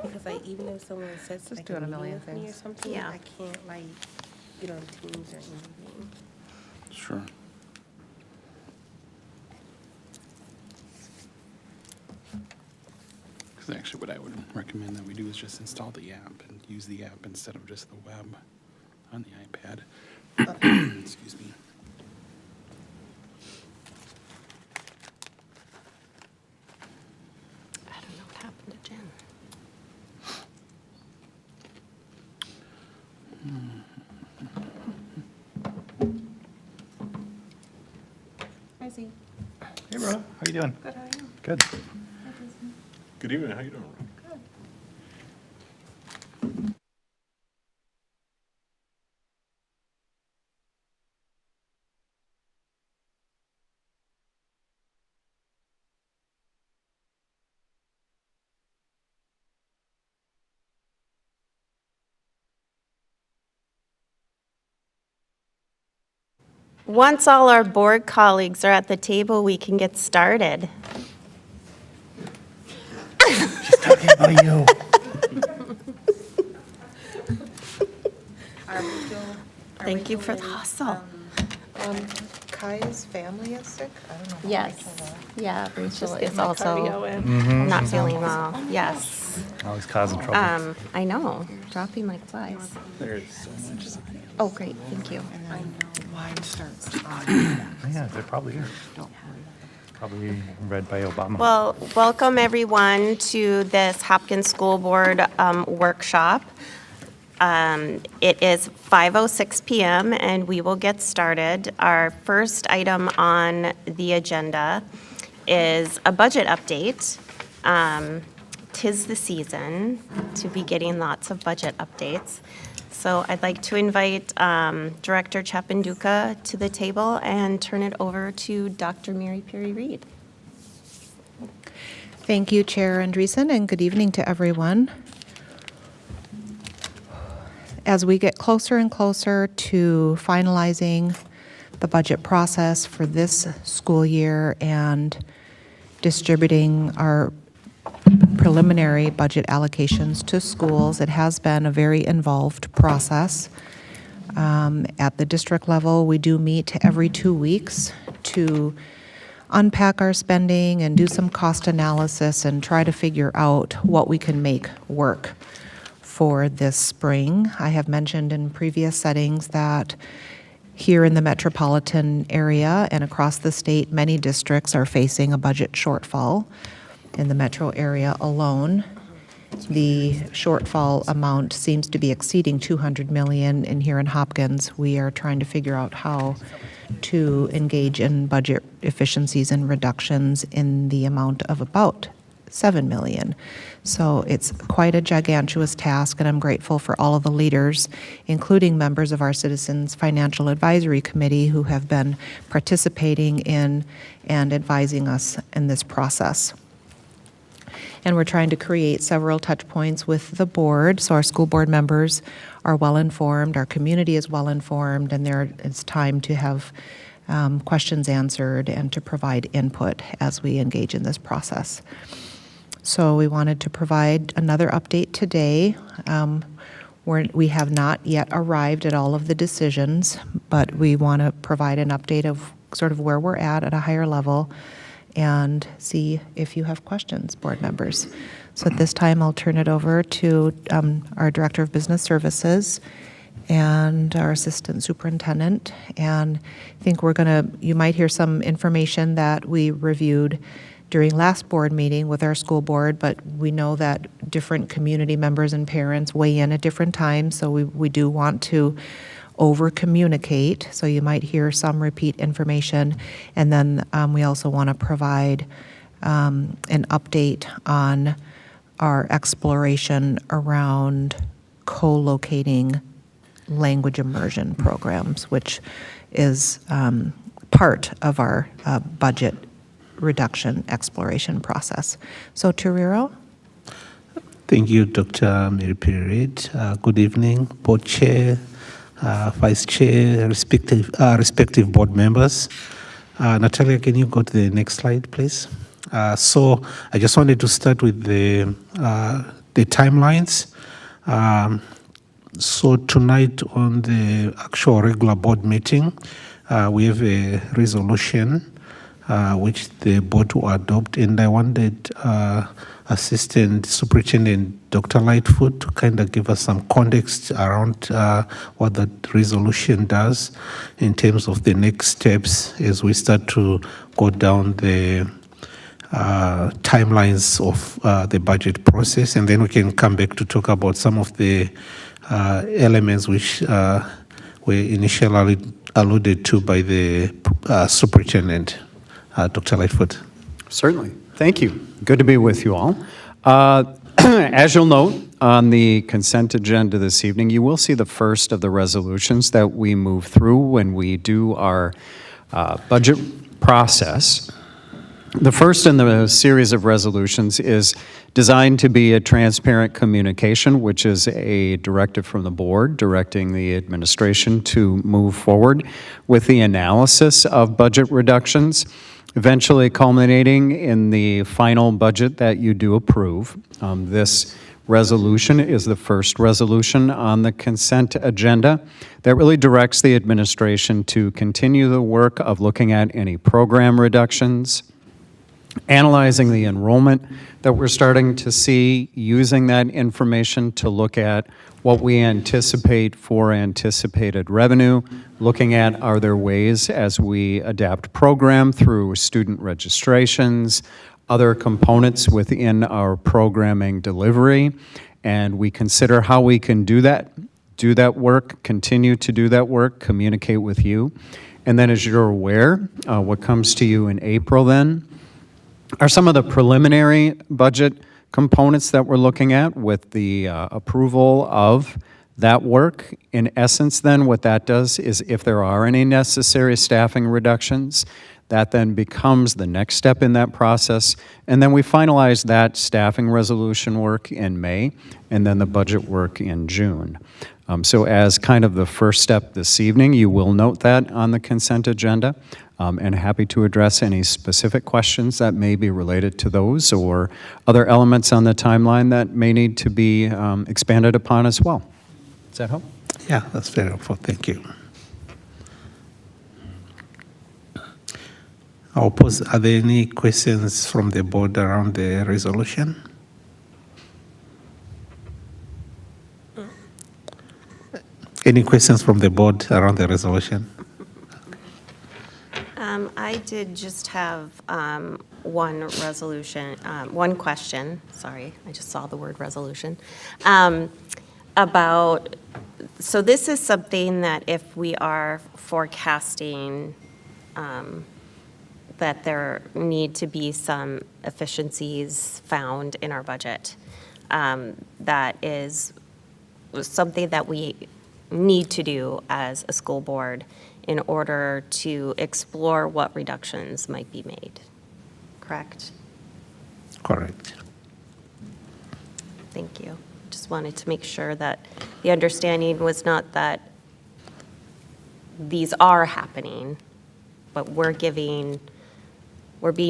Because like even if someone says Just like doing a meeting million with me or things. something, Yeah. I can't like get on Teams or anything. Sure. Because actually what I would recommend that we do is just install the app and use the app instead of just the web on the iPad. Excuse me. I don't know what happened to Jen. Hi, Z. Hey, bro. How you doing? Good, how are you? Good. Good evening, how you doing? Good. Once all our board colleagues are at the table, we can get started. She's talking about you. Thank you for the hustle. Kaya's family is sick? I don't know. how Yes, Rachel was. yeah, Rachel Just get is my also cardio in. not feeling well, yes. Always causing trouble. I know, dropping like flies. There's so much. Oh, great, thank you. Mine starts. Yeah, they're probably here. Probably read by Obama. Well, welcome everyone to this Hopkins School Board workshop. It is 5:06 PM and we will get started. Our first item on the agenda is a budget update. 'Tis the season to be getting lots of budget updates. So I'd like to invite Director Chapanduka to the table and turn it over to Dr. Mary Perry Reed. Thank you, Chair Andreessen, and good evening to everyone. As we get closer and closer to finalizing the budget process for this school year and distributing our preliminary budget allocations to schools, it has been a very involved process. At the district level, we do meet every 2 weeks to unpack our spending and do some cost analysis and try to figure out what we can make work for this spring. I have mentioned in previous settings that here in the metropolitan area and across the state, many districts are facing a budget shortfall. In the metro area alone, the shortfall amount seems to be exceeding 200 million, and here in Hopkins, we are trying to figure out how to engage in budget efficiencies and reductions in the amount of about 7 million. So it's quite a gigantuous task, and I'm grateful for all of the leaders, including members of our Citizens Financial Advisory Committee, who have been participating in and advising us in this process. And we're trying to create several touch points with the board, so our school board members are well informed, our community is well informed, and there is time to have questions answered and to provide input as we engage in this process. So we wanted to provide another update today. We have not yet arrived at all of the decisions, but we want to provide an update of sort of where we're at a higher level and see if you have questions, board members. So at this time, I'll turn it over to our Director of Business Services and our Assistant Superintendent. And I think you might hear some information that we reviewed during last board meeting with our school board, but we know that different community members and parents weigh in at different times, so we do want to over-communicate, so you might hear some repeat information. And then we also want to provide an update on our exploration around co-locating language immersion programs, which is part of our budget reduction exploration process. So, Toriro? Thank you, Dr. Mary Perry. Good evening, Board Chair, Vice Chair, respective board members. Natalia, can you go to the next slide, please? So I just wanted to start with the timelines. So tonight on the actual regular board meeting, we have a resolution which the board will adopt, and I wanted Assistant Superintendent Dr. Lightfoot to kind of give us some context around what that resolution does in terms of the next steps as we start to go down the timelines of the budget process, and then we can come back to talk about some of the elements which were initially alluded to by the superintendent, Dr. Lightfoot. Certainly. Thank you. Good to be with you all. As you'll note on the consent agenda this evening, you will see the first of the resolutions that we move through when we do our budget process. The first in the series of resolutions is designed to be a transparent communication, which is a directive from the board directing the administration to move forward with the analysis of budget reductions, eventually culminating in the final budget that you do approve. This resolution is the first resolution on the consent agenda that really directs the administration to continue the work of looking at any program reductions, analyzing the enrollment that we're starting to see, using that information to look at what we anticipate for anticipated revenue, looking at are there ways as we adapt program through student registrations, other components within our programming delivery, and we consider how we can do that work, continue to do that work, communicate with you. And then as you're aware, what comes to you in April then are some of the preliminary budget components that we're looking at with the approval of that work. In essence, then, what that does is if there are any necessary staffing reductions, that then becomes the next step in that process. And then we finalize that staffing resolution work in May, and then the budget work in June. So as kind of the first step this evening, you will note that on the consent agenda, and happy to address any specific questions that may be related to those or other elements on the timeline that may need to be expanded upon as well. Does that help? Yeah, that's very helpful. Thank you. I'll pose, are there any questions from the board around the resolution? Any questions from the board around the resolution? I did just have one question, sorry, I just saw the word resolution, about, so this is something that if we are forecasting that there need to be some efficiencies found in our budget, that is something that we need to do as a school board in order to explore what reductions might be made, correct? Correct. Thank you. Just wanted to make sure that the understanding was not that these are happening, but we're being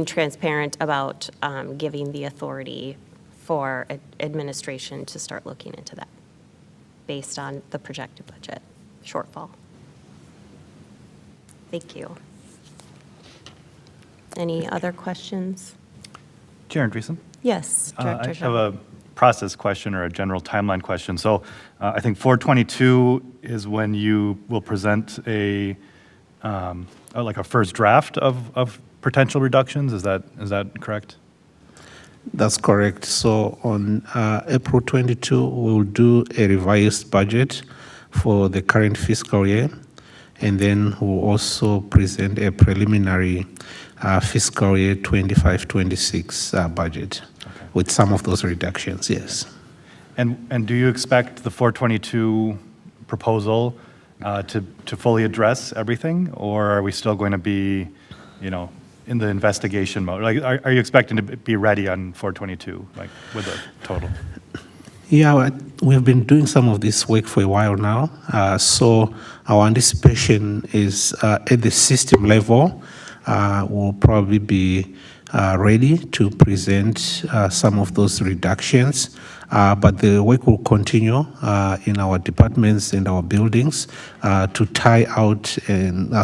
transparent about giving the authority for administration to start looking into that based on the projected budget shortfall. Thank you. Any other questions? Chair Andreessen? Yes, Director I have Jean. a process question or a general timeline question. So I think 422 is when you will present like a first draft of potential reductions. Is that correct? That's correct. So on April 22, we'll do a revised budget for the current fiscal year, and then we'll also present a preliminary fiscal year 25-26 budget with some of those reductions, yes. And do you expect the 422 proposal to fully address everything, or are we still going to be, in the investigation mode? Like, are you expecting to be ready on 422, like with the total? Yeah, we've been doing some of this work for a while now. So our anticipation is at the system level, we'll probably be ready to present some of those reductions. But the work will continue in our departments and our buildings to tie out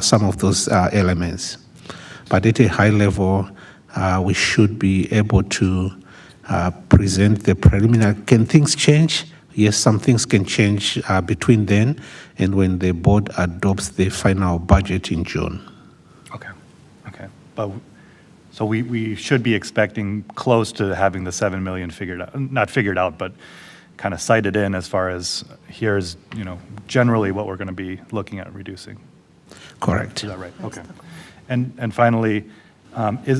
some of those elements. But at a high level, we should be able to present the preliminary. Can things change? Yes, some things can change between then and when the board adopts the final budget in June. Okay, okay. But, so we should be expecting close to having the 7 million figured out, not figured out, but kind of cited in as far as here's, generally what we're going to be looking at reducing. Correct. Is that right? Okay. And finally,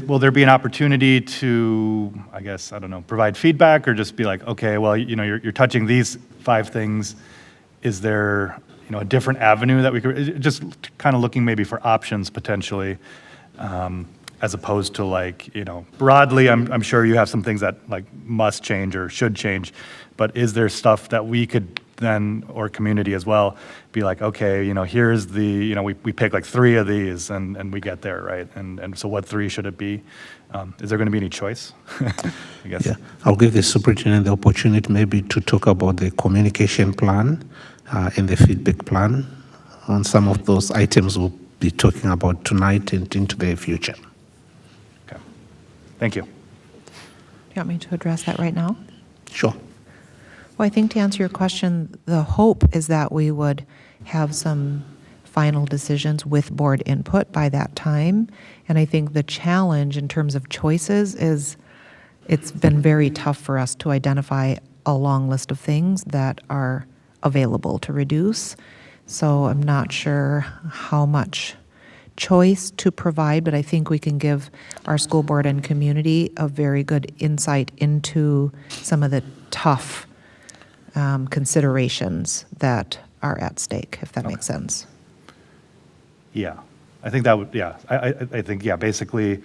will there be an opportunity to, I guess, I don't know, provide feedback or just be like, okay, well, you're touching these 5 things. Is there, a different avenue that we could, just kind of looking maybe for options potentially, as opposed to like, broadly, I'm sure you have some things that like must change or should change, but is there stuff that we could then, or community as well, be like, okay, here's the, we pick like 3 of these and we get there, right? And so what 3 should it be? Is there going to be any choice? I guess. Yeah, I'll give the superintendent the opportunity maybe to talk about the communication plan and the feedback plan on some of those items we'll be talking about tonight and into the future. Okay. Thank you. Do you want me to address that right now? Sure. Well, I think to answer your question, the hope is that we would have some final decisions with board input by that time. And I think the challenge in terms of choices is it's been very tough for us to identify a long list of things that are available to reduce. So I'm not sure how much choice to provide, but I think we can give our school board and community a very good insight into some of the tough considerations that are at stake, if that makes sense. Yeah, I think that would, yeah, I think, yeah, basically,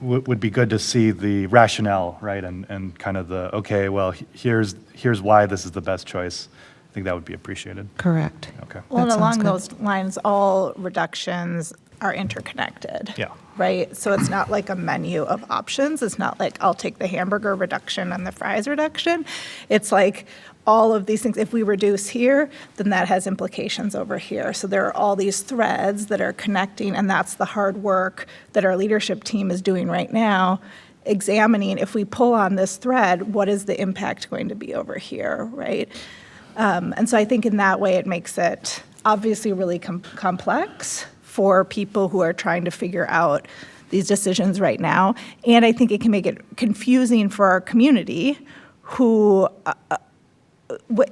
would be good to see the rationale, right, and kind of the, okay, well, here's why this is the best choice. I think that would be appreciated. Correct. Okay. Well, and That sounds along good. those lines, all reductions are interconnected. Yeah. Right? So it's not like a menu of options. It's not like I'll take the hamburger reduction and the fries reduction. It's like all of these things. If we reduce here, then that has implications over here. So there are all these threads that are connecting, and that's the hard work that our leadership team is doing right now, examining if we pull on this thread, what is the impact going to be over here, right? And so I think in that way it makes it obviously really complex for people who are trying to figure out these decisions right now. And I think it can make it confusing for our community who,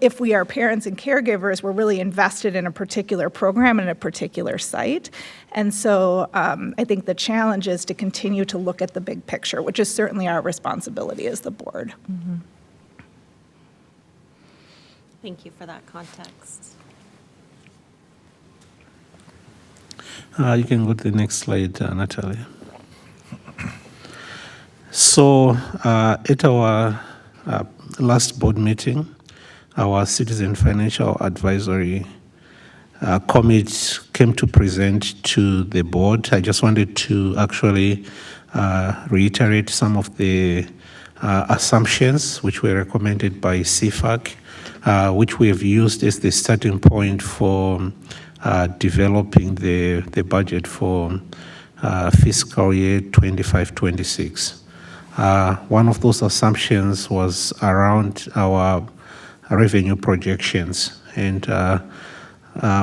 if we are parents and caregivers, we're really invested in a particular program and a particular site. And so I think the challenge is to continue to look at the big picture, which is certainly our responsibility as the board. Mm-hmm. Thank you for that context. You can go to the next slide, Natalia. So at our last board meeting, our Citizen Financial Advisory Committee came to present to the board. I just wanted to actually reiterate some of the assumptions which were recommended by CFAC, which we have used as the starting point for developing the budget for fiscal year 25-26. One of those assumptions was around our revenue projections, and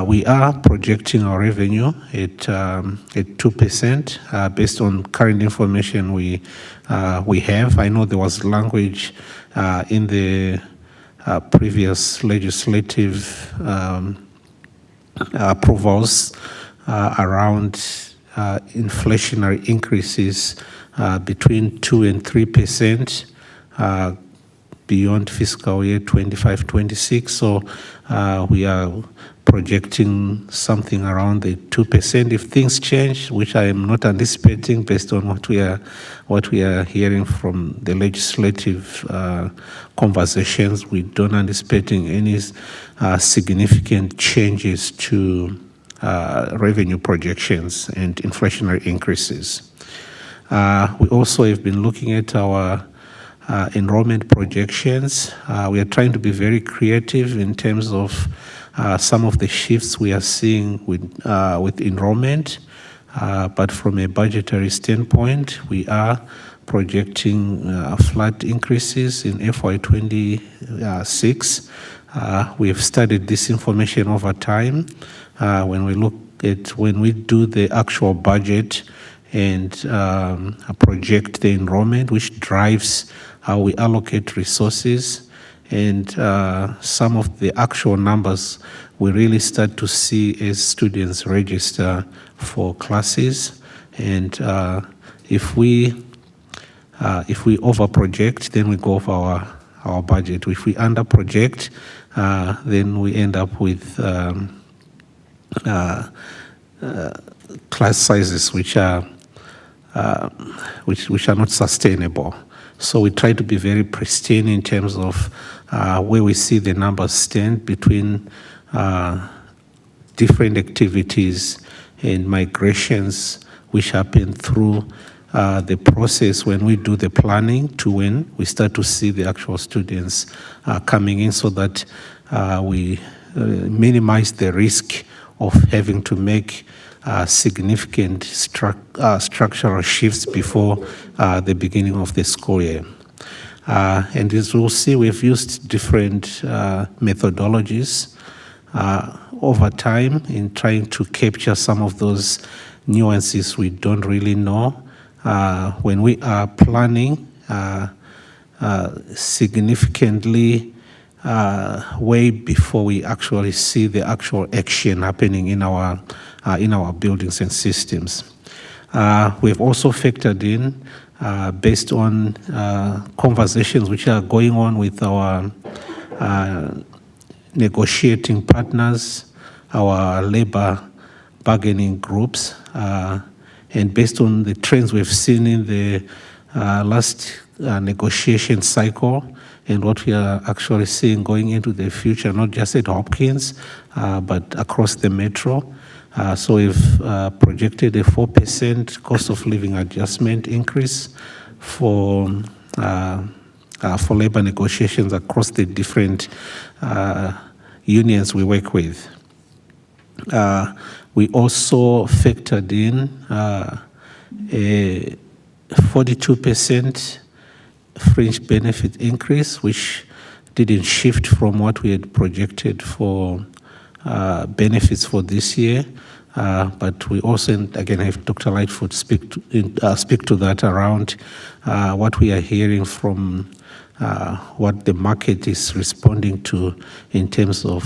we are projecting our revenue at 2% based on current information we have. I know there was language in the previous legislative approvals around inflationary increases between 2 and 3% beyond fiscal year 25-26. So we are projecting something around the 2%. If things change, which I am not anticipating based on what we are hearing from the legislative conversations, we don't anticipating any significant changes to revenue projections and inflationary increases. We also have been looking at our enrollment projections. We are trying to be very creative in terms of some of the shifts we are seeing with enrollment. But from a budgetary standpoint, we are projecting flat increases in FY26. We have studied this information over time. When we do the actual budget and project the enrollment, which drives how we allocate resources, and some of the actual numbers we really start to see as students register for classes. And if we over project, then we go over our budget. If we under project, then we end up with class sizes which are not sustainable. So we try to be very pristine in terms of where we see the numbers stand between different activities and migrations which happen through the process when we do the planning to when we start to see the actual students coming in, so that we minimize the risk of having to make significant structural shifts before the beginning of the school year. And as we'll see, we've used different methodologies over time in trying to capture some of those nuances we don't really know. When we are planning significantly way before we actually see the actual action happening in our buildings and systems. We've also factored in, based on conversations which are going on with our negotiating partners, our labor bargaining groups, and based on the trends we've seen in the last negotiation cycle and what we are actually seeing going into the future, not just at Hopkins, but across the metro. So we've projected a 4% cost of living adjustment increase for labor negotiations across the different unions we work with. We also factored in a 42% fringe benefit increase, which didn't shift from what we had projected for benefits for this year. But we also, again, have Dr. Lightfoot speak to that around what we are hearing from what the market is responding to in terms of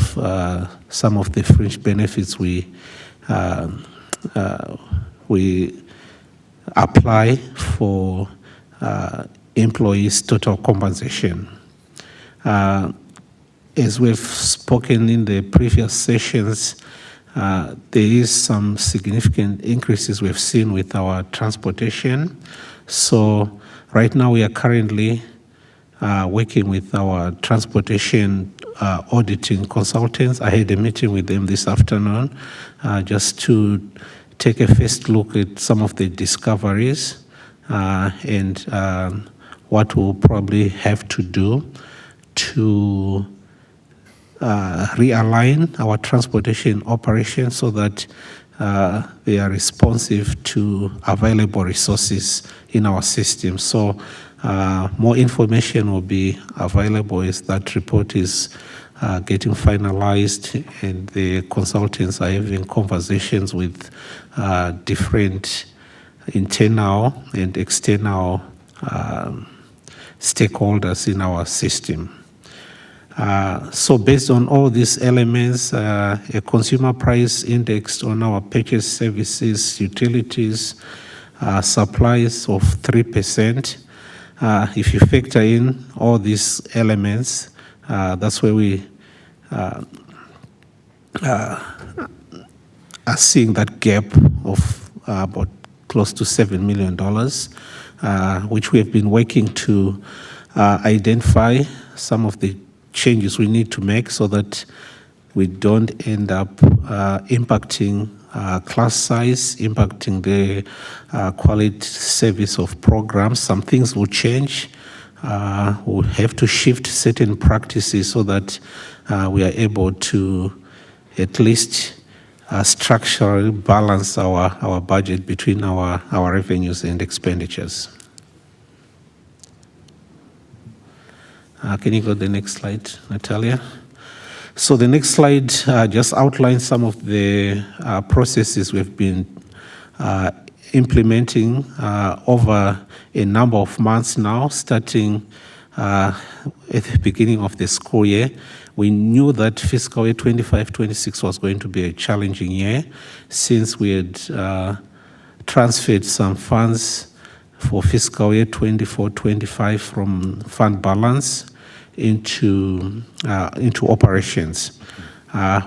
some of the fringe benefits we apply for employees' total compensation. As we've spoken in the previous sessions, there is some significant increases we've seen with our transportation. So right now we are currently working with our transportation auditing consultants. I had a meeting with them this afternoon just to take a first look at some of the discoveries and what we'll probably have to do to realign our transportation operations so that they are responsive to available resources in our system. So more information will be available as that report is getting finalized and the consultants are having conversations with different internal and external stakeholders in our system. So based on all these elements, a consumer price index on our purchase services, utilities, supplies of 3%. If you factor in all these elements, that's where we are seeing that gap of about close to $7 million, which we have been working to identify some of the changes we need to make so that we don't end up impacting class size, impacting the quality service of programs. Some things will change. We'll have to shift certain practices so that we are able to at least structurally balance our budget between our revenues and expenditures. Can you go to the next slide, Natalia? So the next slide just outlines some of the processes we've been implementing over a number of months now, starting at the beginning of the school year. We knew that fiscal year 25-26 was going to be a challenging year since we had transferred some funds for fiscal year 24-25 from fund balance into operations.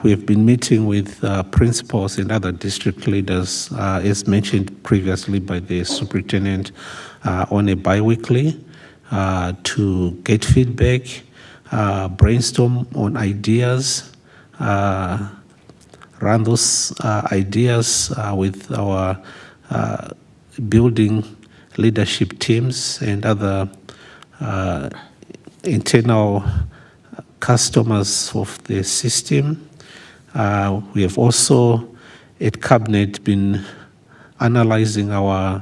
We have been meeting with principals and other district leaders, as mentioned previously by the superintendent, on a bi-weekly to get feedback, brainstorm on ideas, run those ideas with our building leadership teams and other internal customers of the system. We have also at Cabinet been analyzing our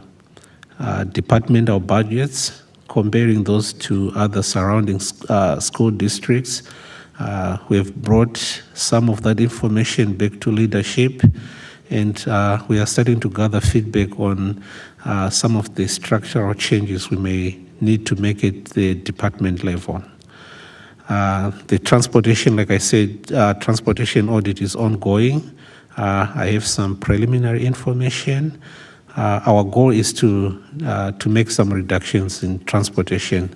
departmental budgets, comparing those to other surrounding school districts. We have brought some of that information back to leadership, and we are starting to gather feedback on some of the structural changes we may need to make at the department level. The transportation, like I said, transportation audit is ongoing. I have some preliminary information. Our goal is to make some reductions in transportation.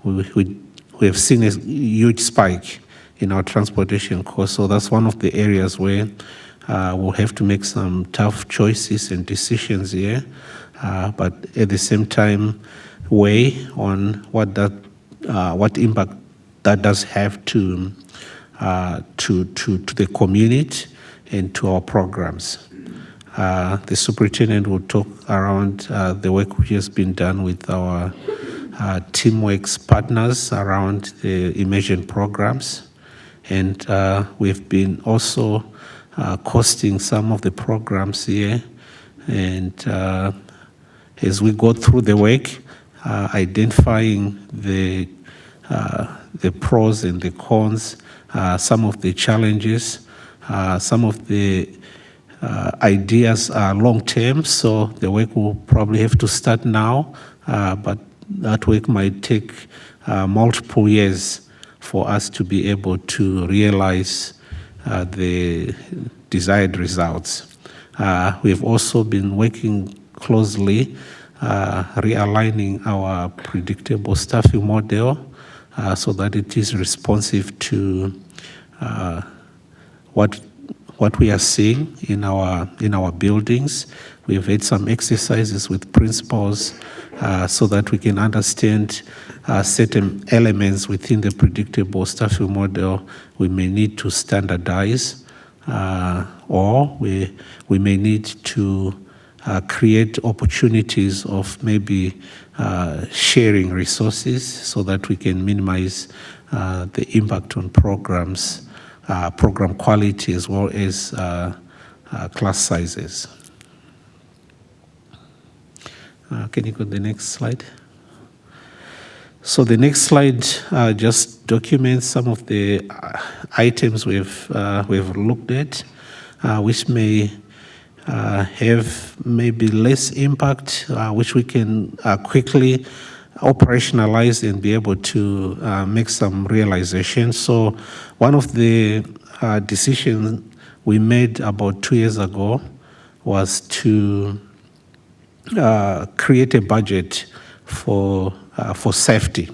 We have seen a huge spike in our transportation costs, so that's one of the areas where we'll have to make some tough choices and decisions here, but at the same time weigh on what impact that does have to the community and to our programs. The superintendent will talk around the work which has been done with our TeamWorks partners around the immersion programs, and we've been also costing some of the programs here, and as we go through the work, identifying the pros and the cons, some of the challenges, some of the ideas are long-term, so the work will probably have to start now, but that work might take multiple years for us to be able to realize the desired results. We've also been working closely, realigning our predictable staffing model so that it is responsive to what we are seeing in our buildings. We've had some exercises with principals so that we can understand certain elements within the predictable staffing model we may need to standardize, or we may need to create opportunities of maybe sharing resources so that we can minimize the impact on programs, program quality, as well as class sizes. Can you go to the next slide? So the next slide just documents some of the items we've looked at, which may have maybe less impact, which we can quickly operationalize and be able to make some realizations. So one of the decisions we made about 2 years ago was to create a budget for safety.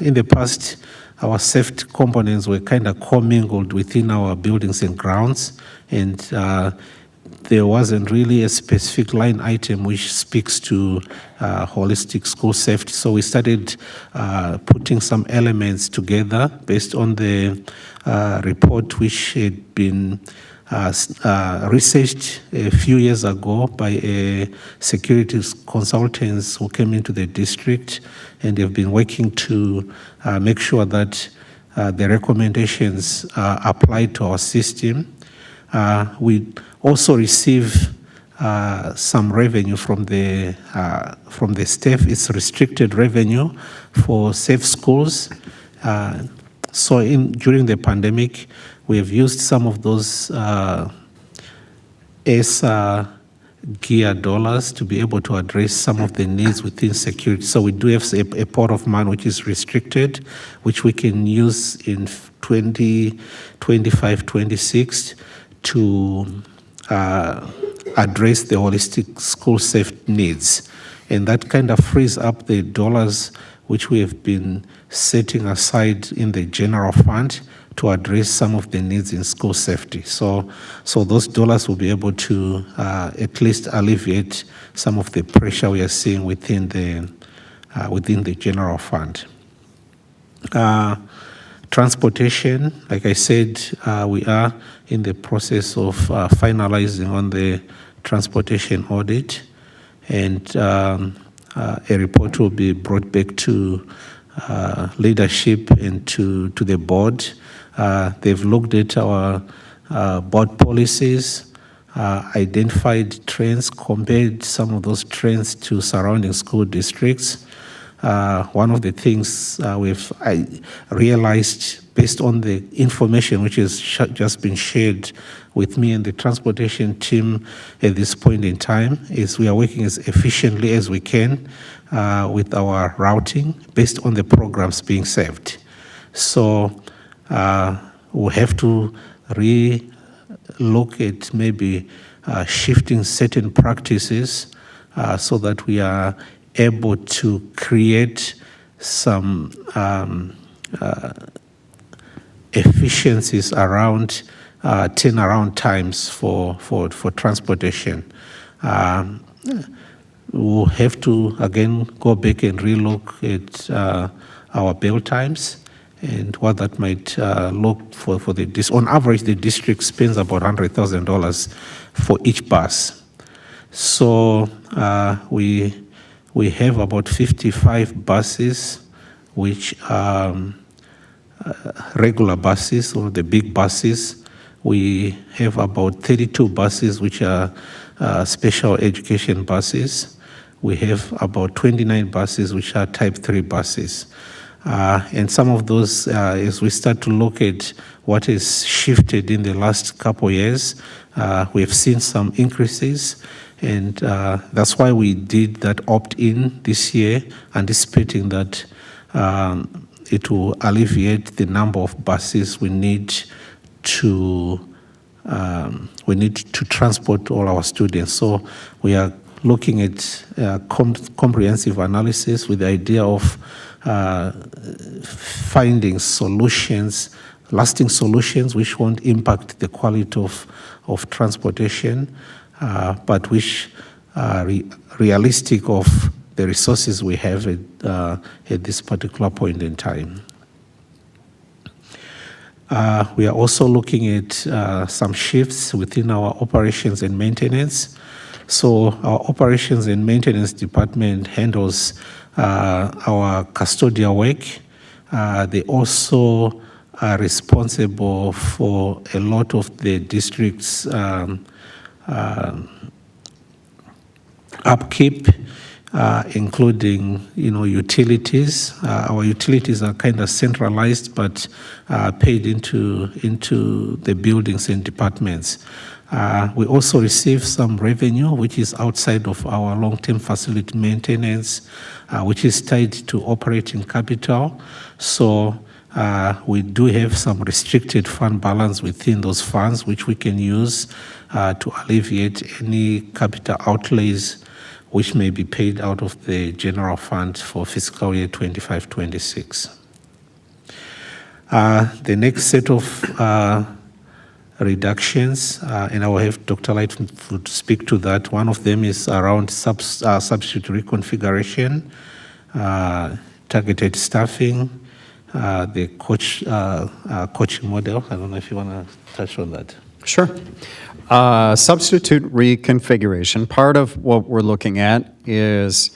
In the past, our safety components were kind of commingled within our buildings and grounds, and there wasn't really a specific line item which speaks to holistic school safety. So we started putting some elements together based on the report which had been researched a few years ago by a securities consultants who came into the district, and they've been working to make sure that the recommendations apply to our system. We also receive some revenue from the staff. It's restricted revenue for safe schools. So during the pandemic, we have used some of those ESSA gear dollars to be able to address some of the needs within security. So we do have a pot of money which is restricted, which we can use in 2025, 26 to address the holistic school safety needs. And that kind of frees up the dollars which we have been setting aside in the general fund to address some of the needs in school safety. So those dollars will be able to at least alleviate some of the pressure we are seeing within the general fund. Transportation, like I said, we are in the process of finalizing on the transportation audit, and a report will be brought back to leadership and to the board. They've looked at our board policies, identified trends, compared some of those trends to surrounding school districts. One of the things I realized based on the information which has just been shared with me and the transportation team at this point in time is we are working as efficiently as we can with our routing based on the programs being served. So we'll have to look at maybe shifting certain practices so that we are able to create some efficiencies around turnaround times for transportation. We'll have to again go back and relook at our bail times and what that might look for on average, the district spends about $100,000 for each bus. So we have about 55 buses, which are regular buses or the big buses. We have about 32 buses, which are special education buses. We have about 29 buses, which are type 3 buses. And some of those, as we start to look at what has shifted in the last couple of years, we have seen some increases. And that's why we did that opt-in this year, anticipating that it will alleviate the number of buses we need to transport all our students. So we are looking at comprehensive analysis with the idea of finding solutions, lasting solutions which won't impact the quality of transportation, but which are realistic of the resources we have at this particular point in time. We are also looking at some shifts within our operations and maintenance. So our operations and maintenance department handles our custodial work. They also are responsible for a lot of the district's upkeep, including utilities. Our utilities are kind of centralized, but paid into the buildings and departments. We also receive some revenue, which is outside of our long-term facility maintenance, which is tied to operating capital. So we do have some restricted fund balance within those funds, which we can use to alleviate any capital outlays which may be paid out of the general fund for fiscal year 25-26. The next set of reductions, and I will have Dr. Lightfoot to speak to that. One of them is around substitute reconfiguration, targeted staffing, the coaching model. I don't know if you want to touch on that. Sure. Substitute reconfiguration. Part of what we're looking at is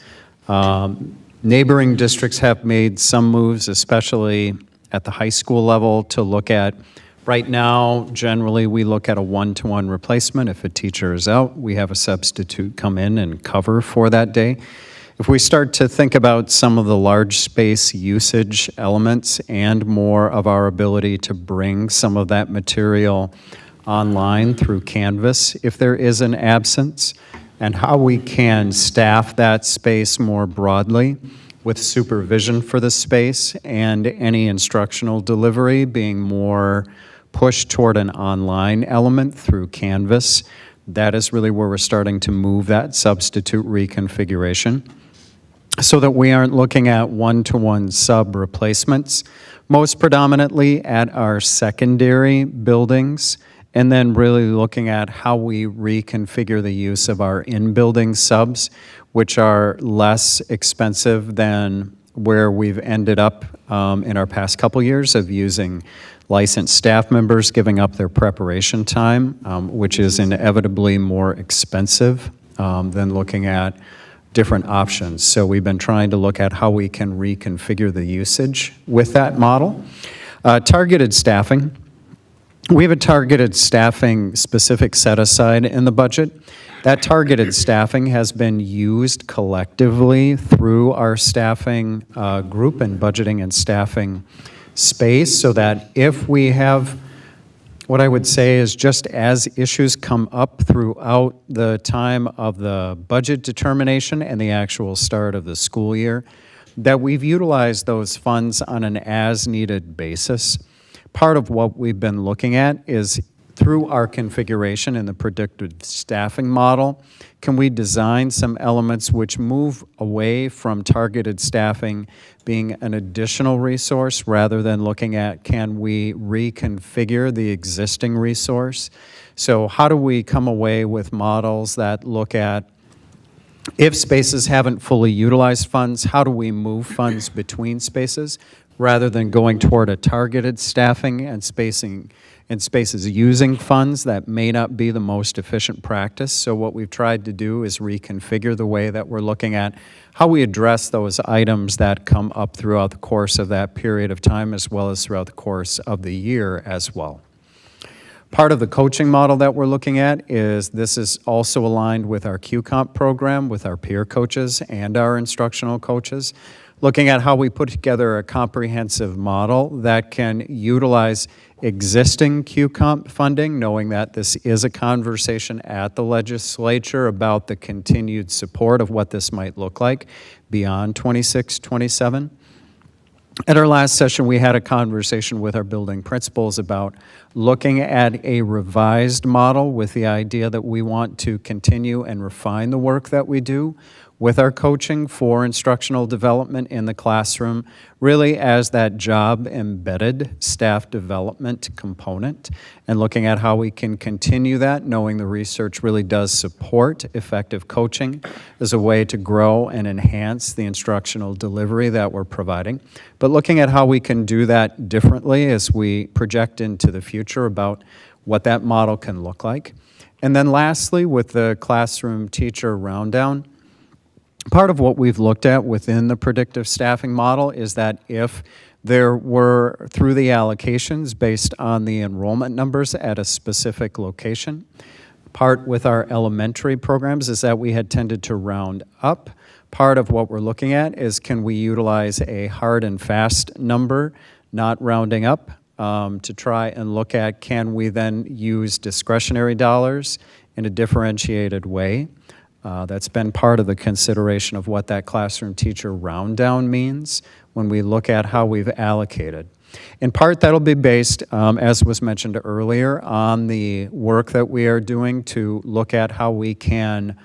neighboring districts have made some moves, especially at the high school level, to look at, right now, generally, we look at a one-to-one replacement. If a teacher is out, we have a substitute come in and cover for that day. If we start to think about some of the large space usage elements and more of our ability to bring some of that material online through Canvas, if there is an absence, and how we can staff that space more broadly with supervision for the space and any instructional delivery being more pushed toward an online element through Canvas, that is really where we're starting to move that substitute reconfiguration, so that we aren't looking at one-to-one sub replacements, most predominantly at our secondary buildings, and then really looking at how we reconfigure the use of our in-building subs, which are less expensive than where we've ended up in our past couple years of using licensed staff members giving up their preparation time, which is inevitably more expensive than looking at different options. So we've been trying to look at how we can reconfigure the usage with that model. Targeted staffing. We have a targeted staffing specific set aside in the budget. That targeted staffing has been used collectively through our staffing group and budgeting and staffing space, so that if we have, what I would say is, just as issues come up throughout the time of the budget determination and the actual start of the school year, that we've utilized those funds on an as-needed basis. Part of what we've been looking at is, through our configuration in the predictive staffing model, can we design some elements which move away from targeted staffing being an additional resource, rather than looking at, can we reconfigure the existing resource? So how do we come away with models that look at, if spaces haven't fully utilized funds, how do we move funds between spaces, rather than going toward a targeted staffing and spacing and spaces using funds that may not be the most efficient practice. So what we've tried to do is reconfigure the way that we're looking at how we address those items that come up throughout the course of that period of time, as well as throughout the course of the year as well. Part of the coaching model that we're looking at is, this is also aligned with our QComp program, with our peer coaches and our instructional coaches, looking at how we put together a comprehensive model that can utilize existing QComp funding, knowing that this is a conversation at the legislature about the continued support of what this might look like beyond 26, 27. At our last session, we had a conversation with our building principals about looking at a revised model, with the idea that we want to continue and refine the work that we do with our coaching for instructional development in the classroom, really as that job-embedded staff development component, and looking at how we can continue that, knowing the research really does support effective coaching as a way to grow and enhance the instructional delivery that we're providing, but looking at how we can do that differently as we project into the future about what that model can look like. And then lastly, with the classroom teacher round down, part of what we've looked at within the predictive staffing model is that if there were, through the allocations based on the enrollment numbers at a specific location, part with our elementary programs is that we had tended to round up. Part of what we're looking at is, can we utilize a hard and fast number, not rounding up, to try and look at, can we then use discretionary dollars in a differentiated way? That's been part of the consideration of what that classroom teacher round down means when we look at how we've allocated. In part, that'll be based, as was mentioned earlier, on the work that we are doing to look at how we can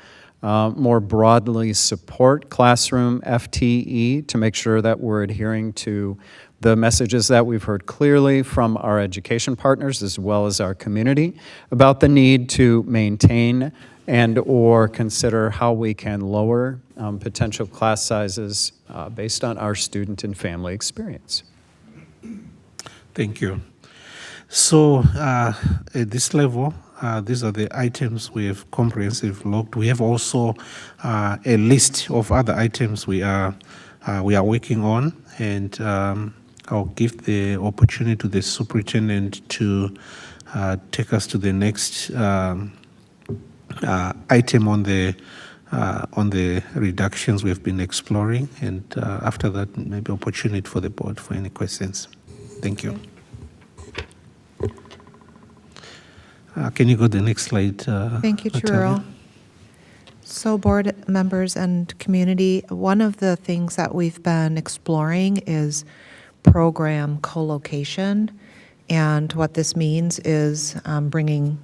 more broadly support classroom FTE, to make sure that we're adhering to the messages that we've heard clearly from our education partners as well as our community about the need to maintain and or consider how we can lower potential class sizes based on our student and family experience. Thank you. So at this level, these are the items we have comprehensively looked. We have also a list of other items we are working on, and I'll give the opportunity to the superintendent to take us to the next item on the reductions we've been exploring, and after that, maybe opportunity for the board for any questions. Thank you. Can you go to the next slide? Thank you, Natalia? Churro. So board members and community, one of the things that we've been exploring is program co-location. And what this means is bringing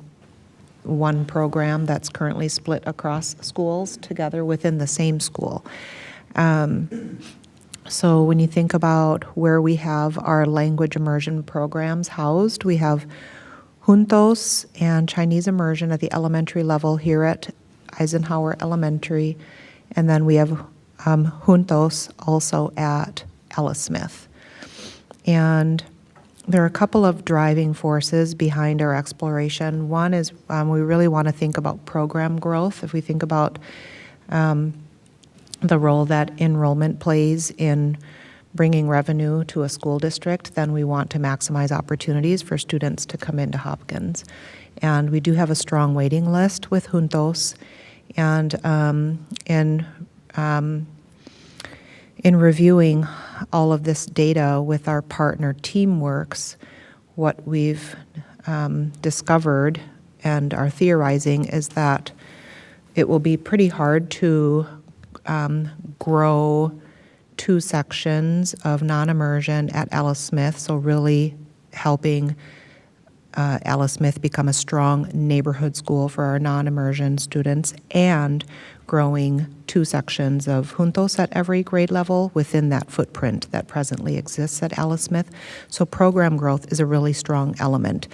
one program that's currently split across schools together within the same school. So when you think about where we have our language immersion programs housed, we have Juntos and Chinese immersion at the elementary level here at Eisenhower Elementary, and then we have Juntos also at Ella Smith. And there are a couple of driving forces behind our exploration. One is we really want to think about program growth. If we think about the role that enrollment plays in bringing revenue to a school district, then we want to maximize opportunities for students to come into Hopkins. And we do have a strong waiting list with Juntos. And in reviewing all of this data with our partner TeamWorks, what we've discovered and are theorizing is that it will be pretty hard to grow two sections of non-immersion at Ella Smith, so really helping Ella Smith become a strong neighborhood school for our non-immersion students, and growing two sections of Juntos at every grade level within that footprint that presently exists at Ella Smith. So program growth is a really strong element.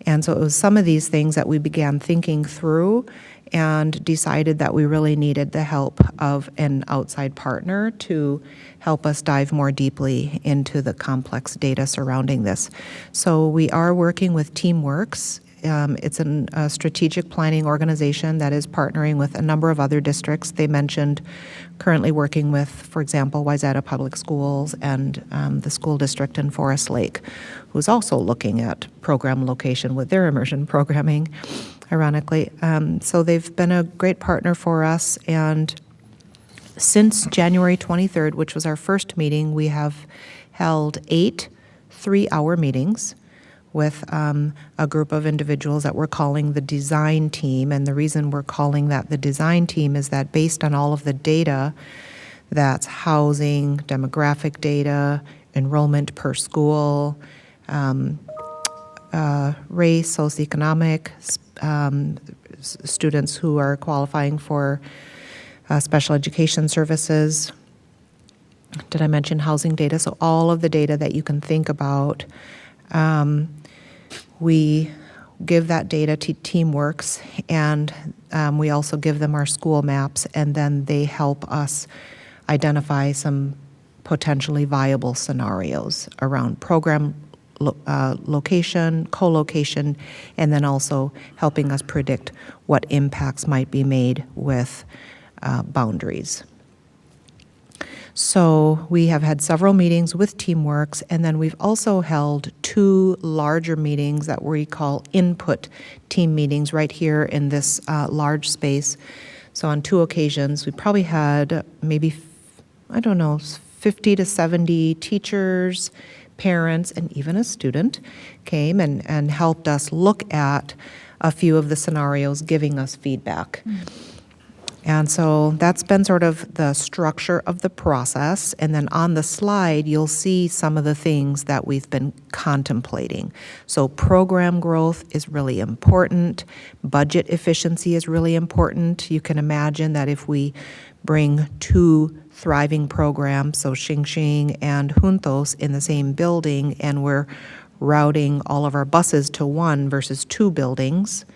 And so it was some of these things that we began thinking through and decided that we really needed the help of an outside partner to help us dive more deeply into the complex data surrounding this. So we are working with TeamWorks. It's a strategic planning organization that is partnering with a number of other districts. They mentioned currently working with, for example, Wayzata Public Schools and the school district in Forest Lake, who's also looking at program location with their immersion programming, ironically. So they've been a great partner for us, and since January 23rd, which was our first meeting, we have held 8 3-hour meetings with a group of individuals that we're calling the design team. And the reason we're calling that the design team is that based on all of the data, that's housing, demographic data, enrollment per school, race, socioeconomic, students who are qualifying for special education services. Did I mention housing data? So all of the data that you can think about, we give that data to TeamWorks, and we also give them our school maps, and then they help us identify some potentially viable scenarios around program location, co-location, and then also helping us predict what impacts might be made with boundaries. So we have had several meetings with TeamWorks, and then we've also held 2 larger meetings that we call input team meetings right here in this large space. So on 2 occasions, we probably had maybe, 50 to 70 teachers, parents, and even a student came and helped us look at a few of the scenarios, giving us feedback. And so that's been sort of the structure of the process. And then on the slide, you'll see some of the things that we've been contemplating. So program growth is really important. Budget efficiency is really important. You can imagine that if we bring 2 thriving programs, so Xing Xing and Juntos, in the same building, and we're routing all of our buses to 1 versus 2 buildings,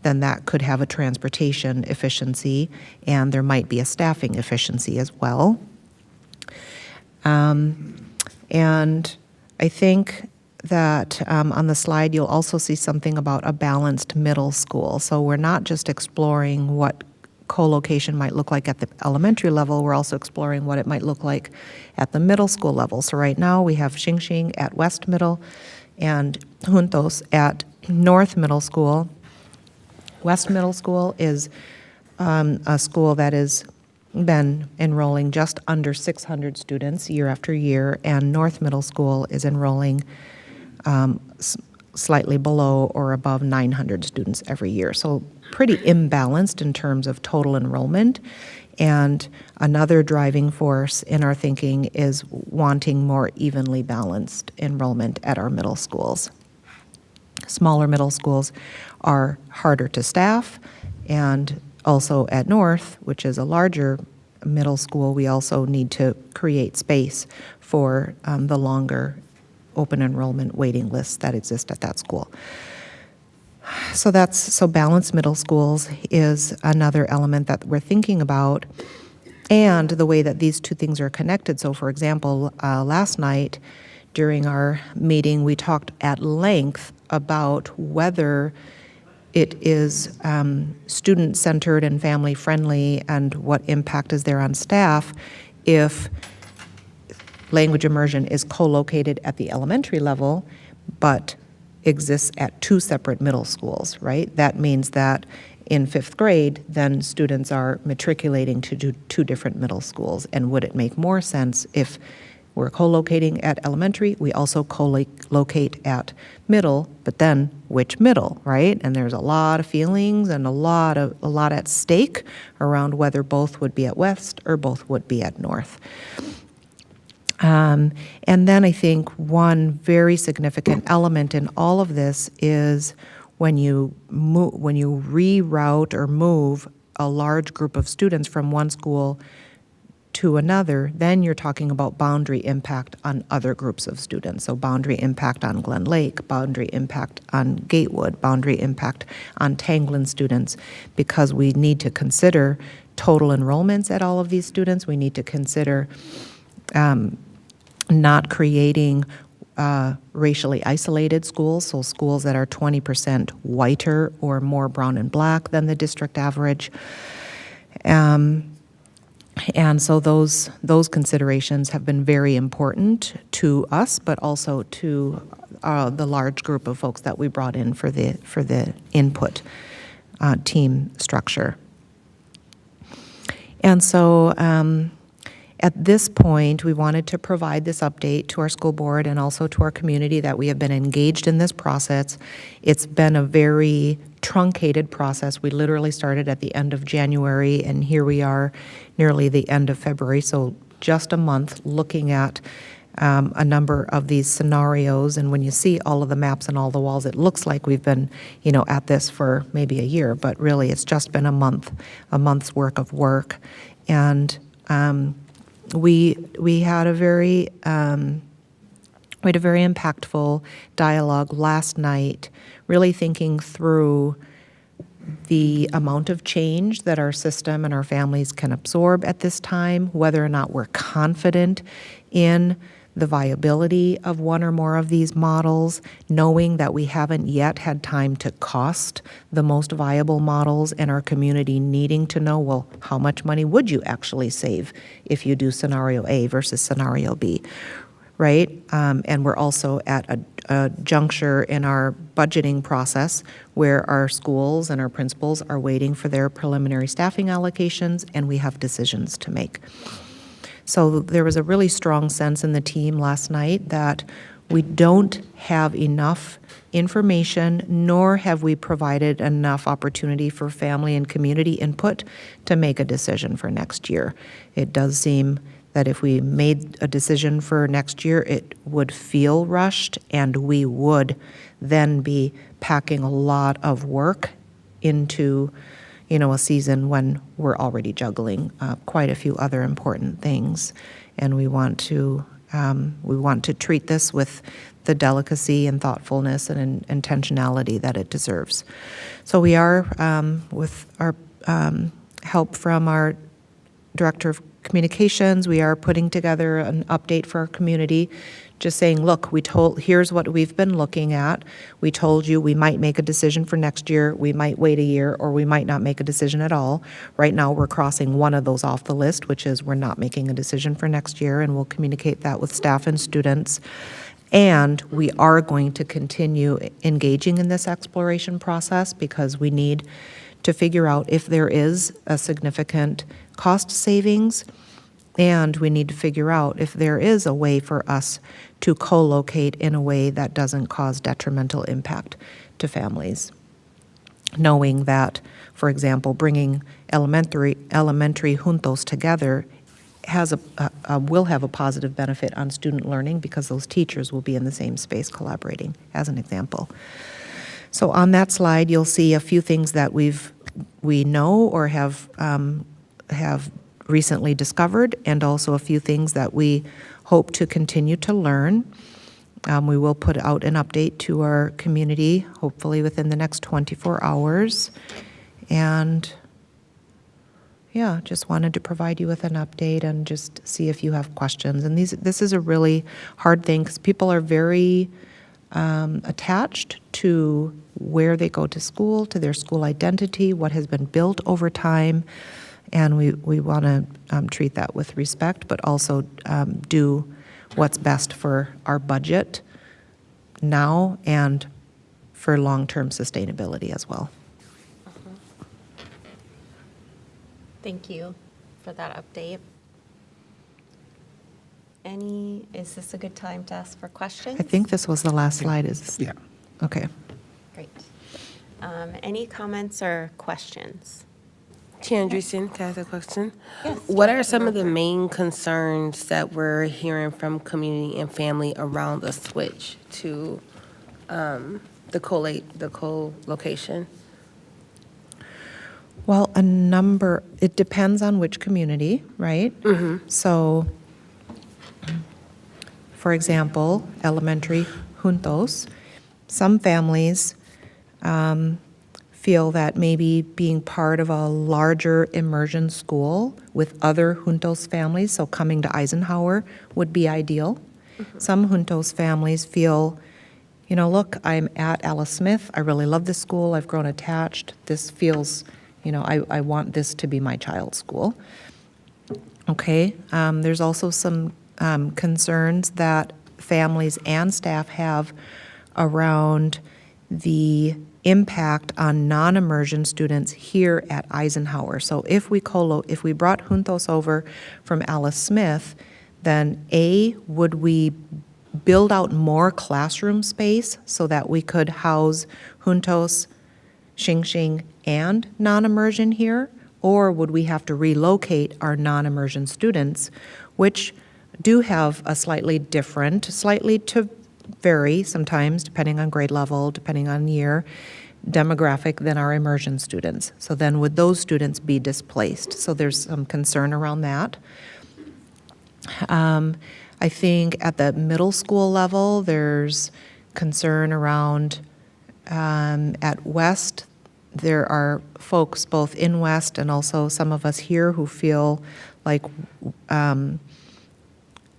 then that could have a transportation efficiency, and there might be a staffing efficiency as well. And I think that on the slide, you'll also see something about a balanced middle school. So we're not just exploring what co-location might look like at the elementary level, we're also exploring what it might look like at the middle school level. So right now, we have Xingxing at West Middle and Juntos at North Middle School. West Middle School is a school that has been enrolling just under 600 students year after year, and North Middle School is enrolling slightly below or above 900 students every year. So pretty imbalanced in terms of total enrollment. And another driving force in our thinking is wanting more evenly balanced enrollment at our middle schools. Smaller middle schools are harder to staff, and also at North, which is a larger middle school, we also need to create space for the longer open enrollment waiting lists that exist at that school. So balanced middle schools is another element that we're thinking about, and the way that these two things are connected. So for example, last night during our meeting, we talked at length about whether it is student-centered and family-friendly and what impact is there on staff if language immersion is co-located at the elementary level, but exists at two separate middle schools, right? That means that in fifth grade, then students are matriculating to do two different middle schools. And would it make more sense if we're co-locating at elementary, we also co-locate at middle, but then which middle, right? And there's a lot of feelings and a lot at stake around whether both would be at West or both would be at North. And then I think one very significant element in all of this is when you reroute or move a large group of students from one school to another, then you're talking about boundary impact on other groups of students. So boundary impact on Glen Lake, boundary impact on Gatewood, boundary impact on Tanglin students, because we need to consider total enrollments at all of these students. We need to consider not creating racially isolated schools, so schools that are 20% whiter or more brown and black than the district average. And so those considerations have been very important to us, but also to the large group of folks that we brought in for the input team structure. And so at this point, we wanted to provide this update to our school board and also to our community that we have been engaged in this process. It's been a very truncated process. We literally started at the end of January, and here we are nearly the end of February, so just a month looking at a number of these scenarios. And when you see all of the maps and all the walls, it looks like we've been, at this for maybe a year, but really it's just been a month's work of work. And we had a very impactful dialogue last night, really thinking through the amount of change that our system and our families can absorb at this time, whether or not we're confident in the viability of one or more of these models, knowing that we haven't yet had time to cost the most viable models, and our community needing to know, well, how much money would you actually save if you do scenario A versus scenario B, right? And we're also at a juncture in our budgeting process where our schools and our principals are waiting for their preliminary staffing allocations, and we have decisions to make. So there was a really strong sense in the team last night that we don't have enough information, nor have we provided enough opportunity for family and community input to make a decision for next year. It does seem that if we made a decision for next year, it would feel rushed, and we would then be packing a lot of work into a season when we're already juggling quite a few other important things. And we want to treat this with the delicacy and thoughtfulness and intentionality that it deserves. So we are, with our help from our Director of communications, we are putting together an update for our community, just saying, look, here's what we've been looking at. We told you we might make a decision for next year, we might wait a year, or we might not make a decision at all. Right now, we're crossing one of those off the list, which is we're not making a decision for next year, and we'll communicate that with staff and students. And we are going to continue engaging in this exploration process because we need to figure out if there is a significant cost savings, and we need to figure out if there is a way for us to co-locate in a way that doesn't cause detrimental impact to families. Knowing that, for example, bringing elementary juntos together will have a positive benefit on student learning because those teachers will be in the same space collaborating, as an example. So on that slide, you'll see a few things that we know or have recently discovered, and also a few things that we hope to continue to learn. We will put out an update to our community, hopefully within the next 24 hours. And yeah, just wanted to provide you with an update and just see if you have questions. And this is a really hard thing because people are very attached to where they go to school, to their school identity, what has been built over time. And we want to treat that with respect, but also do what's best for our budget now and for long-term sustainability as well. Thank you for that update. Is this a good time to ask for questions? I think this was the last slide. Yeah. Okay. Great. Any comments or questions? Chair Andreessen, can I ask a question? Yes. What are some of the main concerns that we're hearing from community and family around the switch to the co-location? Well, it depends on which community, right? So, for example, elementary juntos, some families feel that maybe being part of a larger immersion school with other juntos families, so coming to Eisenhower, would be ideal. Some juntos families feel, look, I'm at Alice Smith, I really love this school, I've grown attached, this feels, I want this to be my child's school. Okay, there's also some concerns that families and staff have around the impact on non-immersion students here at Eisenhower. So if we brought juntos over from Alice Smith, then would we build out more classroom space so that we could house juntos, Xing and non-immersion here? Or would we have to relocate our non-immersion students, which do have a slightly to vary sometimes, depending on grade level, depending on year, demographic, than our immersion students. So then would those students be displaced? So there's some concern around that. I think at the middle school level, there's concern around, at West, there are folks both in West and also some of us here who feel like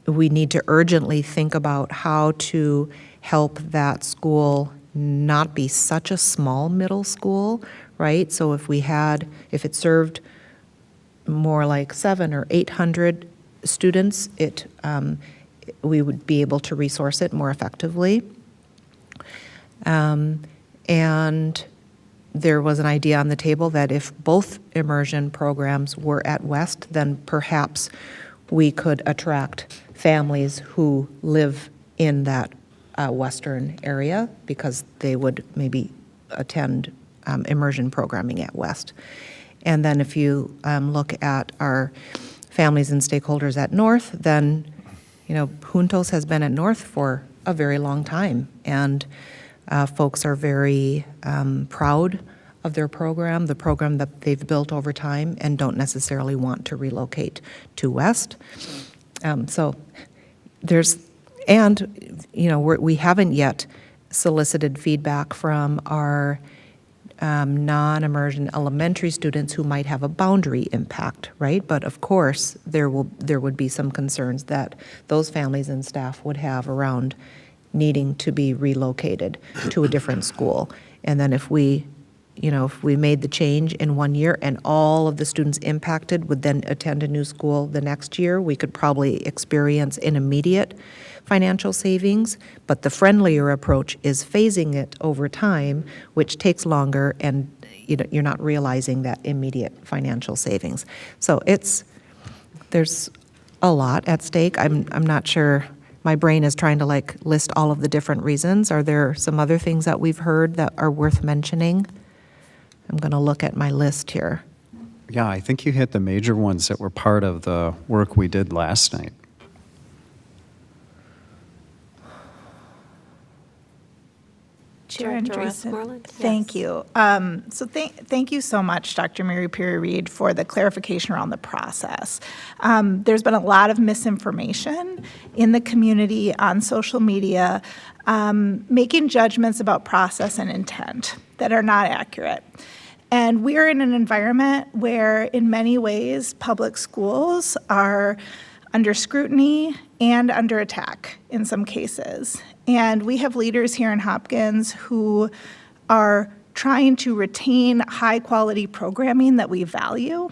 we need to urgently think about how to help that school not be such a small middle school, right? So if it served more like 700 or 800 students, we would be able to resource it more effectively. And there was an idea on the table that if both immersion programs were at West, then perhaps we could attract families who live in that Western area because they would maybe attend immersion programming at West. And then if you look at our families and stakeholders at North, then, Juntos has been at North for a very long time. And folks are very proud of their program, the program that they've built over time, and don't necessarily want to relocate to West. So we haven't yet solicited feedback from our non-immersion elementary students who might have a boundary impact, right? But of course, there would be some concerns that those families and staff would have around needing to be relocated to a different school. And then if we made the change in 1 year and all of the students impacted would then attend a new school the next year, we could probably experience an immediate financial savings, but the friendlier approach is phasing it over time, which takes longer, and you're not realizing that immediate financial savings. So there's a lot at stake. I'm not sure. My brain is trying to list all of the different reasons. Are there some other things that we've heard that are worth mentioning? I'm going to look at my list here. Yeah, I think you hit the major ones that were part of the work we did last night. Chair Director Andreessen, Westmoreland? thank Yes. you. So thank you so much, Dr. Mary Perry Reed, for the clarification around the process. There's been a lot of misinformation in the community on social media, making judgments about process and intent that are not accurate. And we are in an environment where, in many ways, public schools are under scrutiny and under attack in some cases. And we have leaders here in Hopkins who are trying to retain high-quality programming that we value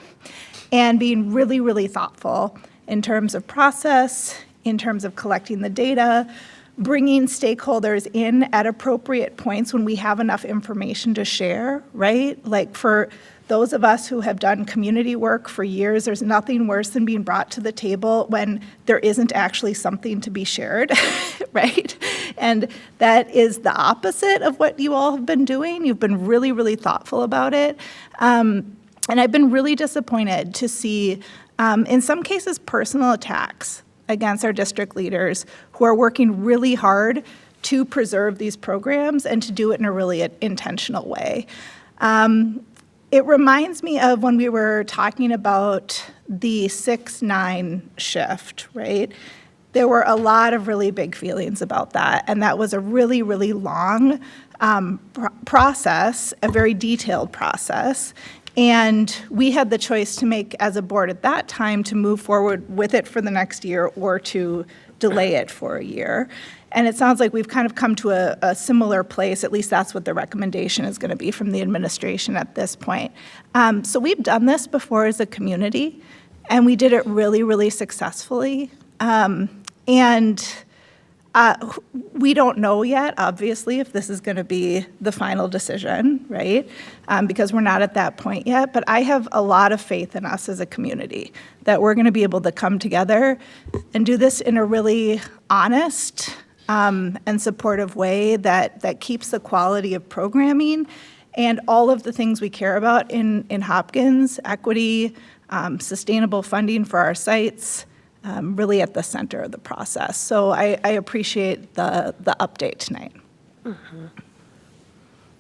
and being really, really thoughtful in terms of process, in terms of collecting the data, bringing stakeholders in at appropriate points when we have enough information to share, right? Like for those of us who have done community work for years, there's nothing worse than being brought to the table when there isn't actually something to be shared, right? And that is the opposite of what you all have been doing. You've been really, really thoughtful about it. And I've been really disappointed to see, in some cases, personal attacks against our district leaders who are working really hard to preserve these programs and to do it in a really intentional way. It reminds me of when we were talking about the 6-9 shift, right? There were a lot of really big feelings about that, and that was a really, really long process, a very detailed process. And we had the choice to make as a board at that time to move forward with it for the next year or to delay it for a year. And it sounds like we've kind of come to a similar place, at least that's what the recommendation is going to be from the administration at this point. So we've done this before as a community, and we did it really, really successfully. We don't know yet, obviously, if this is going to be the final decision, right? Because we're not at that point yet. But I have a lot of faith in us as a community that we're going to be able to come together and do this in a really honest and supportive way that keeps the quality of programming and all of the things we care about in Hopkins, equity, sustainable funding for our sites, really at the center of the process. So I appreciate the update tonight.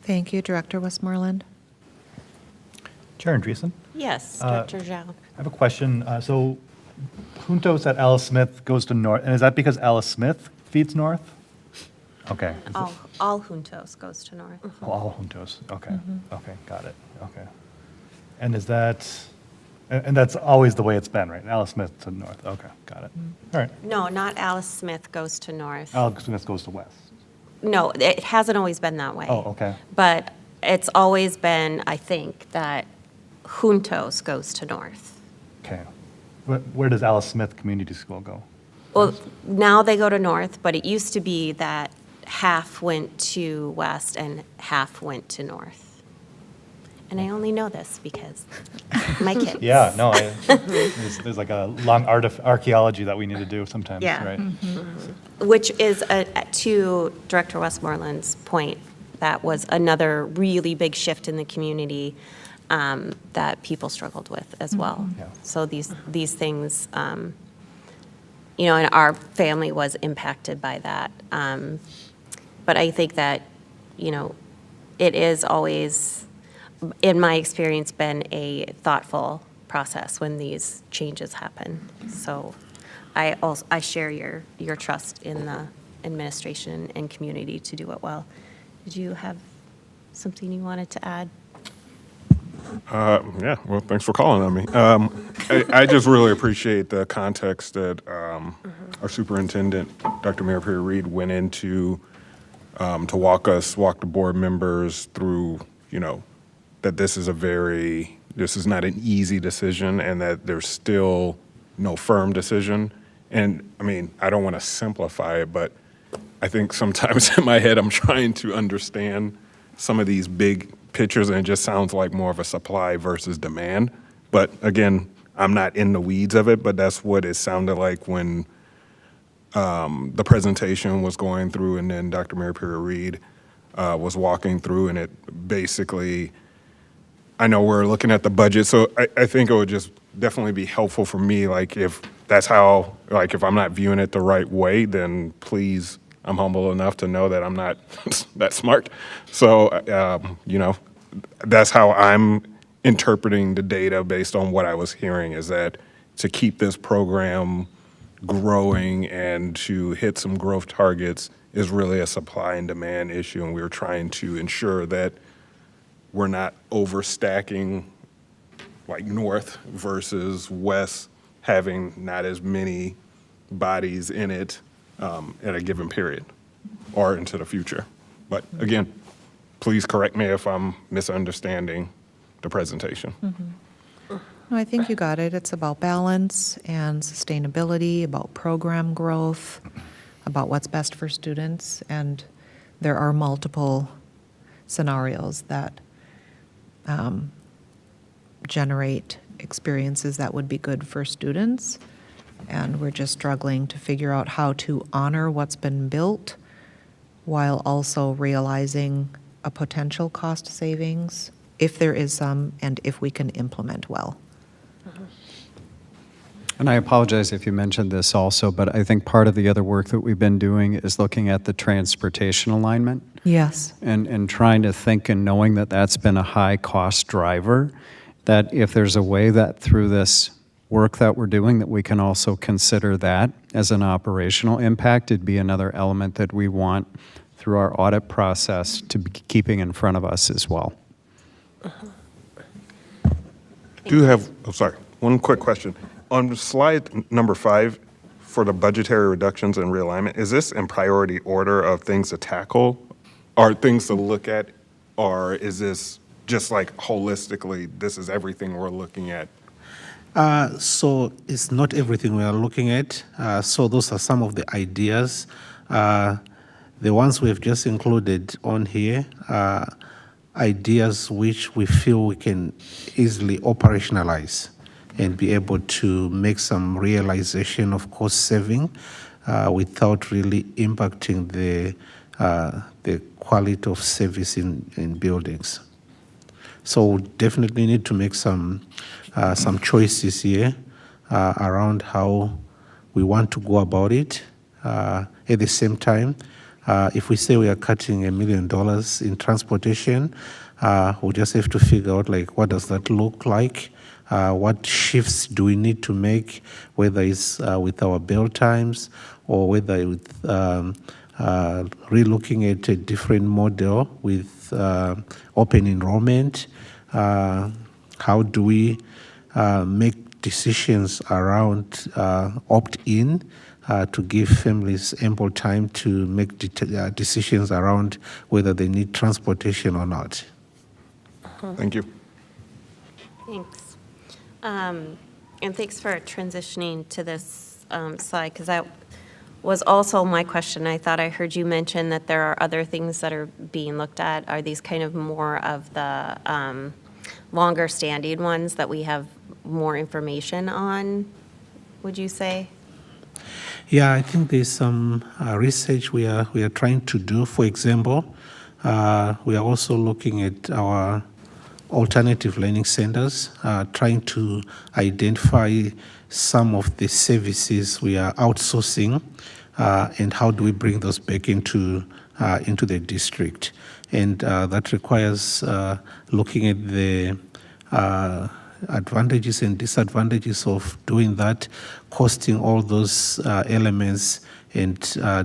Thank you, Director Westmoreland. Chair Andreessen? Yes, Director Zhao. I have a question. So Juntos at Alice Smith goes to North, and is that because Alice Smith feeds North? Okay. All Juntos goes to North. Oh, all Juntos, okay, okay, got it, okay. And is that, and that's always the way it's been, right? Alice Smith to North, okay, got it. All right. No, not Alice Smith goes to North. Alice Smith goes to West. No, it hasn't always been that way. Oh, okay. But it's always been, I think, that Juntos goes to North. Okay. Where does Alice Smith Community School go? Well, now they go to North, but it used to be that half went to West and half went to North. And I only know this because my kids. Yeah, no, there's like a long archaeology that we need to do sometimes, Yeah. right? Which is, to Director Westmoreland's point, that was another really big shift in the community that people struggled with as well. Yeah. So these things, and our family was impacted by that. But I think that, it is always, in my experience, been a thoughtful process when these changes happen. So I share your trust in the administration and community to do it well. Did you have something you wanted to add? Yeah, well, thanks for calling on me. I just really appreciate the context that our superintendent, Dr. Mary Perry Reed, went into to walk the board members through, that this is not an easy decision and that there's still no firm decision. And I mean, I don't want to simplify it, but I think sometimes in my head I'm trying to understand some of these big pictures and it just sounds like more of a supply versus demand. But again, I'm not in the weeds of it, but that's what it sounded like when the presentation was going through and then Dr. Mary Perry Reed was walking through, and it basically, I know we're looking at the budget, so I think it would just definitely be helpful for me, like if that's how, like if I'm not viewing it the right way, then please, I'm humble enough to know that I'm not that smart. So, that's how I'm interpreting the data based on what I was hearing, is that to keep this program growing and to hit some growth targets is really a supply and demand issue, and we're trying to ensure that we're not overstacking like north versus west, having not as many bodies in it at a given period or into the future. But again, please correct me if I'm misunderstanding the presentation. No, I think you got it. It's about balance and sustainability, about program growth, about what's best for students, and there are multiple scenarios that generate experiences that would be good for students, and we're just struggling to figure out how to honor what's been built while also realizing a potential cost savings, if there is some, and if we can implement well. And I apologize if you mentioned this also, but I think part of the other work that we've been doing is looking at the transportation alignment. Yes. And trying to think and knowing that that's been a high cost driver, that if there's a way that through this work that we're doing that we can also consider that as an operational impact, it'd be another element that we want through our audit process to be keeping in front of us as well. Do you have, one quick question. On slide number 5, for the budgetary reductions and realignment, is this in priority order of things to tackle or things to look at? Or is this just like holistically, this is everything we're looking at? So it's not everything we are looking at. So those are some of the ideas. The ones we've just included on here are ideas which we feel we can easily operationalize and be able to make some realization of cost saving without really impacting the quality of service in buildings. So we definitely need to make some choices here around how we want to go about it. At the same time, if we say we are cutting $1 million in transportation, we just have to figure out like what does that look like? What shifts do we need to make, whether it's with our bell times or whether with relooking at a different model with open enrollment? How do we make decisions around opt-in to give families ample time to make decisions around whether they need transportation or not? Thank you. Thanks. And thanks for transitioning to this slide, because that was also my question. I thought I heard you mention that there are other things that are being looked at. Are these kind of more of the longer standing ones that we have more information on, would you say? Yeah, I think there's some research we are trying to do. For example, we are also looking at our alternative learning centers, trying to identify some of the services we are outsourcing and how do we bring those back into the district. And that requires looking at the advantages and disadvantages of doing that, costing all those elements, and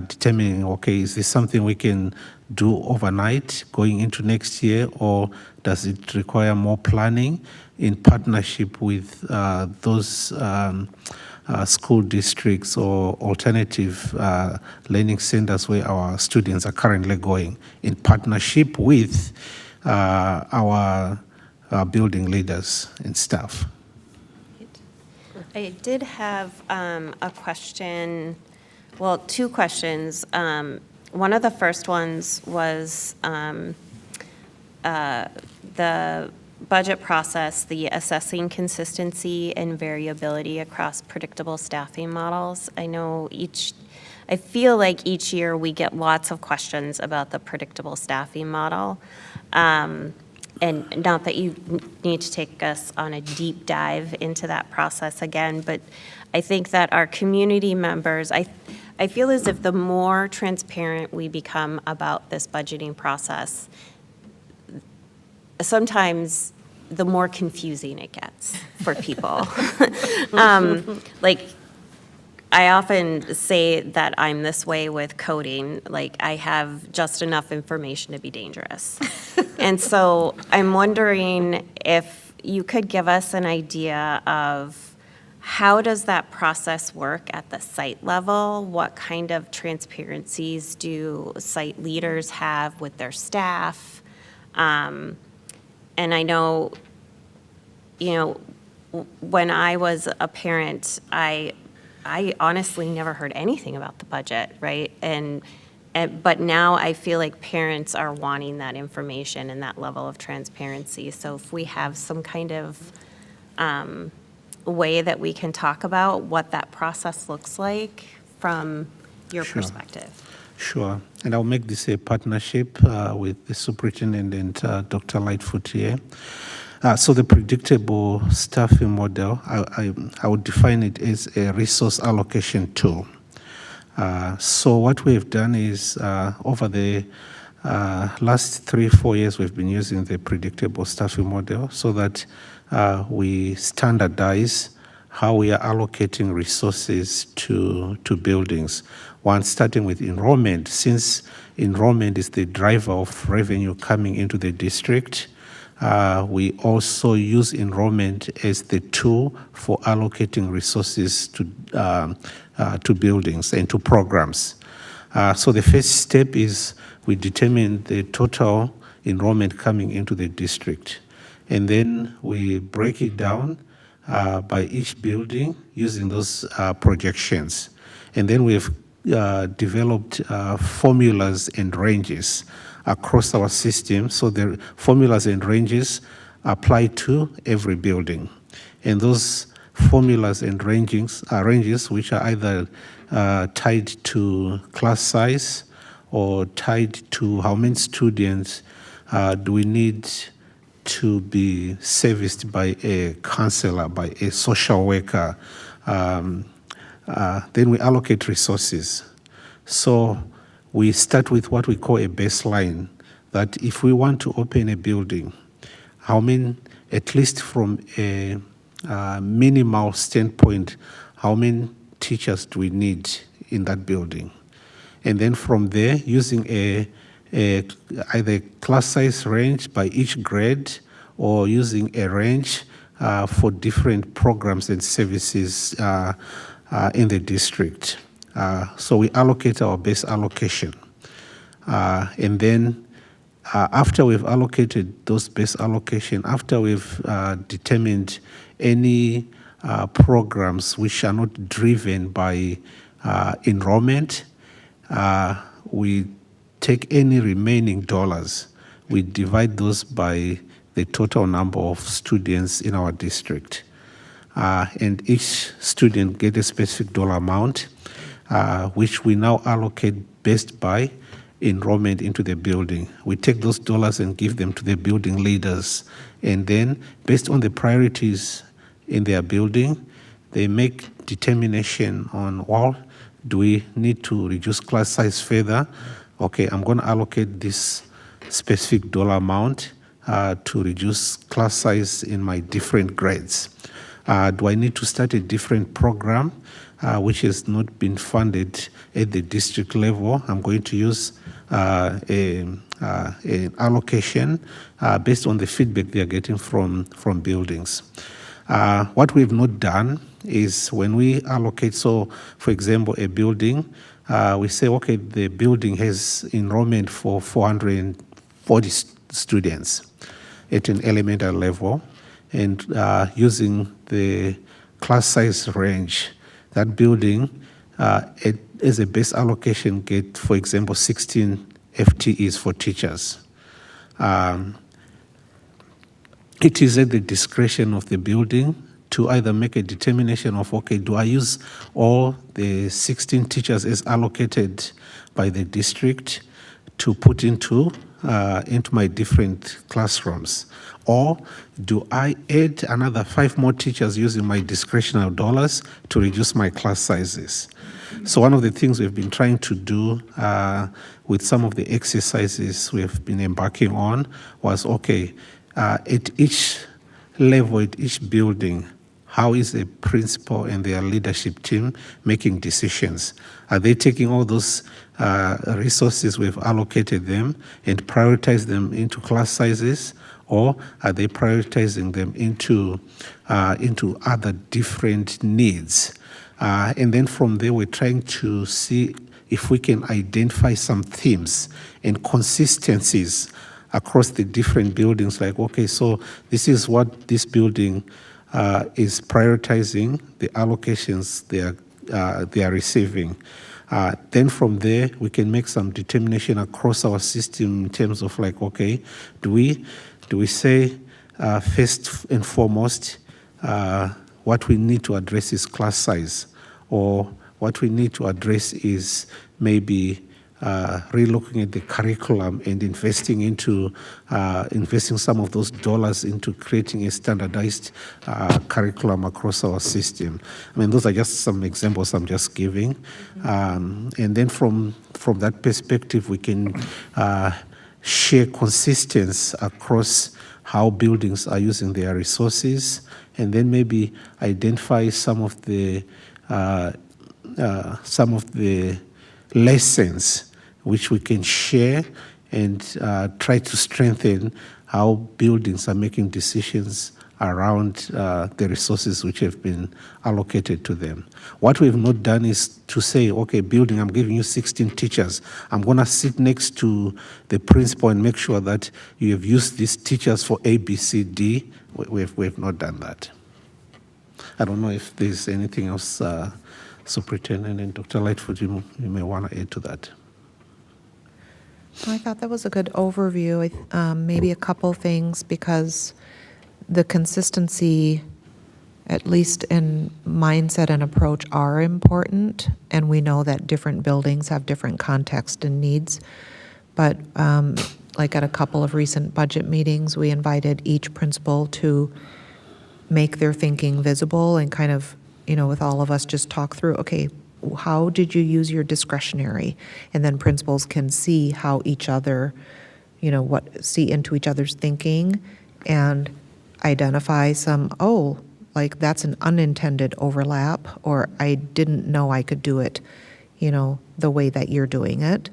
determining, okay, is this something we can do overnight going into next year, or does it require more planning in partnership with those school districts or alternative learning centers where our students are currently going, in partnership with our building leaders and staff. I did have a question, well, two questions. One of the first ones was the budget process, the assessing consistency and variability across predictable staffing models. I feel like each year we get lots of questions about the predictable staffing model. And not that you need to take us on a deep dive into that process again, but I think that our community members, I feel as if the more transparent we become about this budgeting process, sometimes the more confusing it gets for people. Like, I often say that I'm this way with coding, like I have just enough information to be dangerous. And so I'm wondering if you could give us an idea of how does that process work at the site level? What kind of transparencies do site leaders have with their staff? And I know, when I was a parent, I honestly never heard anything about the budget, right? But now I feel like parents are wanting that information and that level of transparency. So if we have some kind of way that we can talk about what that process looks like from your perspective. Sure. And I'll make this a partnership with the superintendent, Dr. Lightfoot here. So the predictable staffing model, I would define it as a resource allocation tool. So what we've done is over the last 3-4 years, we've been using the predictable staffing model so that we standardize how we are allocating resources to buildings. One, starting with enrollment, since enrollment is the driver of revenue coming into the district. We also use enrollment as the tool for allocating resources to buildings and to programs. So the first step is we determine the total enrollment coming into the district. And then we break it down by each building using those projections. And then we've developed formulas and ranges across our system. So the formulas and ranges apply to every building. And those formulas and ranges which are either tied to class size or tied to how many students do we need to be serviced by a counselor, by a social worker. Then we allocate resources. So we start with what we call a baseline, that if we want to open a building, how many, at least from a minimal standpoint, how many teachers do we need in that building? And then from there, using either class size range by each grade or using a range for different programs and services in the district. So we allocate our base allocation. And then after we've allocated those base allocation, after we've determined any programs which are not driven by enrollment, we take any remaining dollars, we divide those by the total number of students in our district. And each student gets a specific dollar amount, which we now allocate based by enrollment into the building. We take those dollars and give them to the building leaders. And then, based on the priorities in their building, they make determination on, well, do we need to reduce class size further? Okay, I'm going to allocate this specific dollar amount to reduce class size in my different grades? Do I need to start a different program which has not been funded at the district level? I'm going to use an allocation based on the feedback they are getting from buildings. What we've not done is when we allocate, so for example, a building, we say, okay, the building has enrollment for 440 students at an elementary level, and using the class size range, that building as a base allocation get, for example, 16 FTEs for teachers. It is at the discretion of the building to either make a determination of, okay, do I use all the 16 teachers as allocated by the district to put into my different classrooms? Or do I add another 5 more teachers using my discretionary dollars to reduce my class sizes? So one of the things we've been trying to do with some of the exercises we've been embarking on was, okay, at each level, at each building, how is the principal and their leadership team making decisions? Are they taking all those resources we've allocated them and prioritize them into class sizes, or are they prioritizing them into other different needs? And then from there, we're trying to see if we can identify some themes and consistencies across the different buildings, like, okay, so this is what this building is prioritizing, the allocations they are receiving. Then from there, we can make some determination across our system in terms of, like, okay, do we say first and foremost what we need to address is class size, or what we need to address is maybe relooking at the curriculum and investing some of those dollars into creating a standardized curriculum across our system. I mean, those are just some examples I'm just giving. And then from that perspective, we can share consistency across how buildings are using their resources, and then maybe identify some of the lessons which we can share and try to strengthen how buildings are making decisions around the resources which have been allocated to them. What we've not done is to say, okay, building, I'm giving you 16 teachers. I'm going to sit next to the principal and make sure that you have used these teachers for A, B, C, D. We've not done that. I don't know if there's anything else, Superintendent and Dr. Lightfoot, you may want to add to that. I thought that was a good overview. Maybe a couple things, because the consistency, at least in mindset and approach, are important, and we know that different buildings have different context and needs. But like at a couple of recent budget meetings, we invited each principal to make their thinking visible and kind of, with all of us, just talk through, okay, how did you use your discretionary? And then principals can see how each other, see into each other's thinking and identify some, like that's an unintended overlap, or I didn't know I could do it, the way that you're doing it,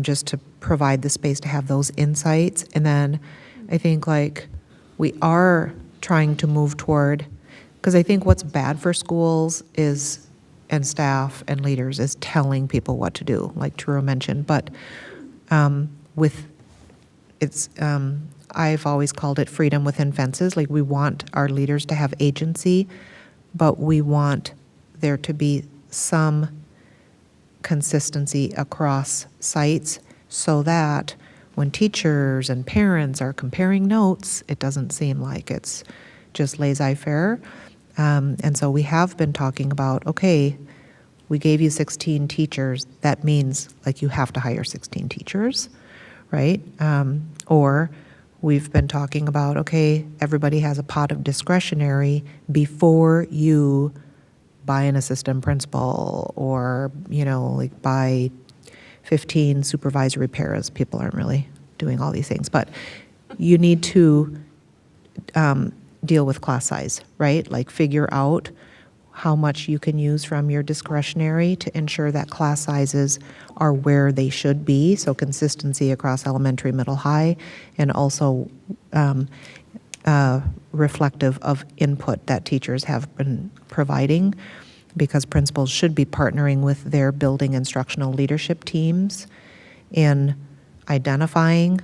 just to provide the space to have those insights. And then I think, like, we are trying to move toward, because I think what's bad for schools is, and staff and leaders, is telling people what to do, like Truro mentioned. But I've always called it freedom within fences. Like, we want our leaders to have agency, but we want there to be some consistency across sites so that when teachers and parents are comparing notes, it doesn't seem like it's just laissez-faire. And so we have been talking about, okay, we gave you 16 teachers. That means, like, you have to hire 16 teachers, right? Or we've been talking about, okay, everybody has a pot of discretionary before you buy an assistant principal, or, like, buy 15 supervisory paras. People aren't really doing all these things. But you need to deal with class size, right? Like figure out how much you can use from your discretionary to ensure that class sizes are where they should be, so consistency across elementary, middle, high, and also reflective of input that teachers have been providing, because principals should be partnering with their building instructional leadership teams in identifying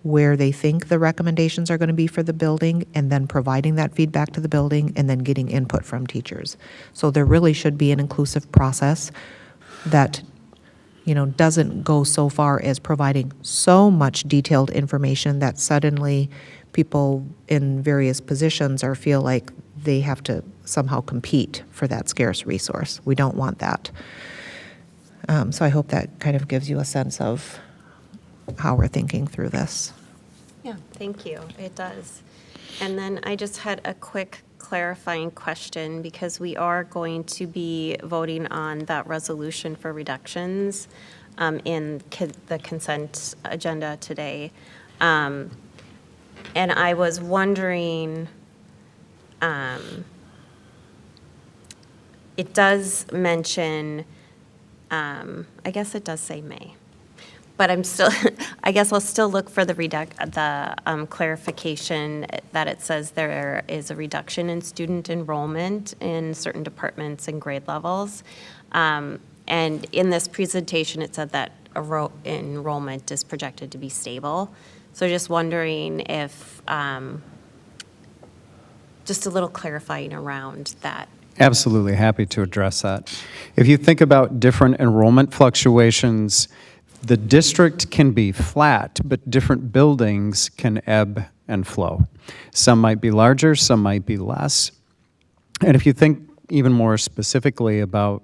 where they think the recommendations are going to be for the building, and then providing that feedback to the building, and then getting input from teachers. So there really should be an inclusive process that, doesn't go so far as providing so much detailed information that suddenly people in various positions feel like they have to somehow compete for that scarce resource. We don't want that. So I hope that kind of gives you a sense of how we're thinking through this. Yeah, thank you. It does. And then I just had a quick clarifying question, because we are going to be voting on that resolution for reductions in the consent agenda today. And I was wondering, it does mention, I guess it does say May. But I'm still, I guess I'll still look for the clarification that it says there is a reduction in student enrollment in certain departments and grade levels. And in this presentation, it said that enrollment is projected to be stable. So just wondering if, just a little clarifying around that. Absolutely, happy to address that. If you think about different enrollment fluctuations, the district can be flat, but different buildings can ebb and flow. Some might be larger, some might be less. And if you think even more specifically about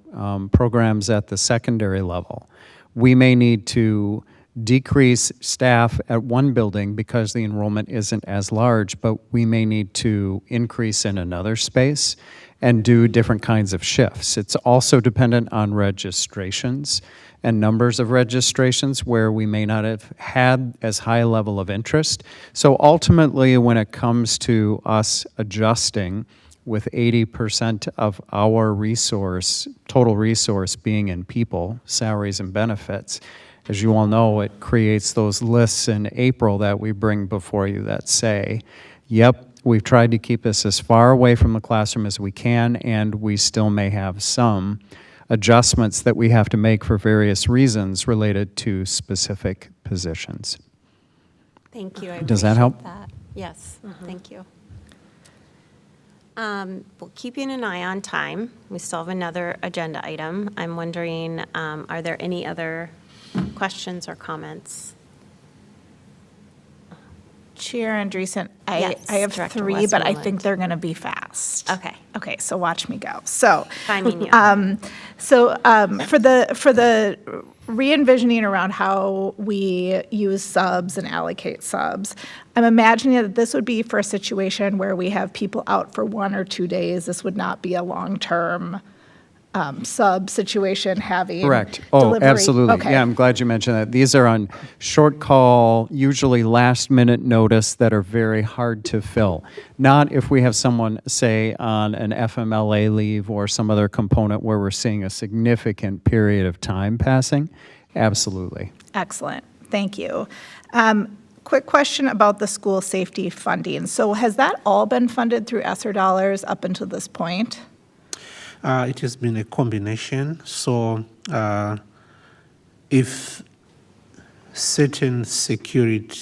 programs at the secondary level, we may need to decrease staff at one building because the enrollment isn't as large, but we may need to increase in another space and do different kinds of shifts. It's also dependent on registrations and numbers of registrations where we may not have had as high a level of interest. So ultimately, when it comes to us adjusting with 80% of our total resource being in people, salaries and benefits, as you all know, it creates those lists in April that we bring before you that say, yep, we've tried to keep this as far away from the classroom as we can, and we still may have some adjustments that we have to make for various reasons related to specific positions. Thank you. Does that help? Appreciate that. Yes, thank you. Well, keeping an eye on time, we still have another agenda item. I'm wondering, are there any other questions or comments? Chair Andreessen, Yes, I have Director three, but I Westmoreland. think they're going to be fast. Okay. Okay, so watch me go. So, Timing you. for the re-envisioning around how we use subs and allocate subs, I'm imagining that this would be for a situation where we have people out for 1 or 2 days. This would not be a long-term sub situation having Correct. Oh, delivery. absolutely. Okay. Yeah, I'm glad you mentioned that. These are on short call, usually last minute notice that are very hard to fill. Not if we have someone, say, on an FMLA leave or some other component where we're seeing a significant period of time passing. Absolutely. Excellent. Thank you. Quick question about the school safety funding. So has that all been funded through ESSER dollars up until this point? It has been a combination. So if certain security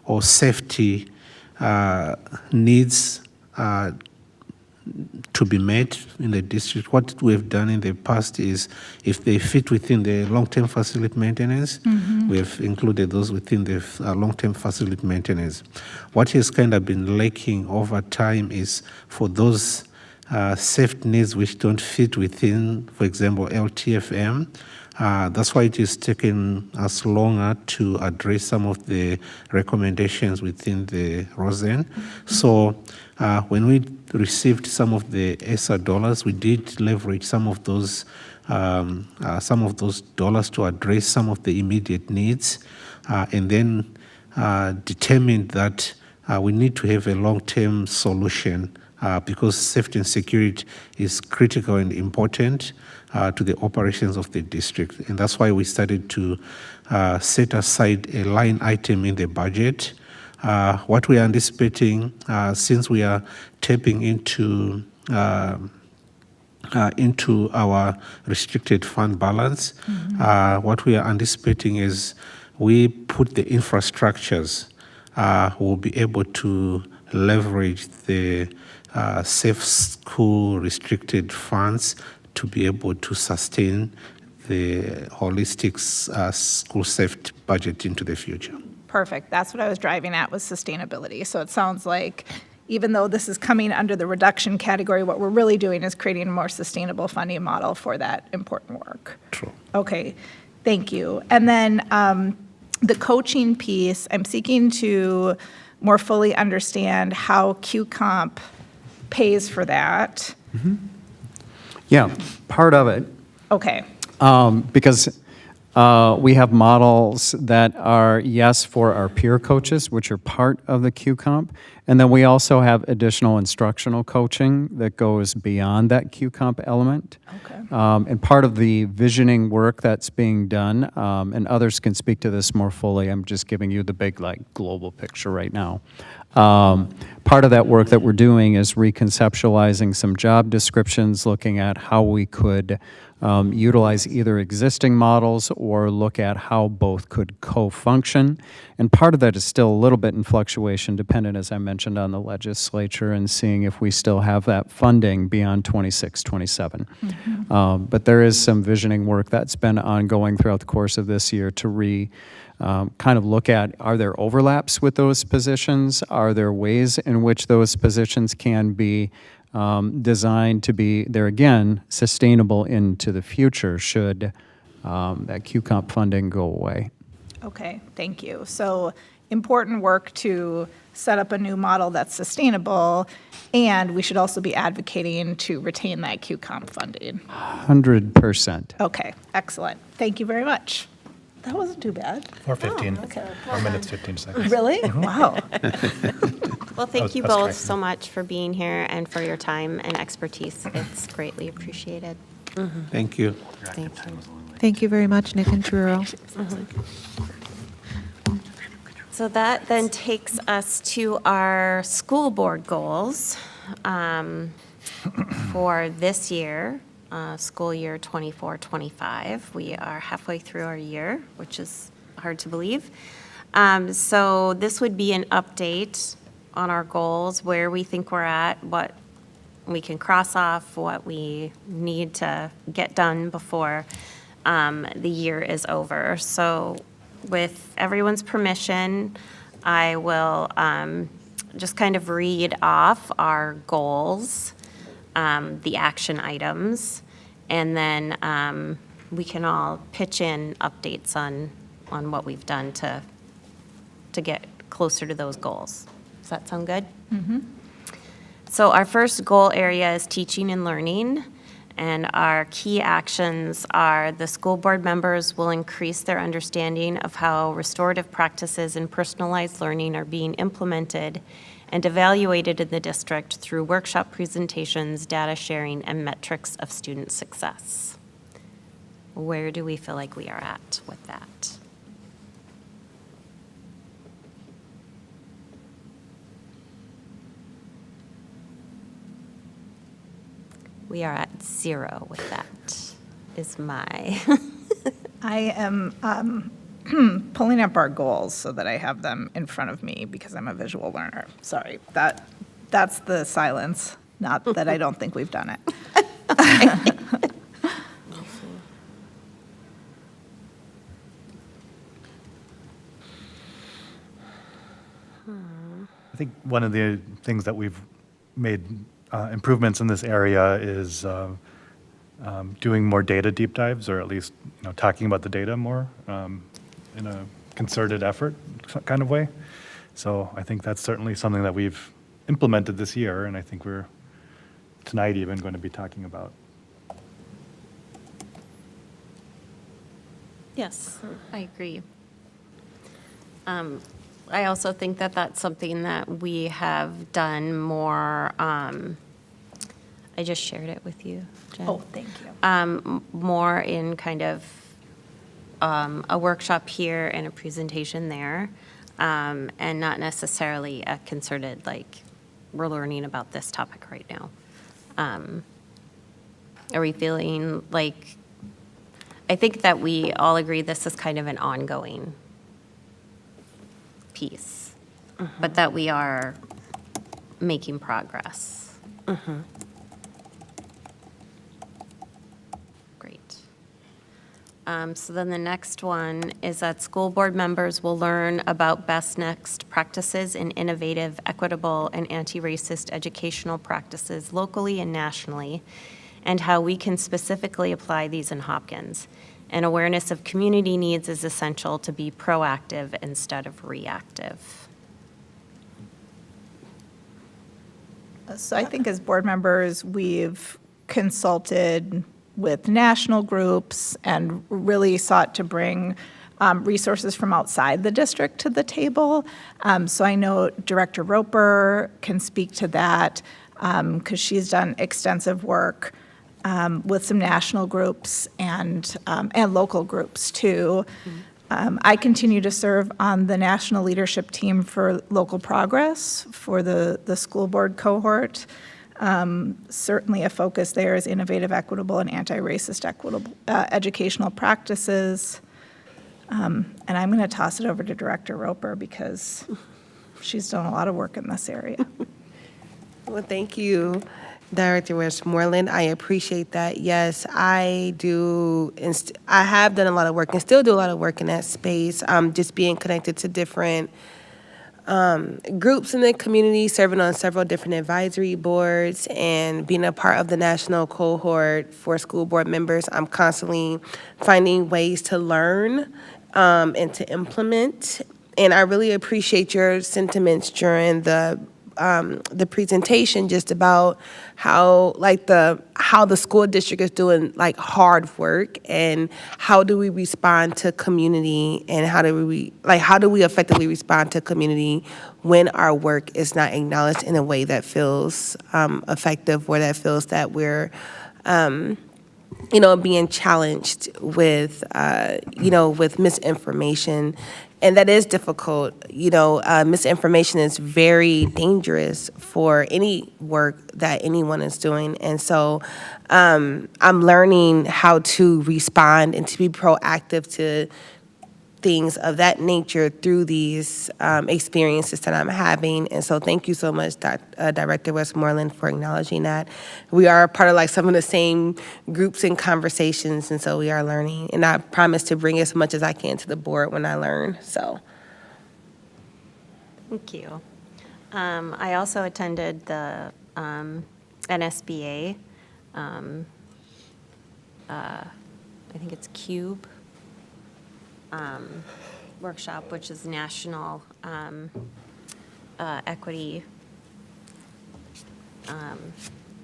or safety needs to be met in the district, what we have done in the past is if they fit within the long-term facility maintenance, we have included those within the long-term facility maintenance. What has kind of been lacking over time is for those safety needs which don't fit within, for example, LTFM. That's why it is taken us longer to address some of the recommendations within the ROSEN. So When we received some of the ESSA dollars, we did leverage some of those dollars to address some of the immediate needs, and then determined that we need to have a long-term solution because safety and security is critical and important to the operations of the district. And that's why we started to set aside a line item in the budget. What we are anticipating, since we are tapping into our restricted fund balance, what we are anticipating is we put the infrastructures, we'll be able to leverage the safe school restricted funds to be able to sustain the holistic school safety budget into the future. Perfect. That's what I was driving at, was sustainability. So it sounds like even though this is coming under the reduction category, what we're really doing is creating a more sustainable funding model for that important work. True. Okay, thank you. And then the coaching piece, I'm seeking to more fully understand how QComp pays for that. Yeah, part of it. Okay, Because we have models that are, yes, for our peer coaches, which are part of the QComp, and then we also have additional instructional coaching that goes beyond that QComp element. Okay. And part of the visioning work that's being done, and others can speak to this more fully, I'm just giving you the big, global picture right now. Part of that work that we're doing is reconceptualizing some job descriptions, looking at how we could utilize either existing models or look at how both could co-function. And part of that is still a little bit in fluctuation, dependent, as I mentioned, on the legislature and seeing if we still have that funding beyond 26, 27. But there is some visioning work that's been ongoing throughout the course of this year to kind of look at, are there overlaps with those positions? Are there ways in which those positions can be designed to be, there again, sustainable into the future should that QComp funding go away? okay, thank you. So important work to set up a new model that's sustainable, and we should also be advocating to retain that QComp funding. 100%. Okay, excellent. Thank you very much. That wasn't too bad. Or 15. Okay. 4 minutes, 15 seconds. Really? Wow. Well, thank you I was both tracking. so much for being here and for your time and expertise. It's greatly appreciated. Thank you. Thank you. Thank you very much, Nick and Truro. So that then takes us to our school board goals for this year, school year 24-25. We are halfway through our year, which is hard to believe. So this would be an update on our goals, where we think we're at, what we can cross off, what we need to get done before the year is over. So with everyone's permission, I will just kind of read off our goals, the action items, and then we can all pitch in updates on what we've done to get closer to those goals. Does that sound good? So our first goal area is teaching and learning, and our key actions are the school board members will increase their understanding of how restorative practices and personalized learning are being implemented and evaluated in the district through workshop presentations, data sharing, and metrics of student success. Where do we feel like we are at with that? We are at 0 with that, is my. I am pulling up our goals so that I have them in front of me because I'm a visual learner. Sorry, that's the silence, not that I don't think we've done it. I think one of the things that we've made improvements in this area is doing more data deep dives, or at least talking about the data more in a concerted effort kind of way. So I think that's certainly something that we've implemented this year, and I think we're tonight even going to be talking about. Yes, I agree. I also think that that's something that we have done more, I just shared it with you, Jen. Oh, thank you. More in kind of a workshop here and a presentation there, and not necessarily a concerted, like, we're learning about this topic right now. Are we feeling like, I think that we all agree this is kind of an ongoing piece, but that we are making progress. Great. So then the next one is that school board members will learn about best next practices in innovative, equitable, and anti-racist educational practices locally and nationally, and how we can specifically apply these in Hopkins. And awareness of community needs is essential to be proactive instead of reactive. So I think as board members, we've consulted with national groups and really sought to bring resources from outside the district to the table. So I know Director Roper can speak to that because she's done extensive work with some national groups and local groups too. I continue to serve on the national leadership team for local progress for the school board cohort. Certainly a focus there is innovative, equitable, and anti-racist equitable educational practices. And I'm going to toss it over to Director Roper because she's done a lot of work in this area. Well, thank you, Director Westmoreland. I appreciate that. Yes, I do. I have done a lot of work and still do a lot of work in that space. Just being connected to different groups in the community, serving on several different advisory boards, and being a part of the national cohort for school board members. I'm constantly finding ways to learn and to implement. And I really appreciate your sentiments during the presentation, just about how the school district is doing like hard work, and how do we respond to community, and how do we effectively respond to community when our work is not acknowledged in a way that feels effective, or that feels that we're being challenged with with misinformation. And that is difficult. Misinformation is very dangerous for any work that anyone is doing. And so I'm learning how to respond and to be proactive to things of that nature through these experiences that I'm having. And so thank you so much, Director Westmoreland, for acknowledging that. We are a part of some of the same groups and conversations, and so we are learning. And I promise to bring as much as I can to the board when I learn. So. Thank you. I also attended the NSBA, I think it's CUBE workshop, which is National Equity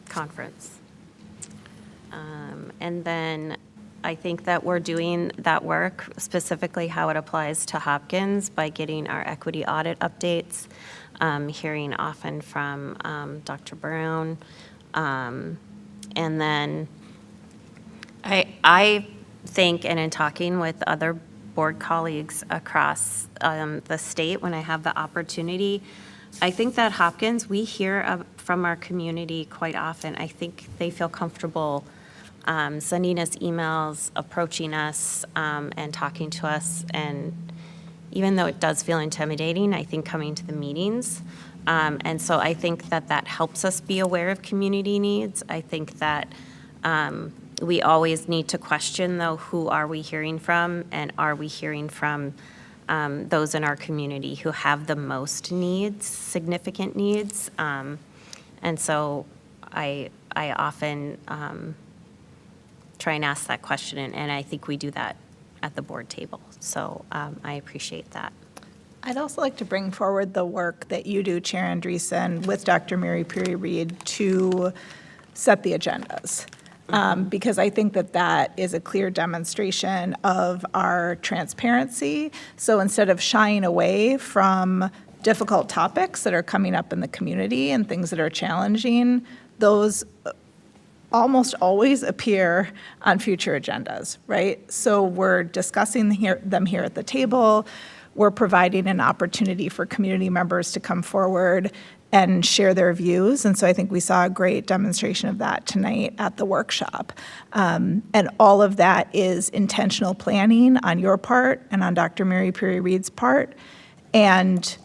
Conference. And then I think that we're doing that work, specifically how it applies to Hopkins, by getting our equity audit updates, hearing often from Dr. Brown. And then I think, and in talking with other board colleagues across the state when I have the opportunity, I think that Hopkins, we hear from our community quite often. I think they feel comfortable sending us emails, approaching us, and talking to us. And even though it does feel intimidating, I think coming to the meetings. And so I think that helps us be aware of community needs. I think that we always need to question, though, who are we hearing from, and are we hearing from those in our community who have the most needs, significant needs. And so I often try and ask that question, and I think we do that at the board table. So I appreciate that. I'd also like to bring forward the work that you do, Chair Andreessen, with Dr. Mary Perry Reed to set the agendas. Because I think that that is a clear demonstration of our transparency. So instead of shying away from difficult topics that are coming up in the community and things that are challenging, those almost always appear on future agendas, right? So we're discussing them here at the table. We're providing an opportunity for community members to come forward and share their views. And so I think we saw a great demonstration of that tonight at the workshop. And all of that is intentional planning on your part and on Dr. Mary Perry Reed's part. And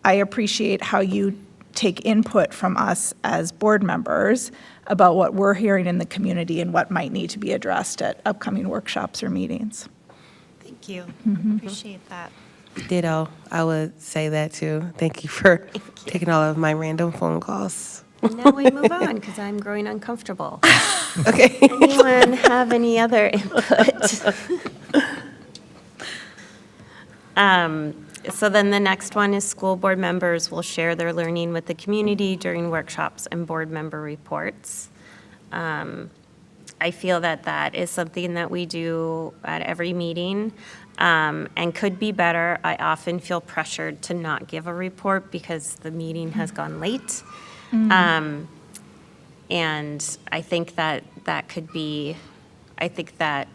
I appreciate how you take input from us as board members about what we're hearing in the community and what might need to be addressed at upcoming workshops or meetings. Thank you. Appreciate that. Ditto. I would say that too. Thank you for taking all of my random phone calls. And now we move on because I'm growing uncomfortable. Okay. Anyone have any other input? So then the next one is school board members will share their learning with the community during workshops and board member reports. I feel that that is something that we do at every meeting and could be better. I often feel pressured to not give a report because the meeting has gone late. And I think that that could be, I think that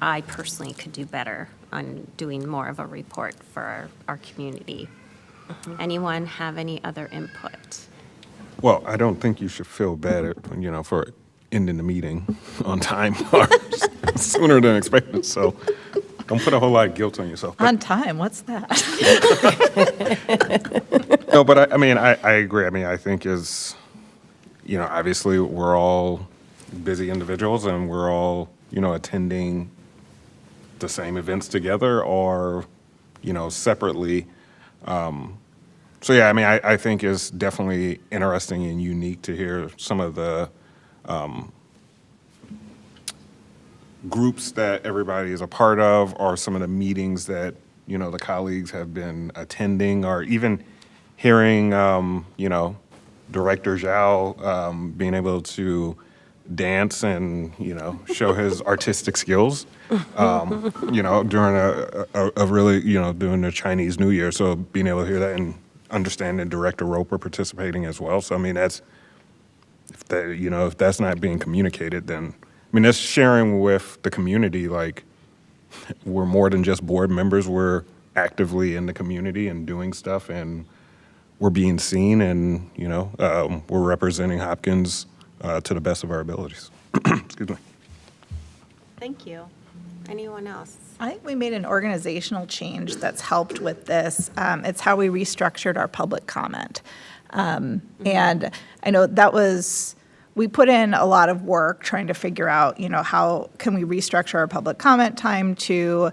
I personally could do better on doing more of a report for our community. Anyone have any other input? Well, I don't think you should feel bad, for ending the meeting on time or sooner than expected. So don't put a whole lot of guilt on yourself. But, On time, what's that? no, but I agree. I think obviously we're all busy individuals and we're all, attending the same events together or, separately. So yeah, I think it's definitely interesting and unique to hear some of the groups that everybody is a part of, or some of the meetings that the colleagues have been attending, or even hearing Director Zhao being able to dance and show his artistic skills during a really during the Chinese New Year. So being able to hear that and understanding Director Roper participating as well. So that's if that's not being communicated, then that's sharing with the community. Like, we're more than just board members. We're actively in the community and doing stuff, and we're being seen, and we're representing Hopkins to the best of our abilities. Excuse me. Thank you. Anyone else? I think we made an organizational change that's helped with this. It's how we restructured our public comment. And I know we put in a lot of work trying to figure out, how can we restructure our public comment time to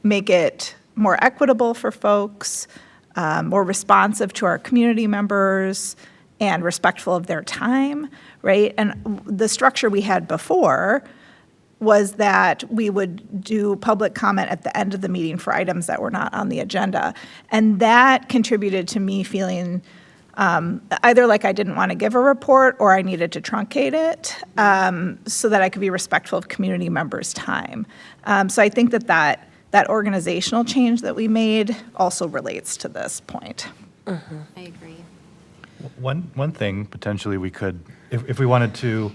make it more equitable for folks, more responsive to our community members, and respectful of their time, right? And the structure we had before was that we would do public comment at the end of the meeting for items that were not on the agenda. And that contributed to me feeling either like I didn't want to give a report or I needed to truncate it so that I could be respectful of community members' time. So I think that organizational change that we made also relates to this point. I agree. One thing potentially we could, if we wanted to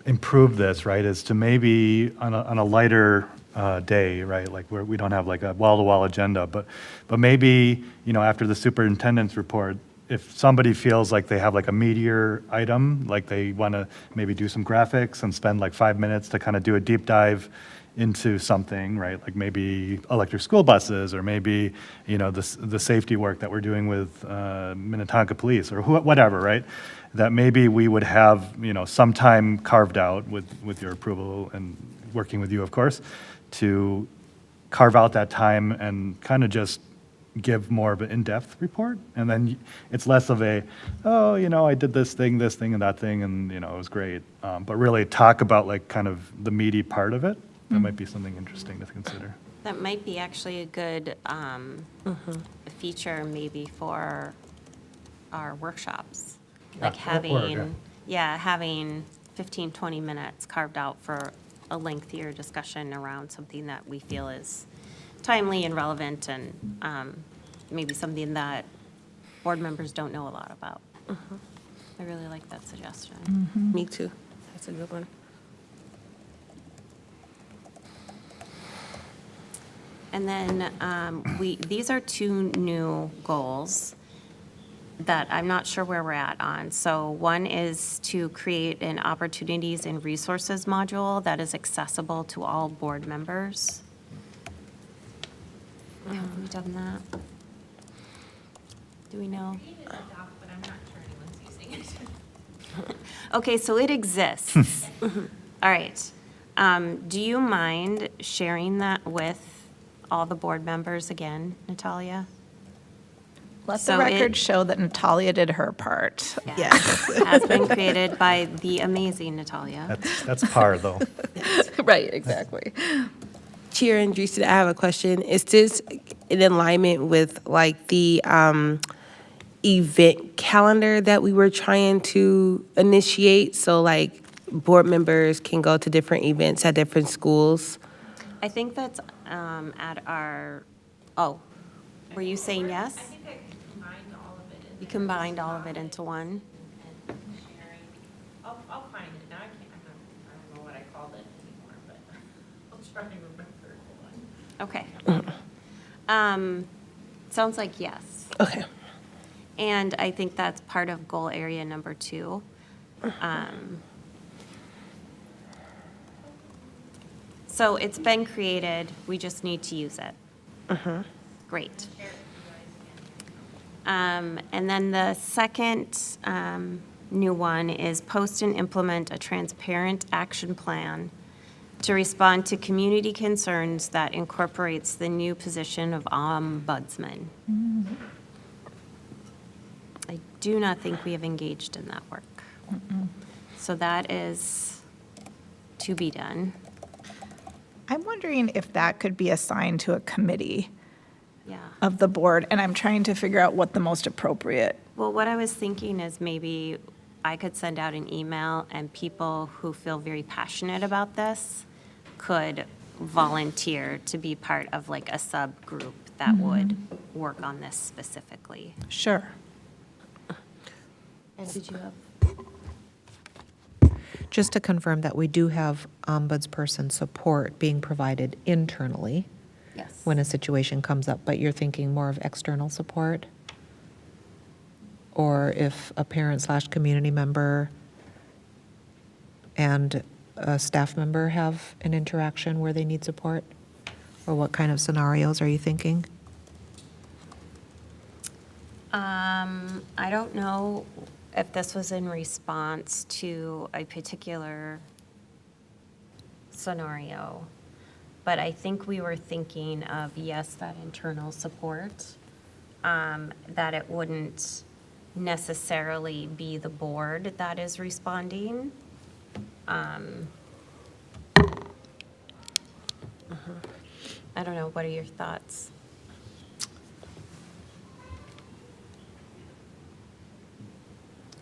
improve this, right, is to maybe on a lighter day, right, like where we don't have like a wall-to-wall agenda, but maybe, after the superintendent's report, if somebody feels like they have like a meatier item, like they want to maybe do some graphics and spend like 5 minutes to kind of do a deep dive into something, right? Like maybe electric school buses, or maybe, the safety work that we're doing with Minnetonka Police, or whatever, right? That maybe we would have, some time carved out with your approval and working with you, of course, to carve out that time and kind of just give more of an in-depth report. And then it's less of a, I did this thing, and that thing, and, it was great. But really talk about like kind of the meaty part of it. That might be something interesting to consider. That might be actually a good feature maybe for our workshops. Like having, having 15, 20 minutes carved out for a lengthier discussion around something that we feel is timely and relevant and maybe something that board members don't know a lot about. I really like that suggestion. Me too. That's a good one. And then these are two new goals that I'm not sure where we're at on. So one is to create an opportunities and resources module that is accessible to all board members. Have we done that? Do we know? Okay, so it exists. All right. Do you mind sharing that with all the board members again, Natalia? Let So the record it- show that Natalia did her part. Yes. Has been created by the amazing Natalia. That's par, though. Right, exactly. Chair Andreessen, I have a question. Is this in alignment with like the event calendar that we were trying to initiate? So like board members can go to different events at different schools? I think that's at our, oh, were you saying yes? I think I combined all of it. You combined all of it into one? And sharing. I'll find it. Now I don't know what I called it anymore, but I'll try to remember. Okay. Sounds like yes. Okay. And I think that's part of goal area number 2. So it's been created, we just need to use it. Great. And then the second new one is post and implement a transparent action plan to respond to community concerns that incorporates the new position of ombudsman. I do not think we have engaged in that work. So that is to be done. I'm wondering if that could be assigned to a committee Yeah. of the board, and I'm trying to figure out what the most appropriate. Well, what I was thinking is maybe I could send out an email and people who feel very passionate about this could volunteer to be part of like a subgroup that would work on this specifically. Sure. And did you have? Just to confirm that we do have ombudsperson support being provided internally Yes. when a situation comes up, but you're thinking more of external support? Or if a parent/community member and a staff member have an interaction where they need support? Or what kind of scenarios are you thinking? I don't know if this was in response to a particular scenario, but I think we were thinking of, yes, that internal support, that it wouldn't necessarily be the board that is responding. I don't know, what are your thoughts?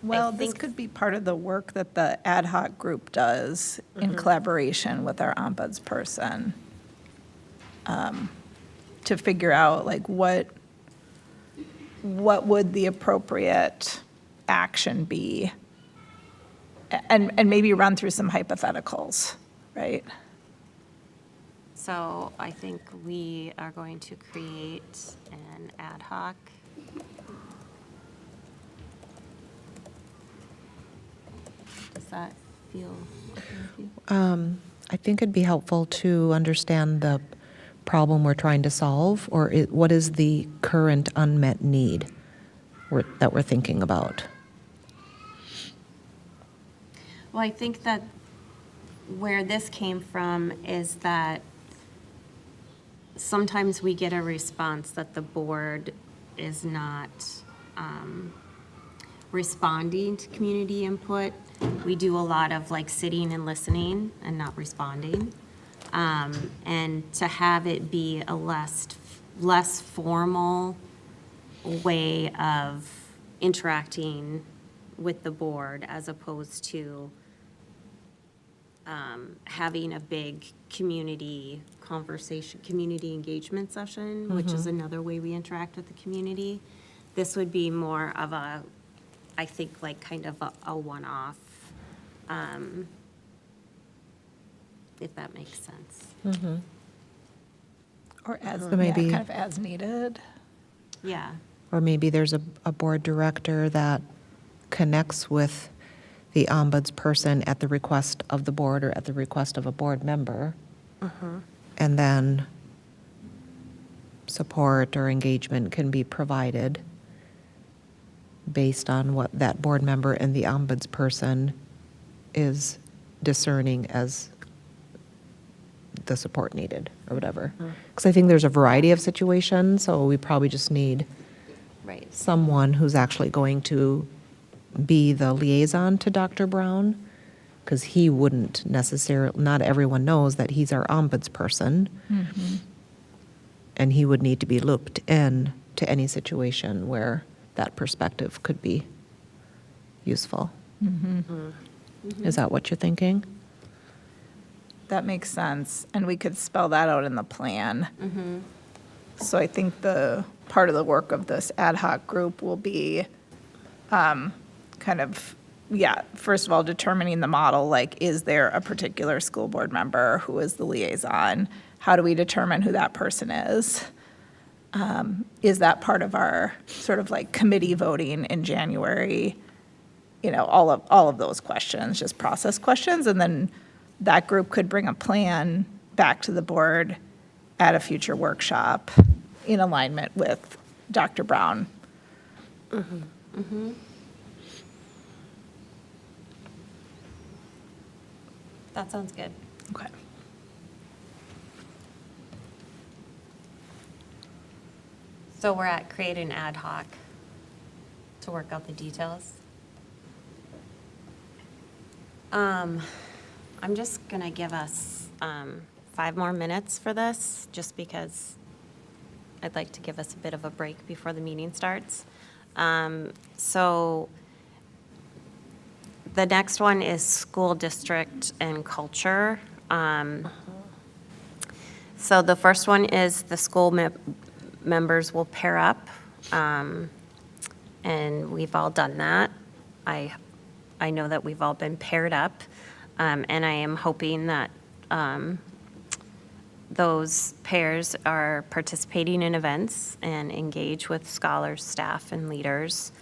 Well, this think- could be part of the work that the ad hoc group does in collaboration with our ombudsperson, to figure out like what would the appropriate action be? And maybe run through some hypotheticals, right? So I think we are going to create an ad hoc. Does that feel okay with you? I think it'd be helpful to understand the problem we're trying to solve, or what is the current unmet need that we're thinking about? Well, I think that where this came from is that sometimes we get a response that the board is not responding to community input. We do a lot of like sitting and listening and not responding. And to have it be a less formal way of interacting with the board as opposed to having a big community conversation, community engagement session, which is another way we interact with the community. This would be more of a, I think, like kind of a one-off, if that makes sense. Or as, So maybe- yeah, kind of as needed. Yeah. Or maybe there's a board director that connects with the ombudsperson at the request of the board or at the request of a board member. And then support or engagement can be provided based on what that board member and the ombudsperson is discerning as the support needed or whatever. Because I think there's a variety of situations, so we probably just need Right. someone who's actually going to be the liaison to Dr. Brown, because he wouldn't necessarily, not everyone knows that he's our ombudsperson. And he would need to be looped in to any situation where that perspective could be useful. Is that what you're thinking? That makes sense, and we could spell that out in the plan. So I think the part of the work of this ad hoc group will be kind of, yeah, first of all, determining the model, like, is there a particular school board member who is the liaison? How do we determine who that person is? Is that part of our sort of like committee voting in January? You know, all of those questions, just process questions, and then that group could bring a plan back to the board at a future workshop in alignment with Dr. Brown. That sounds good. Okay. So we're at create an ad hoc to work out the details. I'm just gonna give us 5 more minutes for this, just because I'd like to give us a bit of a break before the meeting starts. So the next one is school district and culture. So the first one is the school members will pair up, and we've all done that. I know that we've all been paired up, and I am hoping that those pairs are participating in events and engage with scholars, staff, and leaders.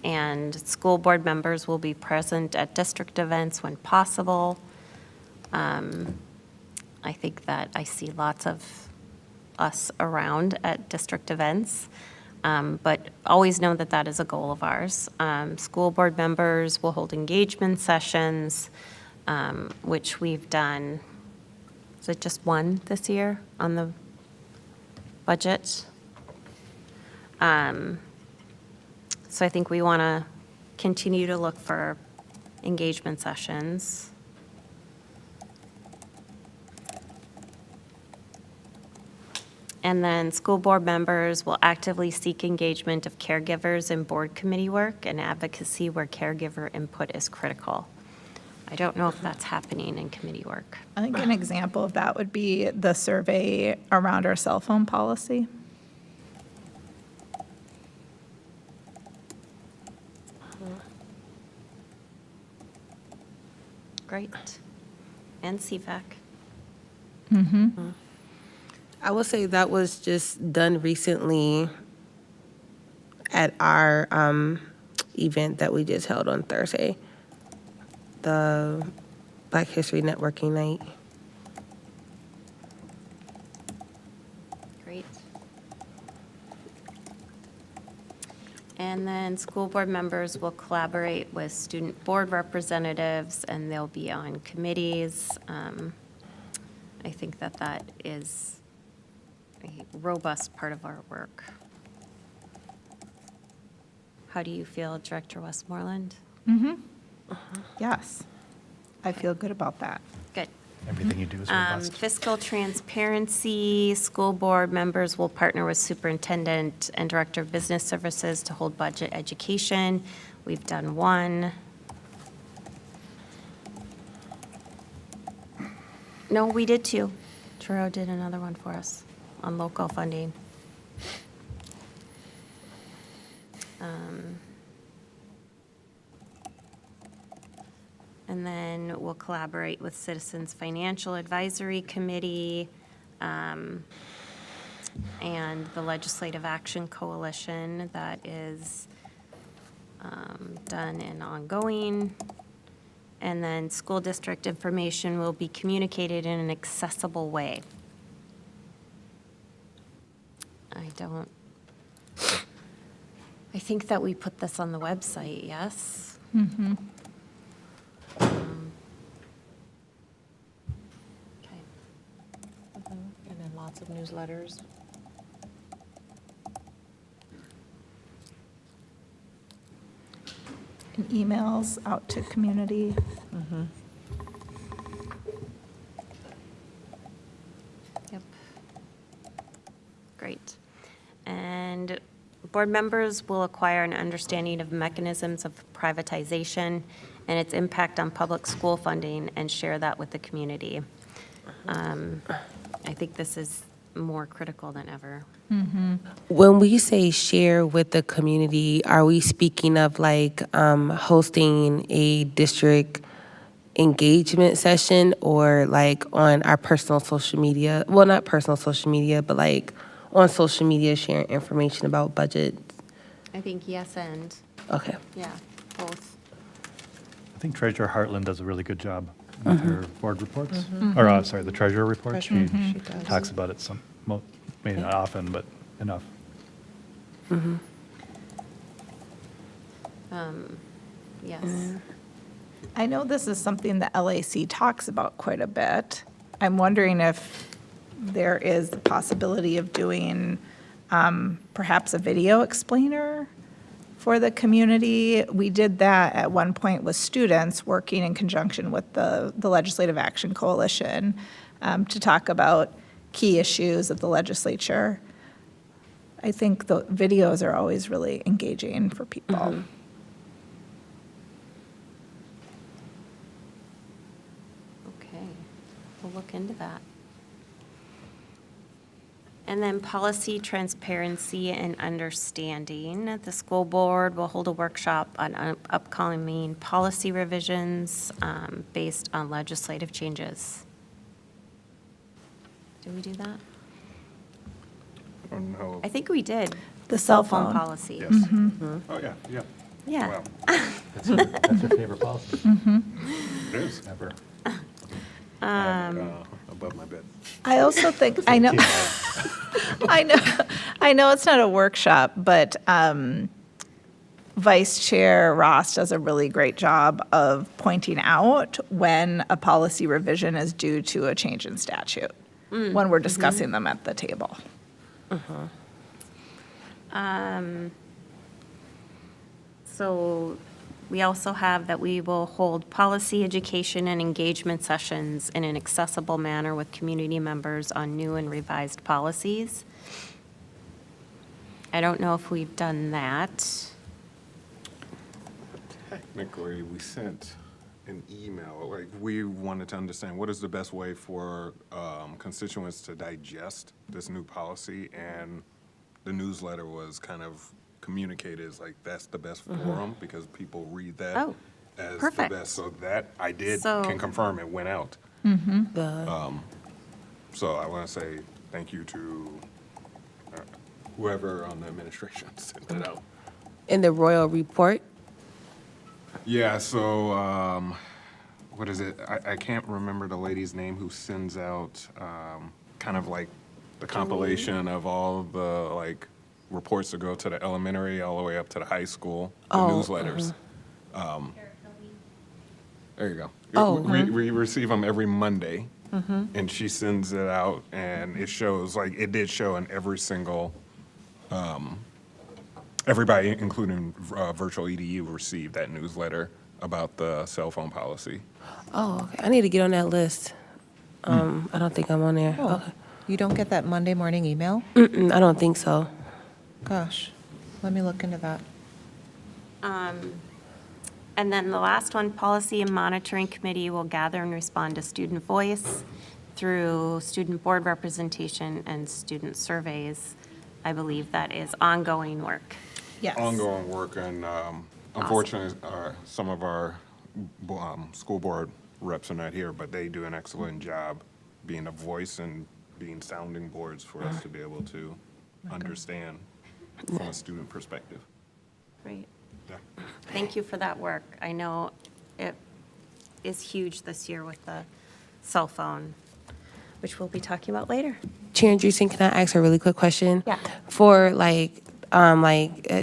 And school board members will be present at district events when possible. I think that I see lots of us around at district events, but always know that that is a goal of ours. School board members will hold engagement sessions, which we've done, is it just one this year on the budget? So I think we want to continue to look for engagement sessions. And then school board members will actively seek engagement of caregivers in board committee work and advocacy where caregiver input is critical. I don't know if that's happening in committee work. I think an example of that would be the survey around our cell phone policy. Great. And CFAC. I will say that was just done recently at our event that we just held on Thursday, the Black History Networking Night. Great. And then school board members will collaborate with student board representatives, and they'll be on committees. I think that that is a robust part of our work. How do you feel, Director Westmoreland? Yes, I feel good about that. Good. Everything you do is robust. Fiscal transparency, school board members will partner with superintendent and director of business services to hold budget education. We've done one. No, we did two. Truro did another one for us on local funding. And then we'll collaborate with Citizens Financial Advisory Committee and the Legislative Action Coalition that is done and ongoing. And then school district information will be communicated in an accessible way. I think that we put this on the website, yes? Okay. And then lots of newsletters. And emails out to community. Yep. Great. And board members will acquire an understanding of mechanisms of privatization and its impact on public school funding and share that with the community. I think this is more critical than ever. When we say share with the community, are we speaking of like hosting a district engagement session or like on our personal social media? Well, not personal social media, but like on social media sharing information about budget? I think yes and, Okay. yeah, both. I think Treasurer Hartland does a really good job with her board reports. Or, sorry, the treasurer report. She does. talks about it maybe not often, but enough. Yes. I know this is something the LAC talks about quite a bit. I'm wondering if there is the possibility of doing perhaps a video explainer for the community. We did that at one point with students working in conjunction with the Legislative Action Coalition to talk about key issues of the legislature. I think the videos are always really engaging for people. Okay, we'll look into that. And then policy transparency and understanding. The school board will hold a workshop on upcoming policy revisions based on legislative changes. Did we do that? I don't know. I think we did. The cell Cell phone. policy. Yes. Oh, yeah, yeah. Yeah. Wow. That's your favorite policy. It is. Ever. Above my bed. I also think, I know, I know it's not a workshop, but Vice Chair Ross does a really great job of pointing out when a policy revision is due to a change in statute, when we're discussing them at the table. So we also have that we will hold policy education and engagement sessions in an accessible manner with community members on new and revised policies. I don't know if we've done that. Technically, we sent an email, like, we wanted to understand what is the best way for constituents to digest this new policy, and the newsletter was kind of communicated as like, that's the best forum, because people read that Oh, as perfect. the best. So that, I So- can confirm it went out. The, So I want to say thank you to whoever on the administration sent it out. in the royal report, Yeah, so, what is it? I can't remember the lady's name who sends out, kind of like the compilation of all the, like, reports that go to the elementary all the way up to the high school, the newsletters. There you go. Oh, We receive them every Monday, and she sends it out, and it shows, like, it did show in every single, everybody, including Virtual EDU, received that newsletter about the cell phone policy. oh, okay. I need to get on that list. I don't think I'm on there. Oh, Okay. you don't get that Monday morning email? I don't think so. Gosh, let me look into that. And then the last one, Policy and Monitoring Committee will gather and respond to student voice through student board representation and student surveys. I believe that is ongoing work. Yes. Ongoing work, and unfortunately, some of our school board reps are not here, but they do an excellent job being a voice and being sounding boards for us to be able to understand from a student perspective. Great. Yeah. Thank you for that work. I know it is huge this year with the cell phone, which we'll be talking about later. Chair Andreessen, can I ask a really quick question? Yeah. For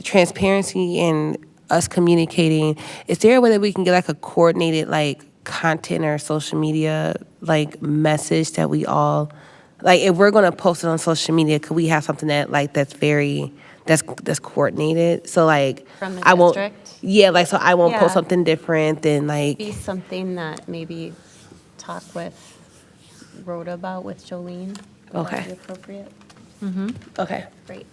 transparency and us communicating, is there a way that we can get like a coordinated like content or social media like message that we all like if we're gonna post it on social media, could we have something that like that's coordinated? So like From the I won't district? yeah, like so I won't Yeah. post something different than like Be something that maybe talk with Rhoda about with Jolene. Would that Okay. be appropriate? okay. Great.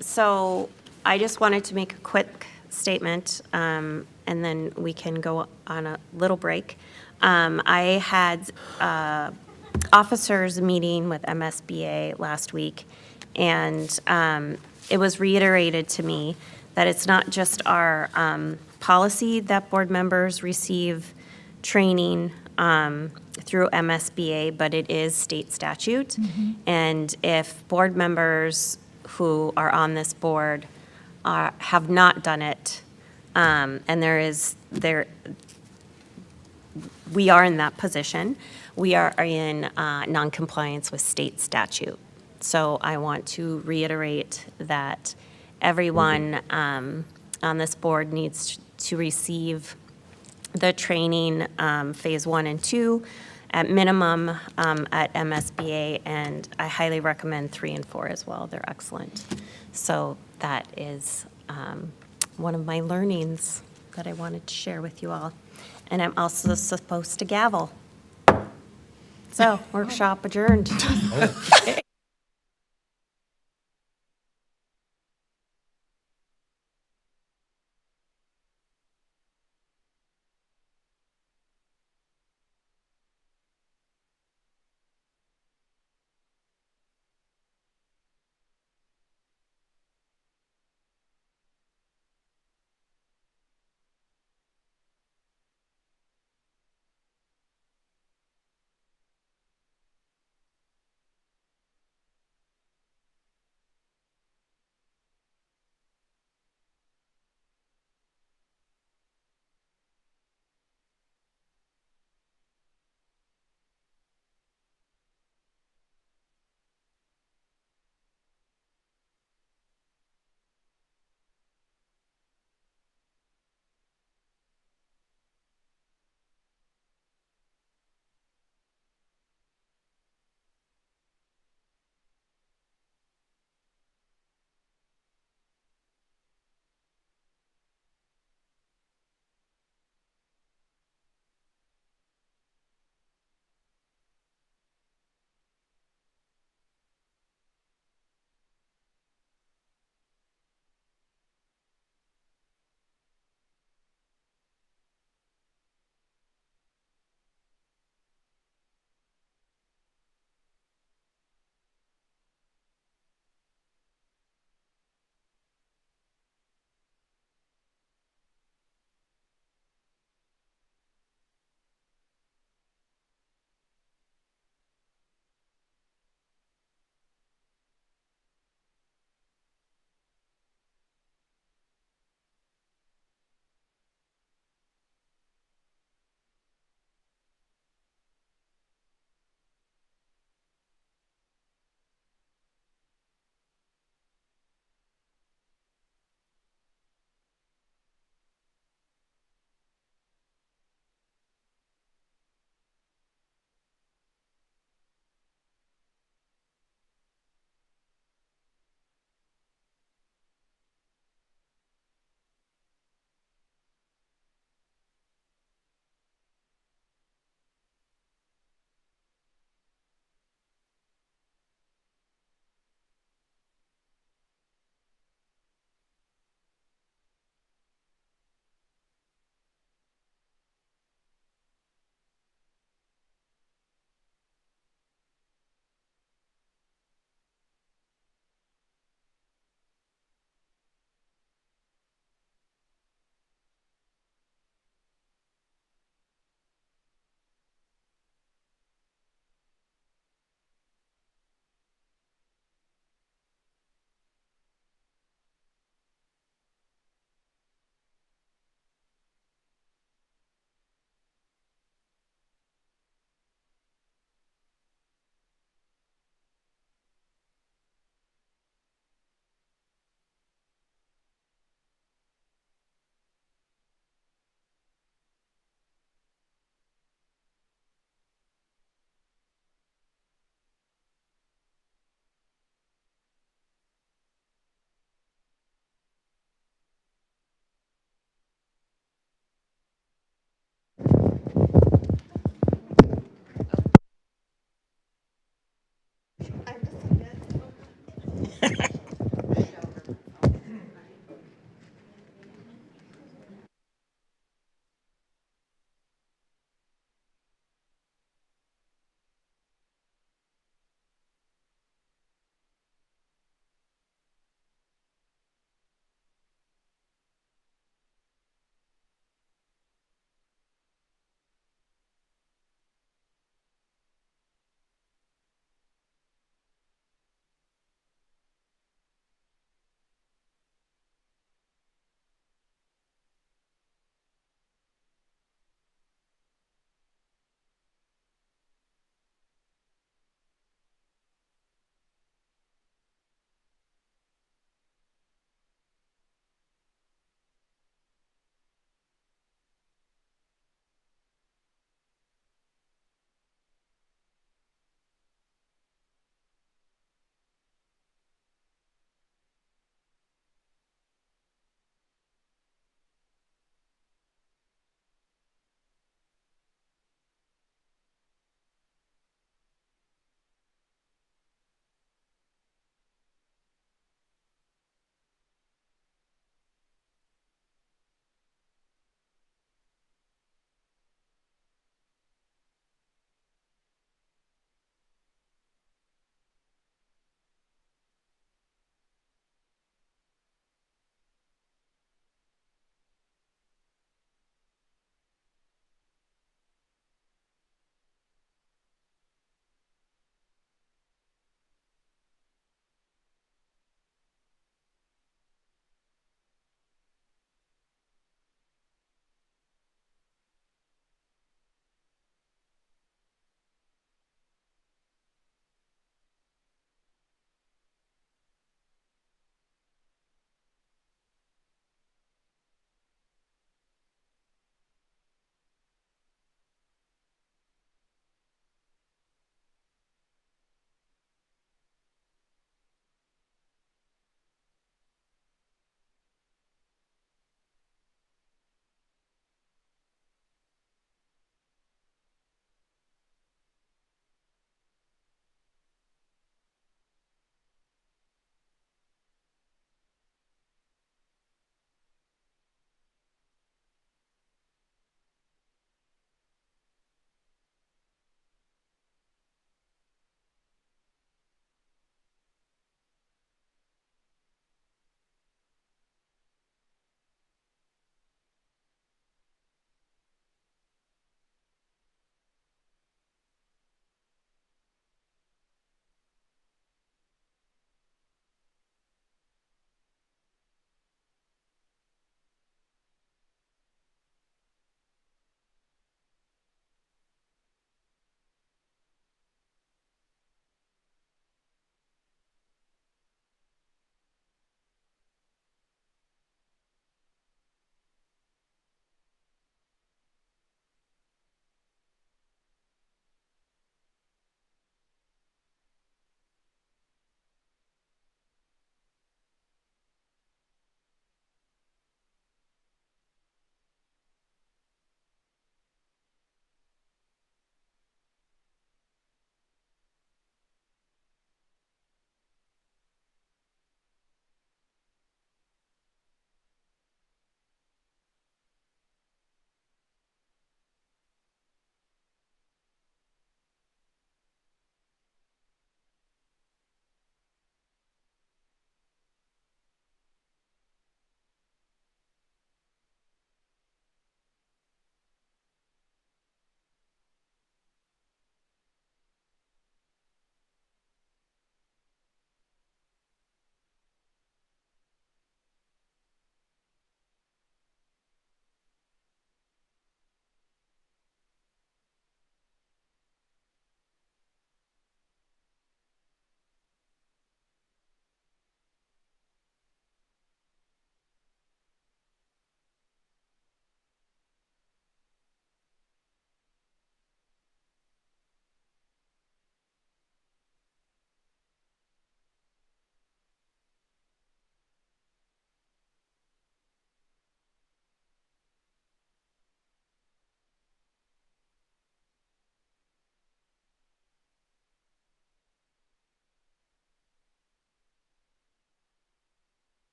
So I just wanted to make a quick statement, and then we can go on a little break. I had officers meeting with MSBA last week, and it was reiterated to me that it's not just our policy that board members receive training through MSBA, but it is state statute. And if board members who are on this board have not done it, and we are in that position, we are in noncompliance with state statute. So I want to reiterate that everyone on this board needs to receive the training, phase 1 and 2, at minimum at MSBA, and I highly recommend 3 and 4 as well. They're excellent. So that is one of my learnings that I wanted to share with you all. And I'm also supposed to gavel. So, workshop adjourned.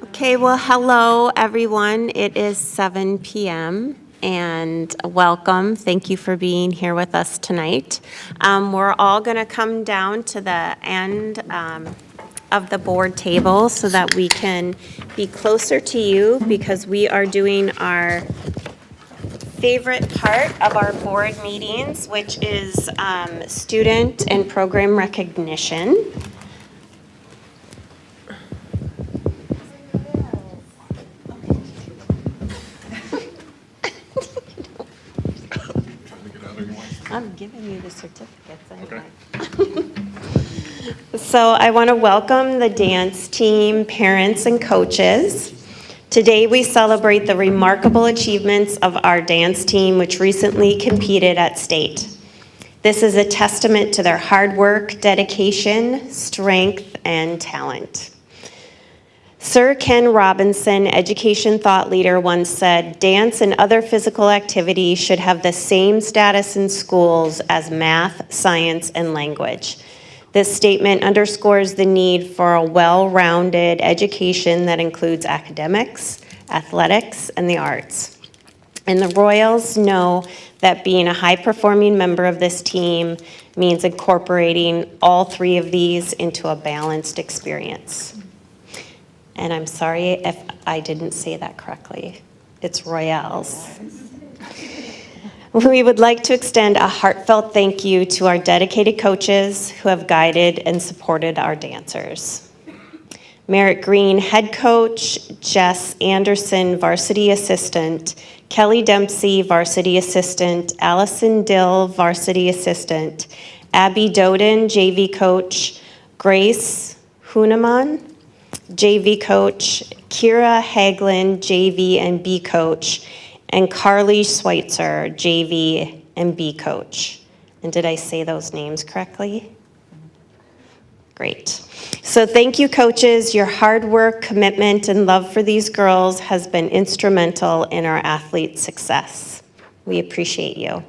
Okay, well, hello, everyone. It is 7 p.m. and welcome. Thank you for being here with us tonight. We're all going to come down to the end of the board table so that we can be closer to you because we are doing our favorite part of our board meetings, which is student and program recognition. I'm giving you the certificates anyway. So I want to welcome the dance team, parents, and coaches. Today we celebrate the remarkable achievements of our dance team, which recently competed at state. This is a testament to their hard work, dedication, strength, and talent. Sir Ken Robinson, education thought leader, once said, "Dance and other physical activity should have the same status in schools as math, science, and language." This statement underscores the need for a well-rounded education that includes academics, athletics, and the arts. And the Royals know that being a high-performing member of this team means incorporating all three of these into a balanced experience. And I'm sorry if I didn't say that correctly. It's Royals. We would like to extend a heartfelt thank you to our dedicated coaches who have guided and supported our dancers. Merritt Green, head coach, Jess Anderson, varsity assistant, Kelly Dempsey, varsity assistant, Allison Dill, varsity assistant, Abby Doden, JV coach, Grace Huneman, JV coach, Kira Haglin, JV and B coach, and Carly Schweitzer, JV and B coach. And did I say those names correctly? Great. So thank you, coaches. Your hard work, commitment, and love for these girls has been instrumental in our athletes' success. We appreciate you.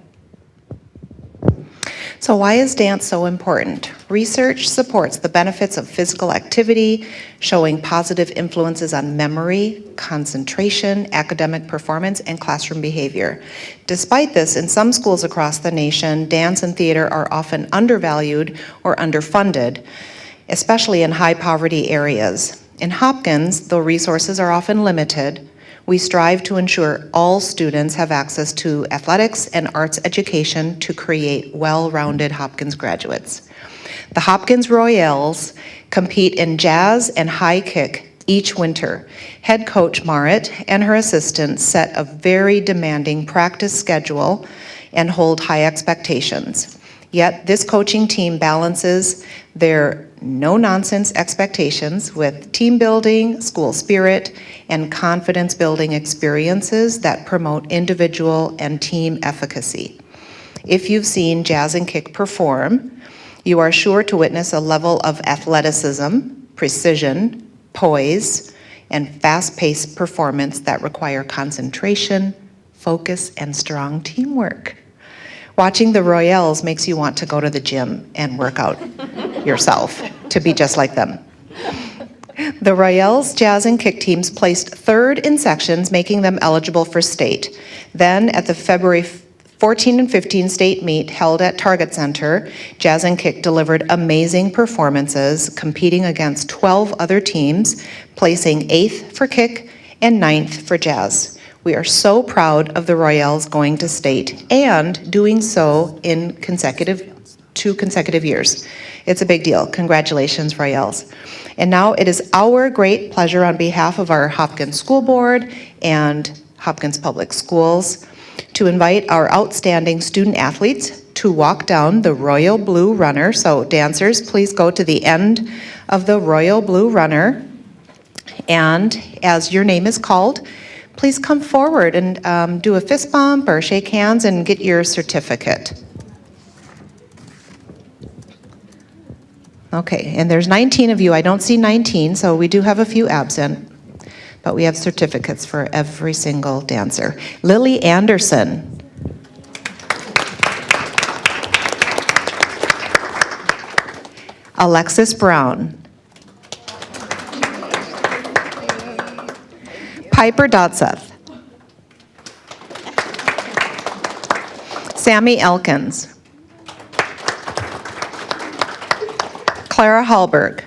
So why is dance so important? Research supports the benefits of physical activity, showing positive influences on memory, concentration, academic performance, and classroom behavior. Despite this, in some schools across the nation, dance and theater are often undervalued or underfunded, especially in high-poverty areas. In Hopkins, though resources are often limited, we strive to ensure all students have access to athletics and arts education to create well-rounded Hopkins graduates. The Hopkins Royals compete in jazz and high kick each winter. Head coach Marit and her assistants set a very demanding practice schedule and hold high expectations. Yet this coaching team balances their no-nonsense expectations with team building, school spirit, and confidence-building experiences that promote individual and team efficacy. If you've seen Jazz and Kick perform, you are sure to witness a level of athleticism, precision, poise, and fast-paced performance that require concentration, focus, and strong teamwork. Watching the Royals makes you want to go to the gym and work out yourself to be just like them. The Royals Jazz and Kick teams placed third in sections, making them eligible for state. Then at the February 14 and 15 state meet held at Target Center, Jazz and Kick delivered amazing performances, competing against 12 other teams, placing 8th for Kick and 9th for Jazz. We are so proud of the Royals going to state and doing so in two consecutive years. It's a big deal. Congratulations, Royals. And now it is our great pleasure on behalf of our Hopkins School Board and Hopkins Public Schools to invite our outstanding student athletes to walk down the Royal Blue Runner. So dancers, please go to the end of the Royal Blue Runner. And as your name is called, please come forward and do a fist bump or shake hands and get your certificate. Okay, and there's 19 of you. I don't see 19, so we do have a few absent, but we have certificates for every single dancer. Lily Anderson. Alexis Brown. Piper Dodseth. Sammy Elkins. Clara Hallberg.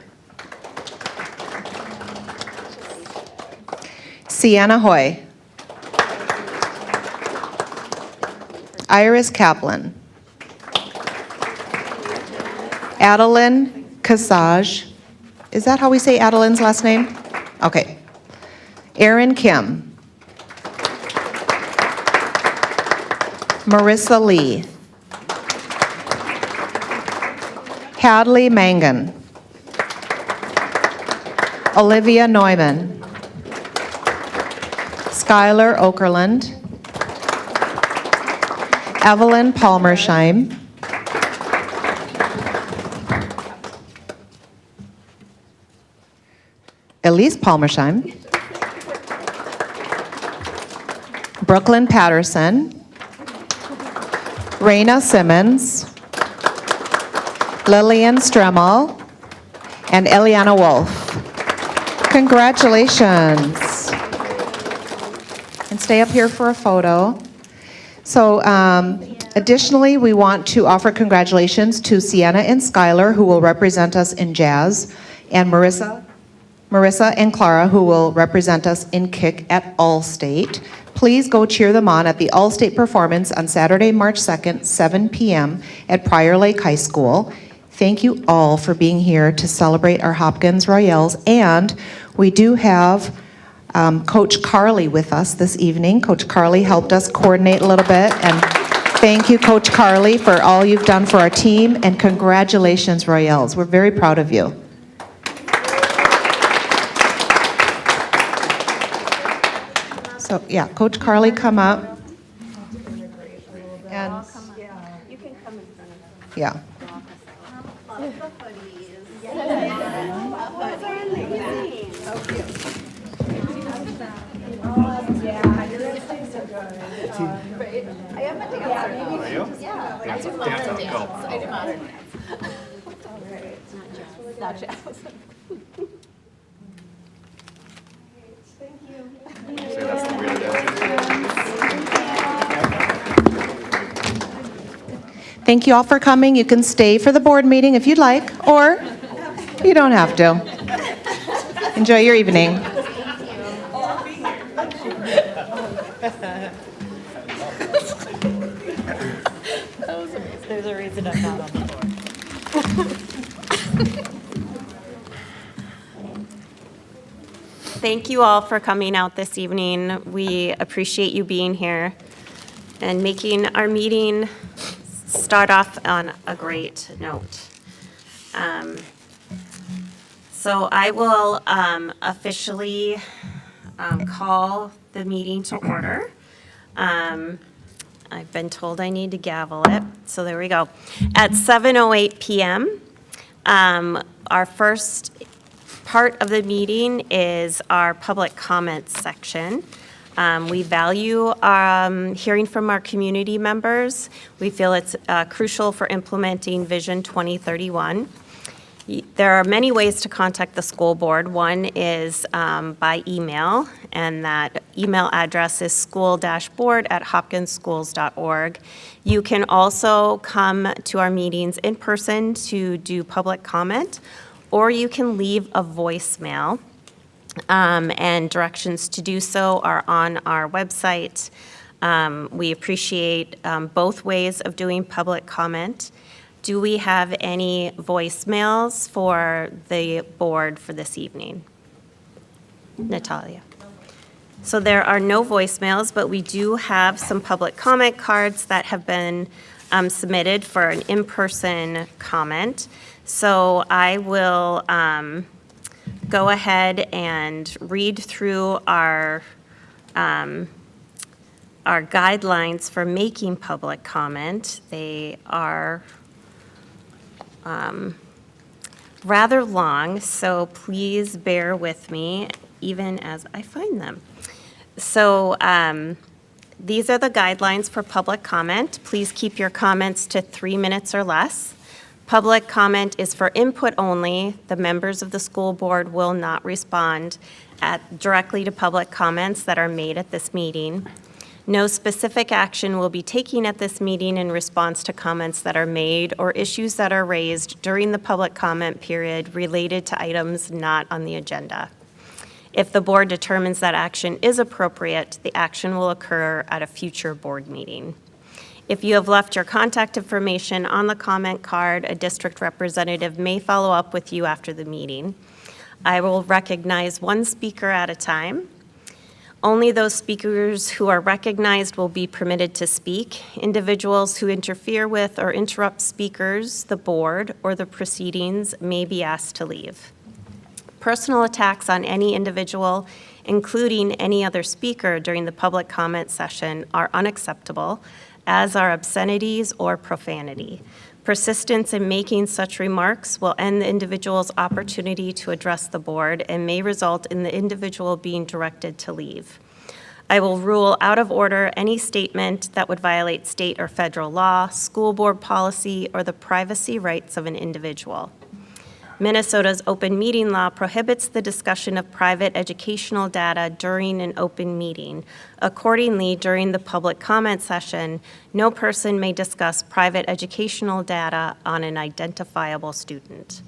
Sienna Hoy. Iris Kaplan. Adeline Casage. Is that how we say Adeline's last name? Okay. Erin Kim. Marissa Lee. Hadley Mangan. Olivia Neumann. Skylar Okerlund. Evelyn Palmersheim. Elise Palmersheim. Brooklyn Patterson. Raina Simmons. Lillian Stremmel. And Eliana Wolf. Congratulations. And stay up here for a photo. So additionally, we want to offer congratulations to Sienna and Skylar, who will represent us in jazz, and Marissa and Clara, who will represent us in kick at Allstate. Please go cheer them on at the Allstate performance on Saturday, March 2nd, 7 p.m. at Prior Lake High School. Thank you all for being here to celebrate our Hopkins Royales. And we do have Coach Carly with us this evening. Coach Carly helped us coordinate a little bit. And thank you, Coach Carly, for all you've done for our team. And congratulations, Royales. We're very proud of you. So, yeah, Coach Carly, come up. And, yeah. Thank you all for coming. You can stay for the board meeting if you'd like, or you don't have to. Enjoy your evening. There's a reason I'm not on the board. Thank you all for coming out this evening. We appreciate you being here and making our meeting start off on a great note. So I will officially call the meeting to order. I've been told I need to gavel it, so there we go. At 7:08 p.m., our first part of the meeting is our public comments section. We value hearing from our community members. We feel it's crucial for implementing Vision 2031. There are many ways to contact the school board. One is by email, and that email address is school-board@hopkinsschools.org. You can also come to our meetings in person to do public comment, or you can leave a voicemail. And directions to do so are on our website. We appreciate both ways of doing public comment. Do we have any voicemails for the board for this evening? Natalia? So there are no voicemails, but we do have some public comment cards that have been submitted for an in-person comment. So I will go ahead and read through our guidelines for making public comment. They are rather long, so please bear with me even as I find them. So these are the guidelines for public comment. Please keep your comments to 3 minutes or less. Public comment is for input only. The members of the school board will not respond directly to public comments that are made at this meeting. No specific action will be taken at this meeting in response to comments that are made or issues that are raised during the public comment period related to items not on the agenda. If the board determines that action is appropriate, the action will occur at a future board meeting. If you have left your contact information on the comment card, a district representative may follow up with you after the meeting. I will recognize one speaker at a time. Only those speakers who are recognized will be permitted to speak. Individuals who interfere with or interrupt speakers, the board, or the proceedings may be asked to leave. Personal attacks on any individual, including any other speaker during the public comment session, are unacceptable, as are obscenities or profanity. Persistence in making such remarks will end the individual's opportunity to address the board and may result in the individual being directed to leave. I will rule out of order any statement that would violate state or federal law, school board policy, or the privacy rights of an individual. Minnesota's open meeting law prohibits the discussion of private educational data during an open meeting. Accordingly, during the public comment session, no person may discuss private educational data on an identifiable student.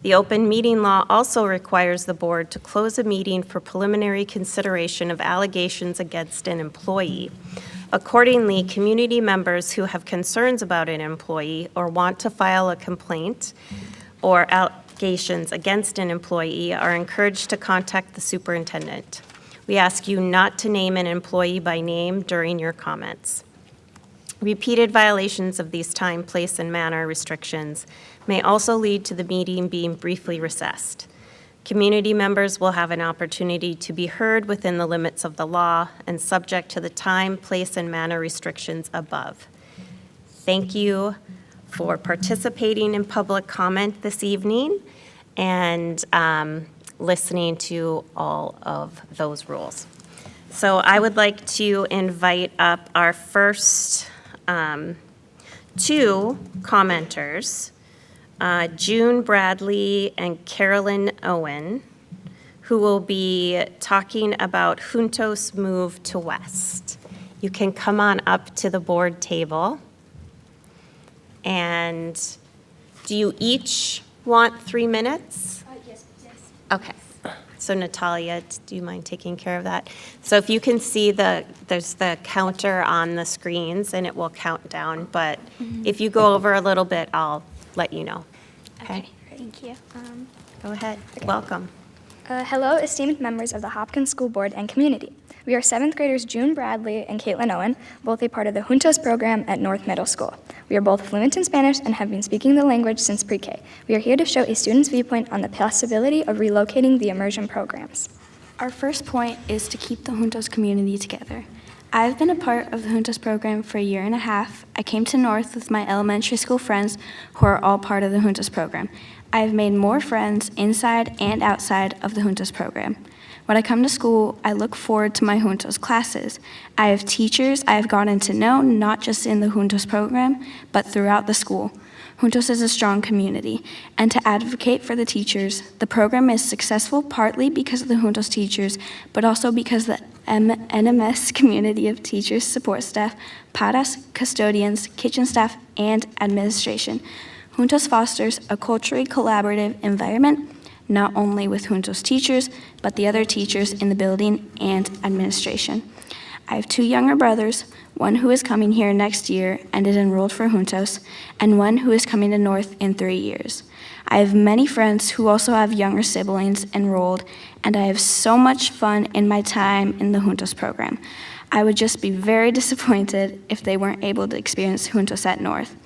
The open meeting law also requires the board to close a meeting for preliminary consideration of allegations against an employee. Accordingly, community members who have concerns about an employee or want to file a complaint or allegations against an employee are encouraged to contact the superintendent. We ask you not to name an employee by name during your comments. Repeated violations of these time, place, and manner restrictions may also lead to the meeting being briefly recessed. Community members will have an opportunity to be heard within the limits of the law and subject to the time, place, and manner restrictions above. Thank you for participating in public comment this evening and listening to all of those rules. So I would like to invite up our first two commenters, June Bradley and Carolyn Owen, who will be talking about Juntos Move to West. You can come on up to the board table. And do you each want 3 minutes? Yes. Okay. So Natalia, do you mind taking care of that? So if you can see there's the counter on the screens and it will count down, but if you go over a little bit, I'll let you know. Okay? Thank you. Go ahead. Welcome. Hello, esteemed members of the Hopkins School Board and community. We are 7th graders June Bradley and Caitlin Owen, both a part of the Juntos program at North Middle School. We are both fluent in Spanish and have been speaking the language since pre-K. We are here to show a student's viewpoint on the possibility of relocating the immersion programs. Our first point is to keep the Juntos community together. I've been a part of the Juntos program for a year and a half. I came to North with my elementary school friends who are all part of the Juntos program. I've made more friends inside and outside of the Juntos program. When I come to school, I look forward to my Juntos classes. I have teachers I have gotten to know, not just in the Juntos program, but throughout the school. Juntos is a strong community, and to advocate for the teachers, the program is successful partly because of the Juntos teachers, but also because the NMS community of teachers, support staff, paras, custodians, kitchen staff, and administration. Juntos fosters a culturally collaborative environment, not only with Juntos teachers, but the other teachers in the building and administration. I have 2 younger brothers, one who is coming here next year and is enrolled for Juntos, and one who is coming to North in 3 years. I have many friends who also have younger siblings enrolled, and I have so much fun in my time in the Juntos program. I would just be very disappointed if they weren't able to experience Juntos at North.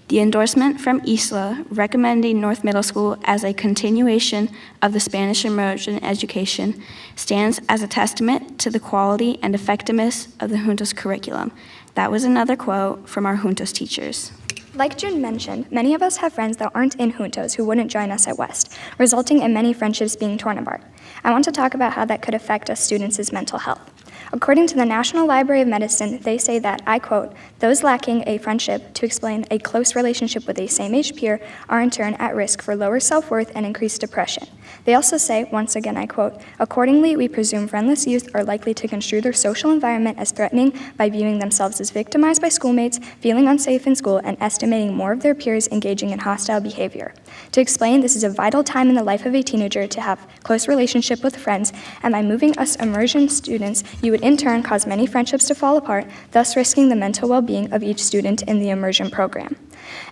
The endorsement from ISLA recommending North Middle School as a continuation of the Spanish immersion education stands as a testament to the quality and effectiveness of the Juntos curriculum. That was another quote from our Juntos teachers. Like June mentioned, many of us have friends that aren't in Juntos who wouldn't join us at West, resulting in many friendships being torn apart. I want to talk about how that could affect us students' mental health. According to the National Library of Medicine, they say that, I quote, "Those lacking a friendship, to explain a close relationship with a same-age peer, are in turn at risk for lower self-worth and increased depression." They also say, once again, I quote, "Accordingly, we presume friendless youth are likely to construe their social environment as threatening by viewing themselves as victimized by schoolmates, feeling unsafe in school, and estimating more of their peers engaging in hostile behavior. To explain, this is a vital time in the life of a teenager to have close relationship with friends, and by moving us immersion students, you would in turn cause many friendships to fall apart, thus risking the mental well-being of each student in the immersion program."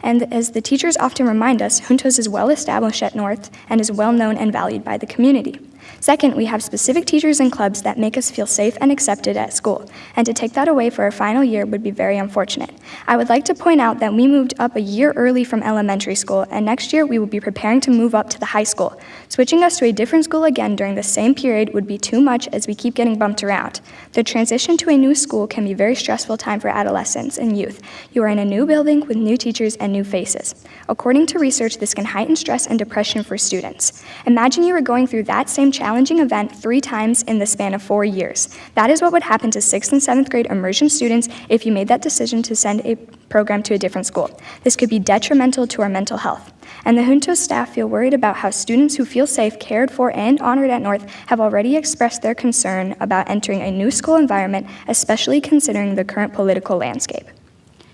And as the teachers often remind us, Juntos is well established at North and is well known and valued by the community. Second, we have specific teachers and clubs that make us feel safe and accepted at school, and to take that away for our final year would be very unfortunate. I would like to point out that we moved up a year early from elementary school, and next year we will be preparing to move up to the high school. Switching us to a different school again during the same period would be too much as we keep getting bumped around. The transition to a new school can be a very stressful time for adolescents and youth. You are in a new building with new teachers and new faces. According to research, this can heighten stress and depression for students. Imagine you were going through that same challenging event 3 times in the span of 4 years. That is what would happen to 6th and 7th grade immersion students if you made that decision to send a program to a different school. This could be detrimental to our mental health. And the Juntos staff feel worried about how students who feel safe, cared for, and honored at North have already expressed their concern about entering a new school environment, especially considering the current political landscape.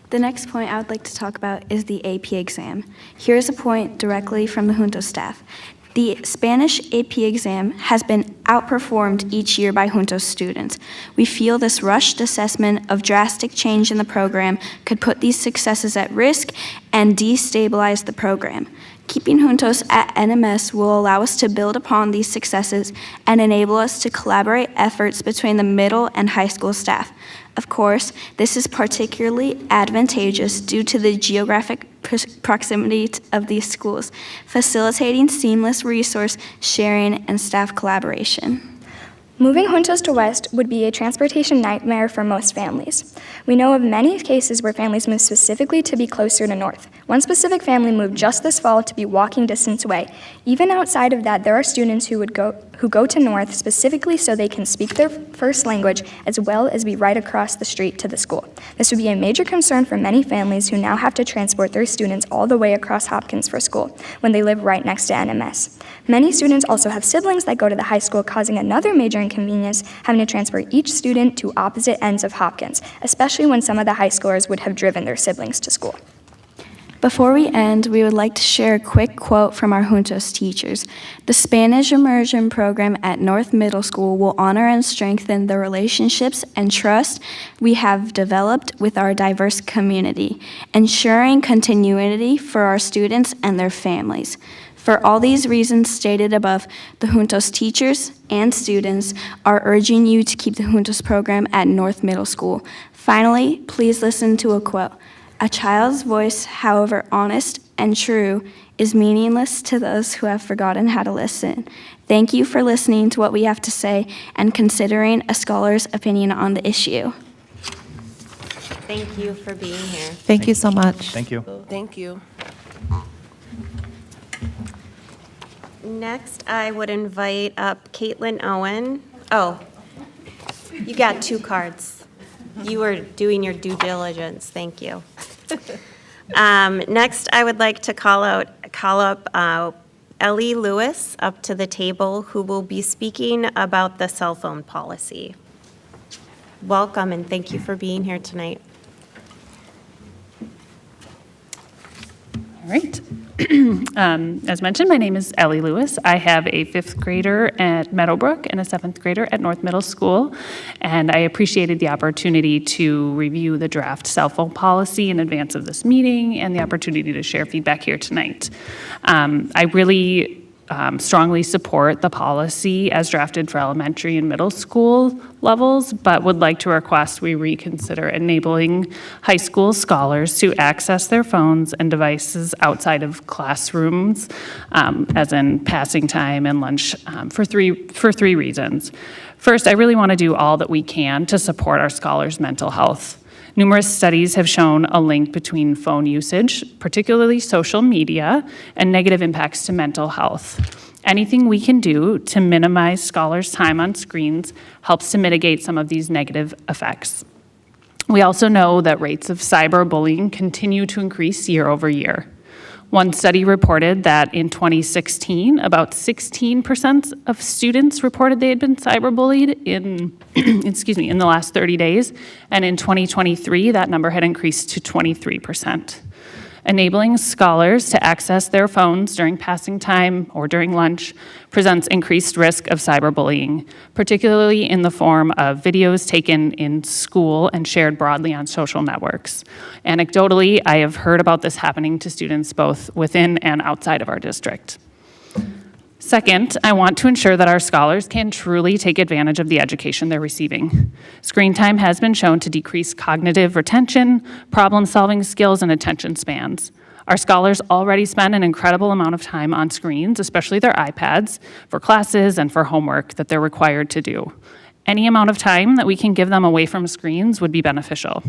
The next point I would like to talk about is the AP exam. Here's a point directly from the Juntos staff. The Spanish AP exam has been outperformed each year by Juntos students. We feel this rushed assessment of drastic change in the program could put these successes at risk and destabilize the program. Keeping Juntos at NMS will allow us to build upon these successes and enable us to collaborate efforts between the middle and high school staff. Of course, this is particularly advantageous due to the geographic proximity of these schools, facilitating seamless resource sharing and staff collaboration. Moving Juntos to West would be a transportation nightmare for most families. We know of many cases where families move specifically to be closer to North. One specific family moved just this fall to be walking distance away. Even outside of that, there are students who go to North specifically so they can speak their first language as well as be right across the street to the school. This would be a major concern for many families who now have to transport their students all the way across Hopkins for school when they live right next to NMS. Many students also have siblings that go to the high school, causing another major inconvenience, having to transfer each student to opposite ends of Hopkins, especially when some of the high schoolers would have driven their siblings to school. Before we end, we would like to share a quick quote from our Juntos teachers. The Spanish immersion program at North Middle School will honor and strengthen the relationships and trust we have developed with our diverse community, ensuring continuity for our students and their families. For all these reasons stated above, the Juntos teachers and students are urging you to keep the Juntos program at North Middle School. Finally, please listen to a quote. "A child's voice, however honest and true, is meaningless to those who have forgotten how to listen." Thank you for listening to what we have to say and considering a scholar's opinion on the issue. Thank you for being here. Thank you so much. Thank you. Thank you. Next, I would invite up Caitlin Owen. Oh, you got 2 cards. You were doing your due diligence. Thank you. Next, I would like to call up Ellie Lewis up to the table, who will be speaking about the cell phone policy. Welcome, and thank you for being here tonight. All right. As mentioned, my name is Ellie Lewis. I have a 5th grader at Meadowbrook and a 7th grader at North Middle School, and I appreciated the opportunity to review the draft cell phone policy in advance of this meeting and the opportunity to share feedback here tonight. I really strongly support the policy as drafted for elementary and middle school levels, but would like to request we reconsider enabling high school scholars to access their phones and devices outside of classrooms, as in passing time and lunch, for three reasons. First, I really want to do all that we can to support our scholars' mental health. Numerous studies have shown a link between phone usage, particularly social media, and negative impacts to mental health. Anything we can do to minimize scholars' time on screens helps to mitigate some of these negative effects. We also know that rates of cyberbullying continue to increase year over year. One study reported that in 2016, about 16% of students reported they had been cyberbullied in, in the last 30 days, and in 2023, that number had increased to 23%. Enabling scholars to access their phones during passing time or during lunch presents increased risk of cyberbullying, particularly in the form of videos taken in school and shared broadly on social networks. Anecdotally, I have heard about this happening to students both within and outside of our district. Second, I want to ensure that our scholars can truly take advantage of the education they're receiving. Screen time has been shown to decrease cognitive retention, problem-solving skills, and attention spans. Our scholars already spend an incredible amount of time on screens, especially their iPads, for classes and for homework that they're required to do. Any amount of time that we can give them away from screens would be beneficial.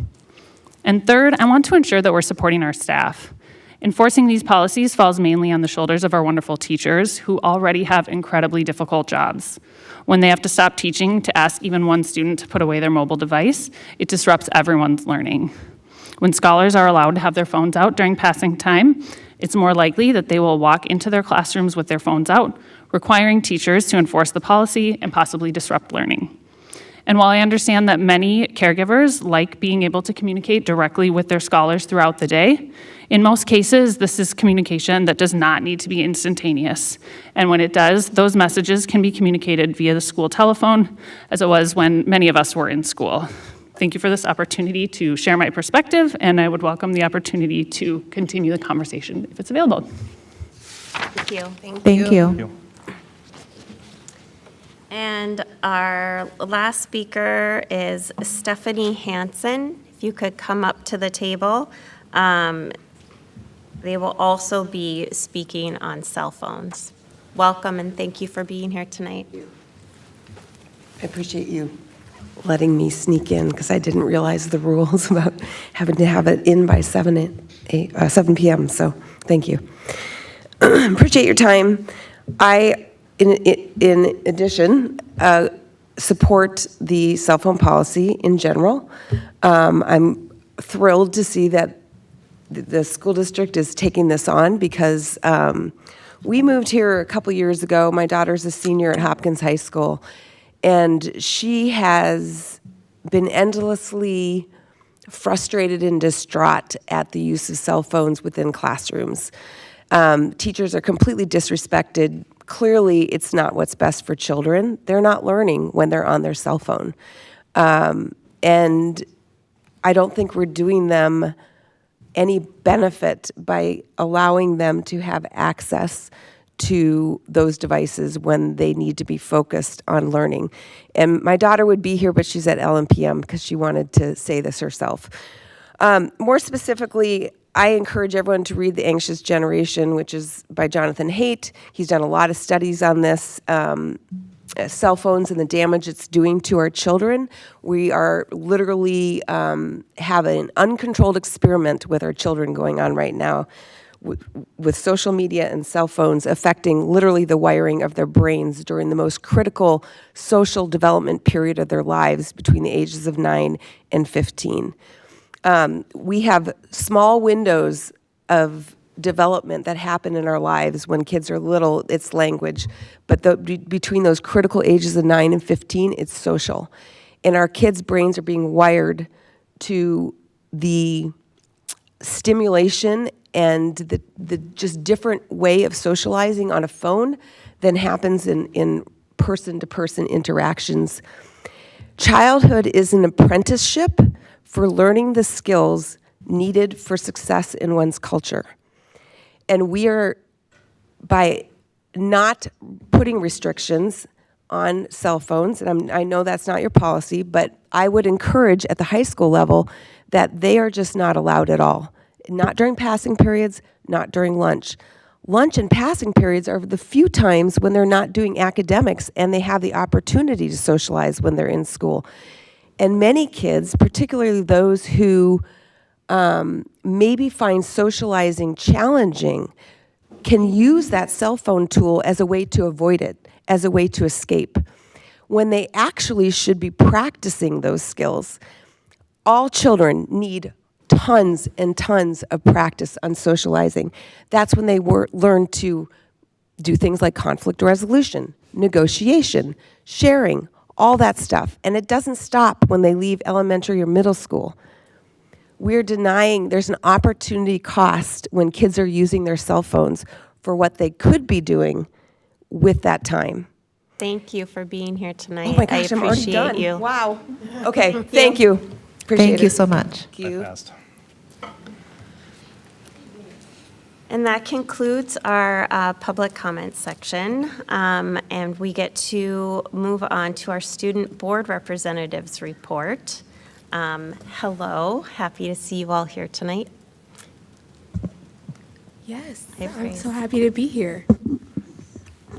And third, I want to ensure that we're supporting our staff. Enforcing these policies falls mainly on the shoulders of our wonderful teachers who already have incredibly difficult jobs. When they have to stop teaching to ask even one student to put away their mobile device, it disrupts everyone's learning. When scholars are allowed to have their phones out during passing time, it's more likely that they will walk into their classrooms with their phones out, requiring teachers to enforce the policy and possibly disrupt learning. And while I understand that many caregivers like being able to communicate directly with their scholars throughout the day, in most cases, this is communication that does not need to be instantaneous. And when it does, those messages can be communicated via the school telephone, as it was when many of us were in school. Thank you for this opportunity to share my perspective, and I would welcome the opportunity to continue the conversation if it's available. Thank you. Thank you. And our last speaker is Stephanie Hansen. If you could come up to the table. They will also be speaking on cell phones. Welcome and thank you for being here tonight. I appreciate you letting me sneak in because I didn't realize the rules about having to have it in by 7 p.m. So thank you. Appreciate your time. I, in addition, support the cell phone policy in general. I'm thrilled to see that the school district is taking this on because we moved here a couple years ago. My daughter's a senior at Hopkins High School, and she has been endlessly frustrated and distraught at the use of cell phones within classrooms. Teachers are completely disrespected. Clearly, it's not what's best for children. They're not learning when they're on their cell phone. And I don't think we're doing them any benefit by allowing them to have access to those devices when they need to be focused on learning. And my daughter would be here, but she's at LMPM because she wanted to say this herself. More specifically, I encourage everyone to read The Anxious Generation, which is by Jonathan Haidt. He's done a lot of studies on this. Cell phones and the damage it's doing to our children. We are literally have an uncontrolled experiment with our children going on right now with social media and cell phones affecting literally the wiring of their brains during the most critical social development period of their lives between the ages of 9 and 15. We have small windows of development that happen in our lives when kids are little. It's language, but between those critical ages of 9 and 15, it's social. And our kids' brains are being wired to the stimulation and the just different way of socializing on a phone than happens in person-to-person interactions. Childhood is an apprenticeship for learning the skills needed for success in one's culture. And we are, by not putting restrictions on cell phones, and I know that's not your policy, but I would encourage at the high school level that they are just not allowed at all. Not during passing periods, not during lunch. Lunch and passing periods are the few times when they're not doing academics and they have the opportunity to socialize when they're in school. And many kids, particularly those who maybe find socializing challenging, can use that cell phone tool as a way to avoid it, as a way to escape, when they actually should be practicing those skills. All children need tons and tons of practice on socializing. That's when they learn to do things like conflict resolution, negotiation, sharing, all that stuff. And it doesn't stop when they leave elementary or middle school. We're denying there's an opportunity cost when kids are using their cell phones for what they could be doing with that time. Thank you for being here tonight. Oh my gosh, I I'm already appreciate done. you. Wow. Okay, thank you. Appreciate Thank you it. so much. Thank you. And that concludes our public comment section. And we get to move on to our student board representatives report. Hello, happy to see you all here tonight. Yes, Hey, I'm Praise. so happy to be here.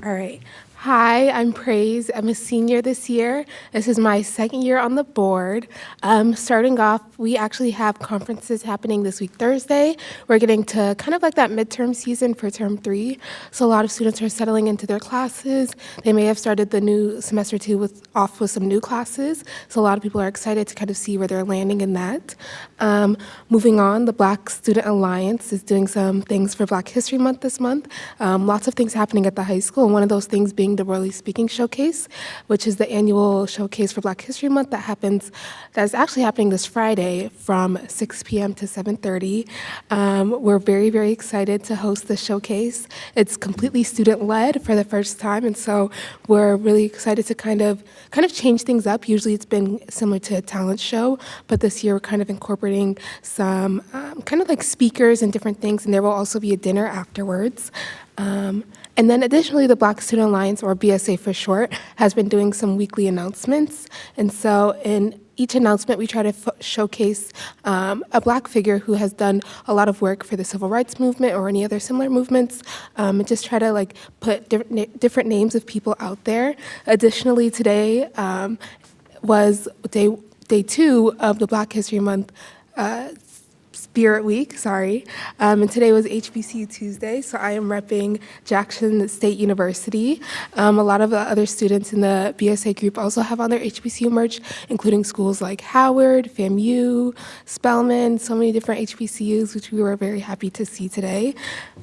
All right. Hi, I'm Praise. I'm a senior this year. This is my second year on the board. Starting off, we actually have conferences happening this week, Thursday. We're getting to kind of like that midterm season for term 3. So a lot of students are settling into their classes. They may have started the new semester 2 off with some new classes. So a lot of people are excited to kind of see where they're landing in that. Moving on, the Black Student Alliance is doing some things for Black History Month this month. Lots of things happening at the high school, and one of those things being the Worley Speaking Showcase, which is the annual showcase for Black History Month that is actually happening this Friday from 6 p.m. to 7:30. We're very, very excited to host the showcase. It's completely student-led for the first time, and so we're really excited to kind of change things up. Usually it's been similar to a talent show, but this year we're kind of incorporating some kind of like speakers and different things, and there will also be a dinner afterwards. And then additionally, the Black Student Alliance, or BSA for short, has been doing some weekly announcements. And so in each announcement, we try to showcase a Black figure who has done a lot of work for the civil rights movement or any other similar movements, and just try to like put different names of people out there. Additionally, today was day 2 of the Black History Month Spirit Week, and today was HBCU Tuesday, so I am repping Jackson State University. A lot of the other students in the BSA group also have on their HBCU merch, including schools like Howard, FAMU, Spelman, so many different HBCUs, which we were very happy to see today.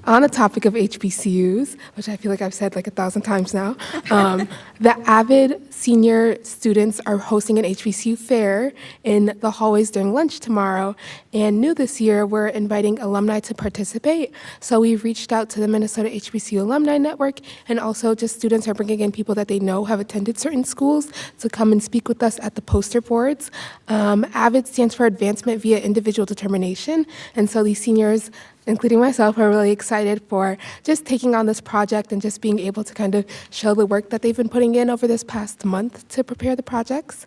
On the topic of HBCUs, which I feel like I've said like 1,000 times now, the Avid senior students are hosting an HBCU fair in the hallways during lunch tomorrow, and new this year, we're inviting alumni to participate. So we've reached out to the Minnesota HBCU Alumni Network, and also just students are bringing in people that they know have attended certain schools to come and speak with us at the poster boards. AVID stands for Advancement via Individual Determination, and so these seniors, including myself, are really excited for just taking on this project and just being able to kind of show the work that they've been putting in over this past month to prepare the projects.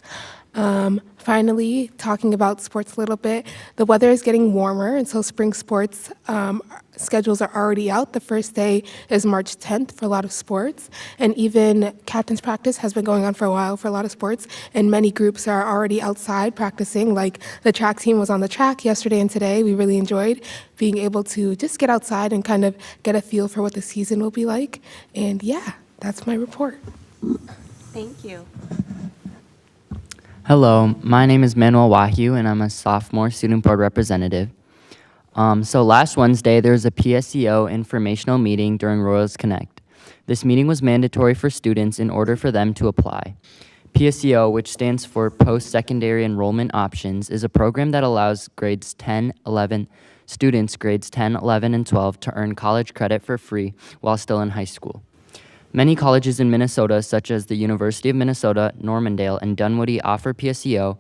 Finally, talking about sports a little bit, the weather is getting warmer, and so spring sports schedules are already out. The first day is March 10th for a lot of sports, and even captain's practice has been going on for a while for a lot of sports, and many groups are already outside practicing, like the track team was on the track yesterday and today. We really enjoyed being able to just get outside and kind of get a feel for what the season will be like, and yeah, that's my report. Thank you. Hello, my name is Manuel Wahyu, and I'm a sophomore student board representative. So last Wednesday, there was a PSEO informational meeting during Royals Connect. This meeting was mandatory for students in order for them to apply. PSEO, which stands for Post-Secondary Enrollment Options, is a program that allows grades 10, 11, students grades 10, 11, and 12 to earn college credit for free while still in high school. Many colleges in Minnesota, such as the University of Minnesota, Normandale, and Dunwoody, offer PSEO,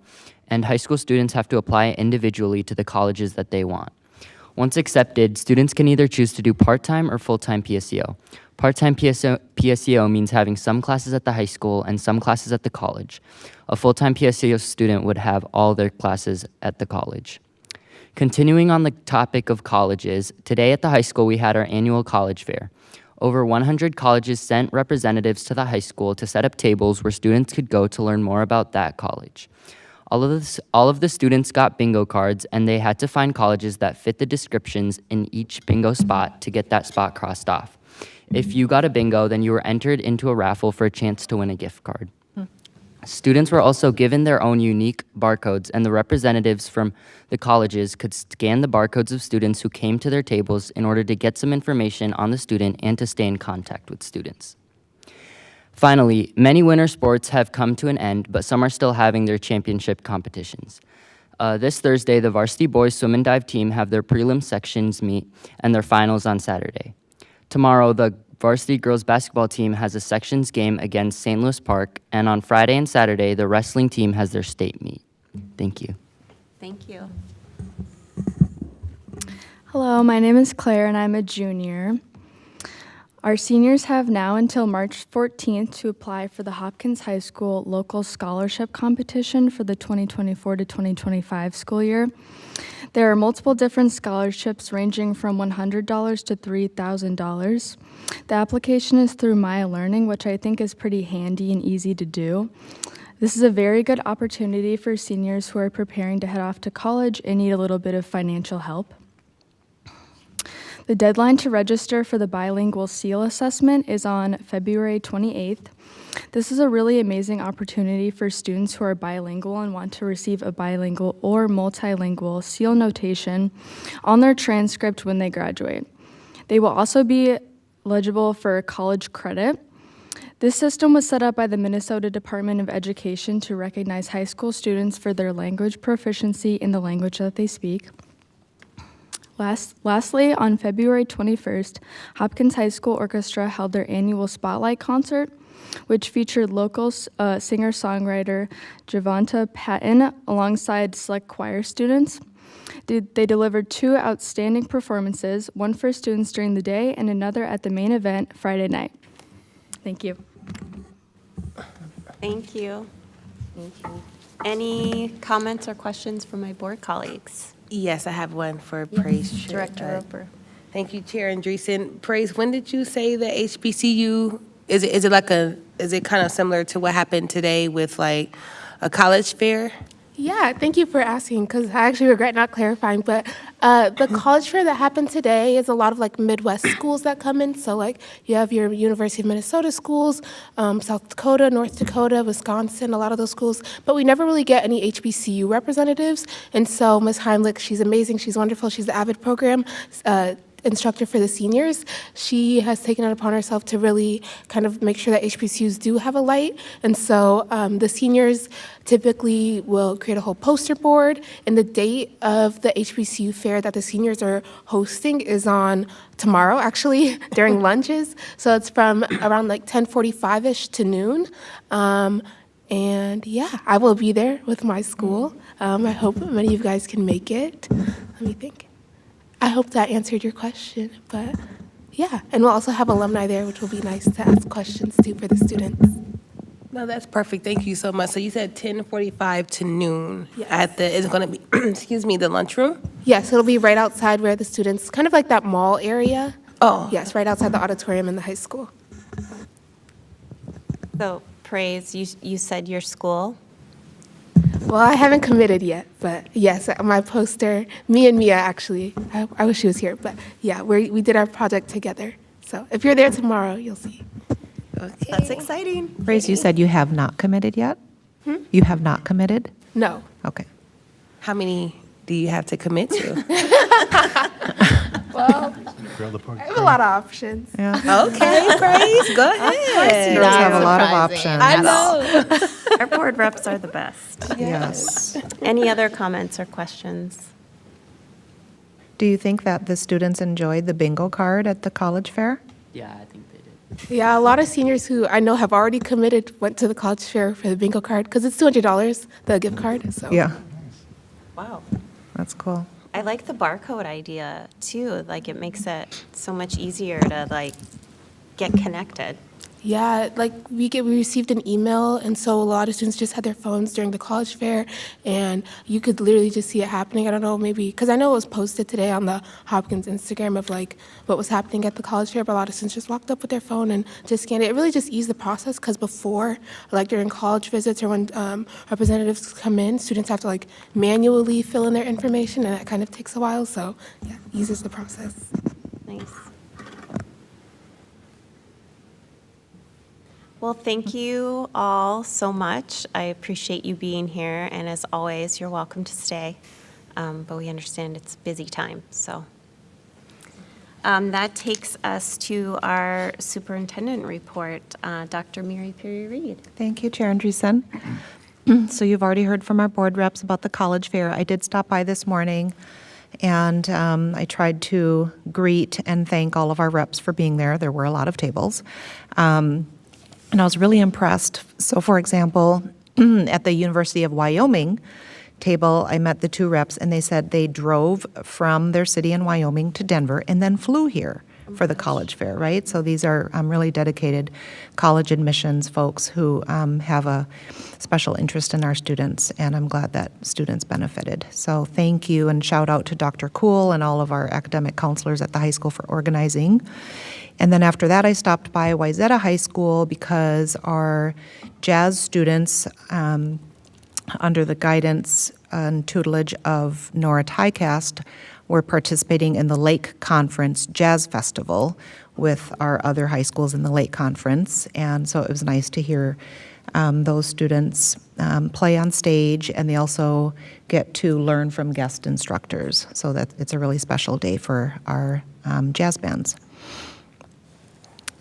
and high school students have to apply individually to the colleges that they want. Once accepted, students can either choose to do part-time or full-time PSEO. Part-time PSEO means having some classes at the high school and some classes at the college. A full-time PSEO student would have all their classes at the college. Continuing on the topic of colleges, today at the high school we had our annual college fair. Over 100 colleges sent representatives to the high school to set up tables where students could go to learn more about that college. All of the students got bingo cards, and they had to find colleges that fit the descriptions in each bingo spot to get that spot crossed off. If you got a bingo, then you were entered into a raffle for a chance to win a gift card. Students were also given their own unique barcodes, and the representatives from the colleges could scan the barcodes of students who came to their tables in order to get some information on the student and to stay in contact with students. Finally, many winter sports have come to an end, but some are still having their championship competitions. This Thursday, the varsity boys swim and dive team have their prelim sections meet and their finals on Saturday. Tomorrow, the varsity girls basketball team has a sections game against St. Louis Park, and on Friday and Saturday, the wrestling team has their state meet. Thank you. Thank you. Hello, my name is Claire and I'm a junior. Our seniors have now until March 14th to apply for the Hopkins High School local scholarship competition for the 2024 to 2025 school year. There are multiple different scholarships ranging from $100 to $3,000. The application is through Maya Learning, which I think is pretty handy and easy to do. This is a very good opportunity for seniors who are preparing to head off to college and need a little bit of financial help. The deadline to register for the bilingual SEAL assessment is on February 28th. This is a really amazing opportunity for students who are bilingual and want to receive a bilingual or multilingual SEAL notation on their transcript when they graduate. They will also be eligible for college credit. This system was set up by the Minnesota Department of Education to recognize high school students for their language proficiency in the language that they speak. Lastly, on February 21st, Hopkins High School Orchestra held their annual Spotlight concert, which featured local singer-songwriter Javonta Patton alongside select choir students. They delivered 2 outstanding performances, one for students during the day and another at the main event Friday night. Thank you. Thank you. Thank you. Any comments or questions from my board colleagues? Yes, I have one for Praise Chair. Director Roper. Thank you, Chair Andreessen. Praise, when did you say the HBCU, is it kind of similar to what happened today with like a college fair? Yeah, thank you for asking, because I actually regret not clarifying, but the college fair that happened today is a lot of like Midwest schools that come in. So like you have your University of Minnesota schools, South Dakota, North Dakota, Wisconsin, a lot of those schools, but we never really get any HBCU representatives. And so Ms. Heimlich, she's amazing, she's wonderful, she's the AVID program instructor for the seniors. She has taken it upon herself to really kind of make sure that HBCUs do have a light. And so the seniors typically will create a whole poster board, and the date of the HBCU fair that the seniors are hosting is on tomorrow, actually, during lunches. So it's from around like 10:45-ish to noon. And yeah, I will be there with my school. I hope many of you guys can make it. Let me think. I hope that answered your question, but yeah. And we'll also have alumni there, which will be nice to ask questions to for the students. No, that's perfect. Thank you so much. So you said 10:45 to noon Yes. is it going to be, excuse me, the lunchroom? Yes, it'll be right outside where the students, kind of like that mall area. Oh. Yes, right outside the auditorium in the high school. So, Praise, you said your school? Well, I haven't committed yet, but yes, my poster, me and Mia actually, I wish she was here, but yeah, we did our project together. So if you're there tomorrow, you'll see. Okay. That's exciting. Praise, you said you have not committed yet? You have not committed? No. Okay. How many do you have to commit to? Well, I have a lot of options. Yeah. Okay, Praise, go ahead. Girls have a lot of options. I know. Our board reps are the best. Yes. Any other comments or questions? Do you think that the students enjoyed the bingo card at the college fair? Yeah, I think they did. Yeah, a lot of seniors who I know have already committed went to the college fair for the bingo card because it's $200, the gift card. So Yeah, Wow. that's cool. I like the barcode idea too. Like it makes it so much easier to like get connected. Yeah, like we received an email, and so a lot of students just had their phones during the college fair, and you could literally just see it happening. I don't know, maybe because I know it was posted today on the Hopkins Instagram of like what was happening at the college fair, but a lot of students just walked up with their phone and just scanned it. It really just eased the process because before, like during college visits or when representatives come in, students have to like manually fill in their information, and that kind of takes a while. So yeah, eases the process. Nice. Well, thank you all so much. I appreciate you being here, and as always, you're welcome to stay. But we understand it's a busy time, so. That takes us to our superintendent report. Dr. Mary Perry-Reed. Thank you, Chair Andreessen. So you've already heard from our board reps about the college fair. I did stop by this morning, and I tried to greet and thank all of our reps for being there. There were a lot of tables. And I was really impressed. So, for example, at the University of Wyoming table, I met the two reps, and they said they drove from their city in Wyoming to Denver and then flew here for the college fair, right? So these are really dedicated college admissions folks who have a special interest in our students, and I'm glad that students benefited. So thank you, and shout out to Dr. Cool and all of our academic counselors at the high school for organizing. And then after that, I stopped by Wayzata High School because our jazz students, under the guidance and tutelage of Nora Tycast, were participating in the Lake Conference Jazz Festival with our other high schools in the Lake Conference. And so it was nice to hear those students play on stage, and they also get to learn from guest instructors. So that it's a really special day for our jazz bands.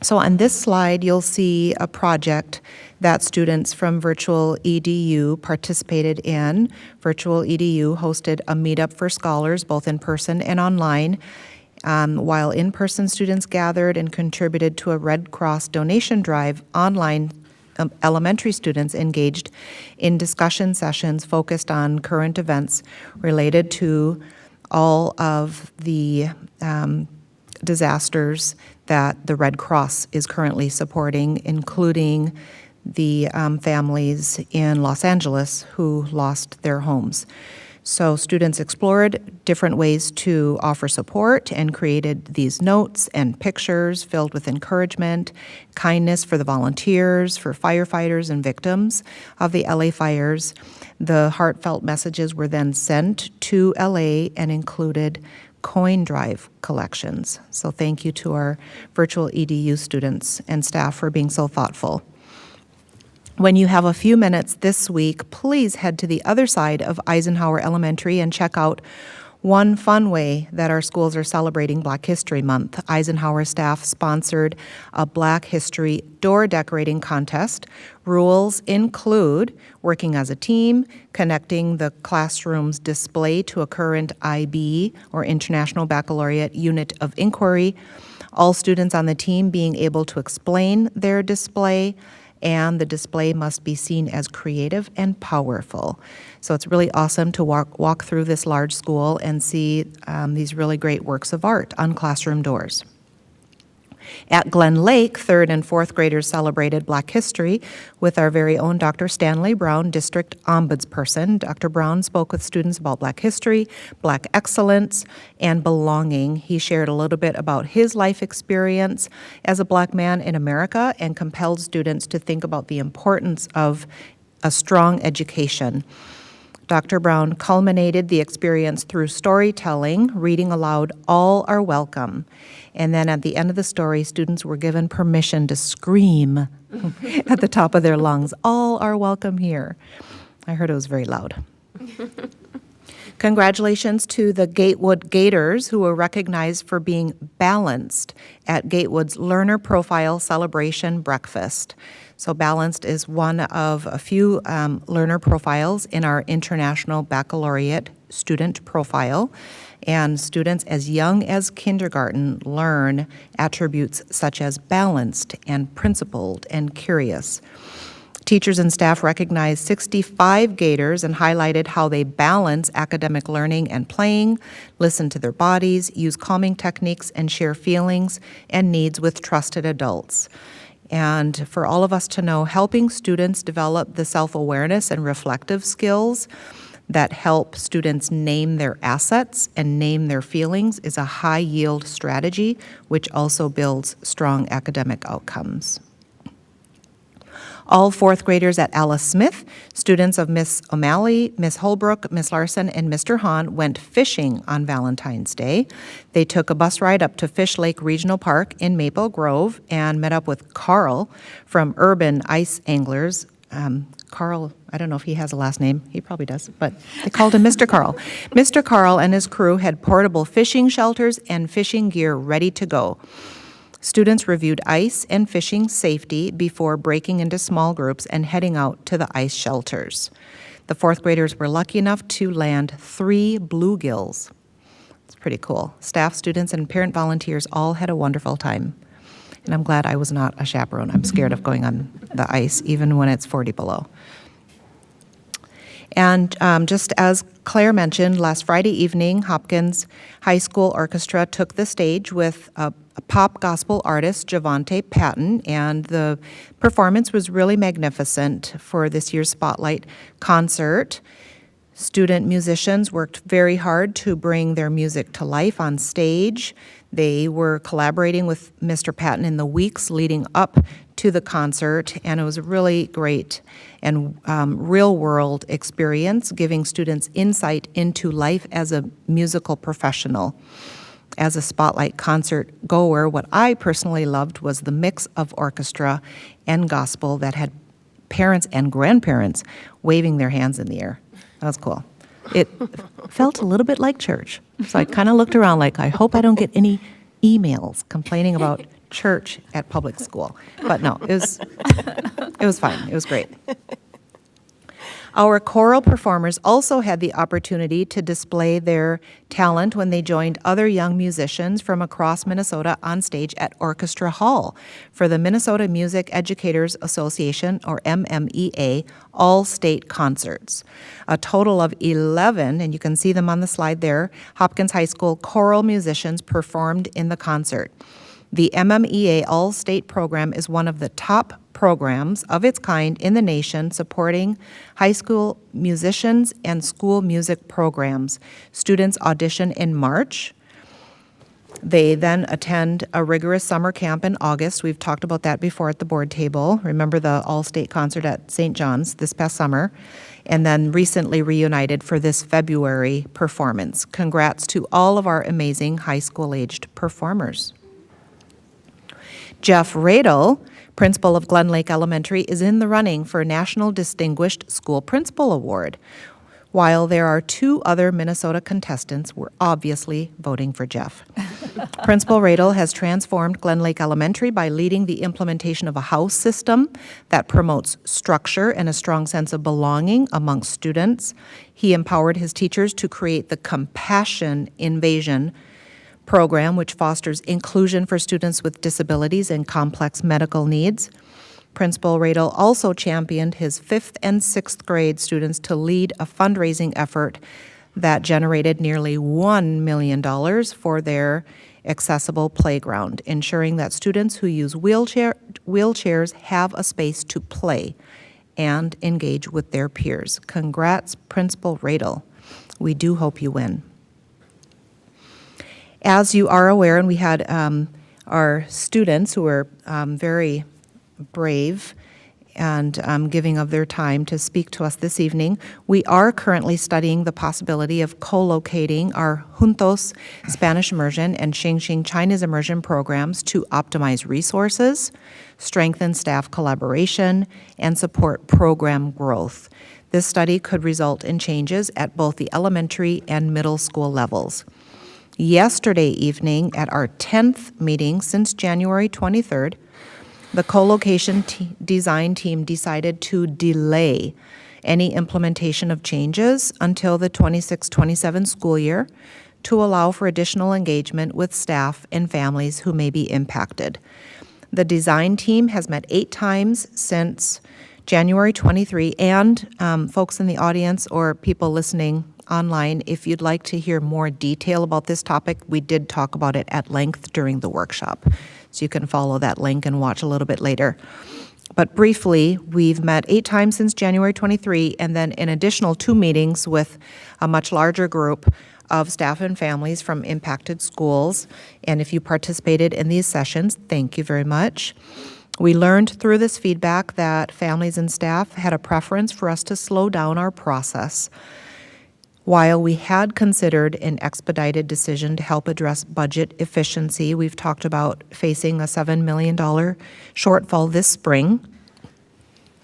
So on this slide, you'll see a project that students from Virtual EDU participated in. Virtual EDU hosted a meetup for scholars, both in person and online. While in-person students gathered and contributed to a Red Cross donation drive, online elementary students engaged in discussion sessions focused on current events related to all of the disasters that the Red Cross is currently supporting, including the families in Los Angeles who lost their homes. So students explored different ways to offer support and created these notes and pictures filled with encouragement, kindness for the volunteers, for firefighters and victims of the LA fires. The heartfelt messages were then sent to LA and included coin drive collections. So thank you to our virtual EDU students and staff for being so thoughtful. When you have a few minutes this week, please head to the other side of Eisenhower Elementary and check out one fun way that our schools are celebrating Black History Month. Eisenhower staff sponsored a Black History door decorating contest. Rules include working as a team, connecting the classroom's display to a current IB or International Baccalaureate unit of inquiry, all students on the team being able to explain their display, and the display must be seen as creative and powerful. So it's really awesome to walk through this large school and see these really great works of art on classroom doors. At Glen Lake, 3rd and 4th graders celebrated Black History with our very own Dr. Stanley Brown, District Ombudsperson. Dr. Brown spoke with students about Black history, Black excellence, and belonging. He shared a little bit about his life experience as a Black man in America and compelled students to think about the importance of a strong education. Dr. Brown culminated the experience through storytelling, reading aloud, "All are welcome." And then at the end of the story, students were given permission to scream at the top of their lungs, "All are welcome here." I heard it was very loud. Congratulations to the Gatewood Gators, who were recognized for being balanced at Gatewood's Learner Profile Celebration Breakfast. So balanced is one of a few learner profiles in our International Baccalaureate student profile. And students as young as kindergarten learn attributes such as balanced and principled and curious. Teachers and staff recognized 65 Gators and highlighted how they balance academic learning and playing, listen to their bodies, use calming techniques, and share feelings and needs with trusted adults. and for all of us to know, helping students develop the self-awareness and reflective skills that help students name their assets and name their feelings is a high-yield strategy, which also builds strong academic outcomes. All fourth graders at Alice Smith, students of Miss O'Malley, Miss Holbrook, Miss Larson, and Mr. Hahn went fishing on Valentine's Day. They took a bus ride up to Fish Lake Regional Park in Maple Grove and met up with Carl from Urban Ice Anglers. Carl, I don't know if he has a last name. He probably does, but they called him Mr. Carl. Mr. Carl and his crew had portable fishing shelters and fishing gear ready to go. Students reviewed ice and fishing safety before breaking into small groups and heading out to the ice shelters. The fourth graders were lucky enough to land 3 bluegills. It's pretty cool. Staff, students, and parent volunteers all had a wonderful time. And I'm glad I was not a chaperone. I'm scared of going on the ice, even when it's 40 below. And just as Claire mentioned, last Friday evening, Hopkins High School Orchestra took the stage with a pop gospel artist, Javante Patton, and the performance was really magnificent for this year's Spotlight concert. Student musicians worked very hard to bring their music to life on stage. They were collaborating with Mr. Patton in the weeks leading up to the concert, and it was a really great and real-world experience, giving students insight into life as a musical professional. As a Spotlight concert goer, what I personally loved was the mix of orchestra and gospel that had parents and grandparents waving their hands in the air. That was cool. It felt a little bit like church. So I kind of looked around like, I hope I don't get any emails complaining about church at public school. But no, it was fine. It was great. Our choral performers also had the opportunity to display their talent when they joined other young musicians from across Minnesota on stage at Orchestra Hall for the Minnesota Music Educators Association, or MMEA, all-state concerts. A total of 11, and you can see them on the slide there, Hopkins High School choral musicians performed in the concert. The MMEA All-State Program is one of the top programs of its kind in the nation supporting high school musicians and school music programs. Students audition in March. They then attend a rigorous summer camp in August. We've talked about that before at the board table. Remember the All-State concert at St. John's this past summer, and then recently reunited for this February performance. Congrats to all of our amazing high school-aged performers. Jeff Radel, principal of Glen Lake Elementary, is in the running for National Distinguished School Principal Award. While there are 2 other Minnesota contestants, we're obviously voting for Jeff. Principal Radel has transformed Glen Lake Elementary by leading the implementation of a house system that promotes structure and a strong sense of belonging amongst students. He empowered his teachers to create the Compassion Invasion program, which fosters inclusion for students with disabilities and complex medical needs. Principal Radel also championed his 5th and 6th grade students to lead a fundraising effort that generated nearly $1 million for their accessible playground, ensuring that students who use wheelchairs have a space to play and engage with their peers. Congrats, Principal Radel. We do hope you win. As you are aware, and we had our students who were very brave and giving of their time to speak to us this evening, we are currently studying the possibility of co-locating our Juntos Spanish Immersion and Xingxing Chinese Immersion programs to optimize resources, strengthen staff collaboration, and support program growth. This study could result in changes at both the elementary and middle school levels. Yesterday evening, at our 10th meeting since January 23rd, the co-location design team decided to delay any implementation of changes until the 26-27 school year to allow for additional engagement with staff and families who may be impacted. The design team has met 8 times since January 23, and folks in the audience or people listening online, if you'd like to hear more detail about this topic, we did talk about it at length during the workshop. so you can follow that link and watch a little bit later. But briefly, we've met 8 times since January 23, and then an additional 2 meetings with a much larger group of staff and families from impacted schools. And if you participated in these sessions, thank you very much. We learned through this feedback that families and staff had a preference for us to slow down our process. While we had considered an expedited decision to help address budget efficiency, we've talked about facing a $7 million shortfall this spring.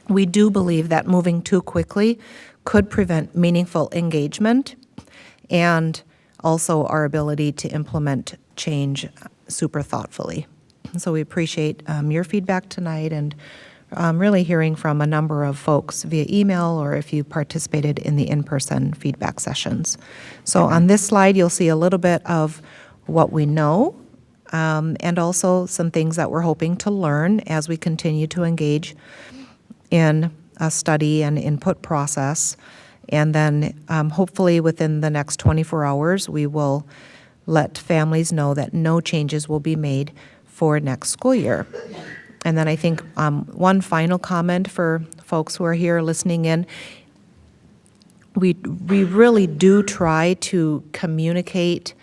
We do believe that moving too quickly could prevent meaningful engagement and also our ability to implement change super thoughtfully. So we appreciate your feedback tonight and really hearing from a number of folks via email or if you participated in the in-person feedback sessions. So on this slide, you'll see a little bit of what we know and also some things that we're hoping to learn as we continue to engage in a study and input process. And then hopefully within the next 24 hours, we will let families know that no changes will be made for next school year. And then I think one final comment for folks who are here listening in, we really do try to communicate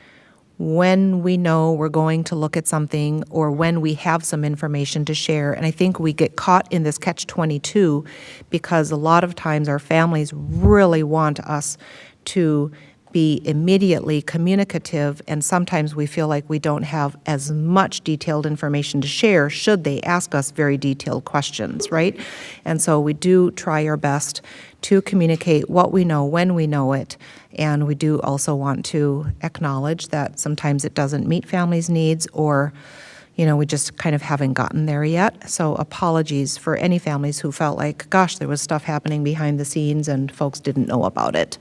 when we know we're going to look at something or when we have some information to share. And I think we get caught in this catch-22 because a lot of times our families really want us to be immediately communicative, and sometimes we feel like we don't have as much detailed information to share should they ask us very detailed questions, right? And so we do try our best to communicate what we know when we know it, and we do also want to acknowledge that sometimes it doesn't meet families' needs or we just kind of haven't gotten there yet. So apologies for any families who felt like, gosh, there was stuff happening behind the scenes and folks didn't know about it.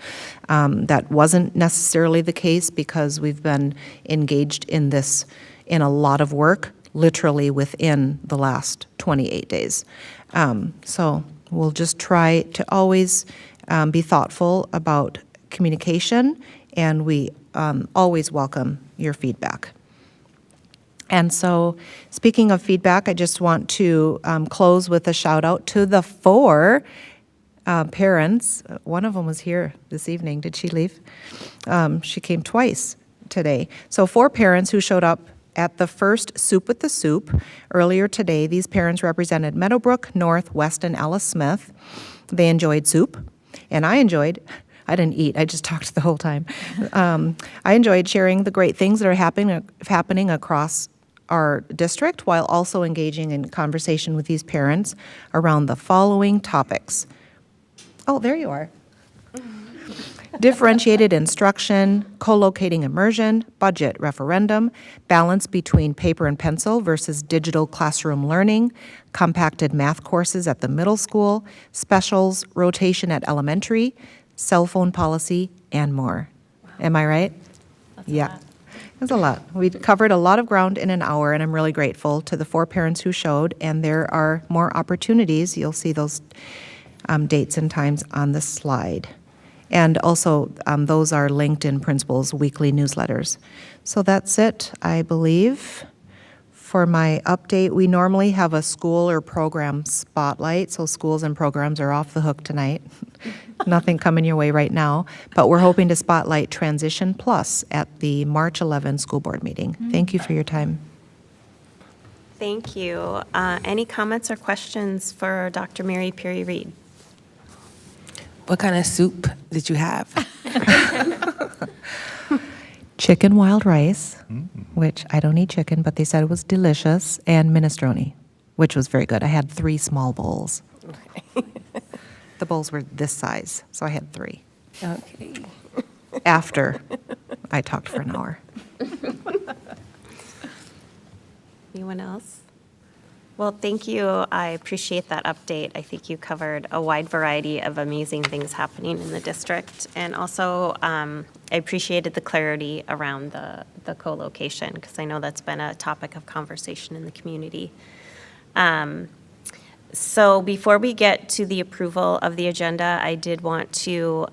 That wasn't necessarily the case because we've been engaged in this in a lot of work, literally within the last 28 days. So we'll just try to always be thoughtful about communication, and we always welcome your feedback. And so, speaking of feedback, I just want to close with a shout out to the 4 parents. One of them was here this evening. Did she leave? She came twice today. So 4 parents who showed up at the first Soup with the Soup earlier today. These parents represented Meadowbrook, North, West, and Alice Smith. They enjoyed soup, and I didn't eat, I just talked the whole time. I enjoyed sharing the great things that are happening across our district while also engaging in conversation with these parents around the following topics. Oh, there you are. Differentiated instruction, co-locating immersion, budget referendum, balance between paper and pencil versus digital classroom learning, compacted math courses at the middle school, specials, rotation at elementary, cell phone policy, and more. Wow. Am I right? Yeah. It's a lot. We covered a lot of ground in an hour, and I'm really grateful to the 4 parents who showed, and there are more opportunities. You'll see those dates and times on the slide. And also, those are linked in Principal's weekly newsletters. So that's it, I believe. For my update, we normally have a school or program spotlight, so schools and programs are off the hook tonight. Nothing coming your way right now, but we're hoping to spotlight Transition Plus at the March 11 school board meeting. Thank you for your time. Thank you. Any comments or questions for Dr. Mary Perry Reed? What kind of soup did you have? Chicken wild rice, which I don't eat chicken, but they said it was delicious, and minestrone, which was very good. I had 3 small bowls. The bowls were this size, so I had 3. Okay. After I talked for an hour. Anyone else? Well, thank you. I appreciate that update. I think you covered a wide variety of amazing things happening in the district. And also, I appreciated the clarity around the co-location, because I know that's been a topic of conversation in the community. So before we get to the approval of the agenda, I did want to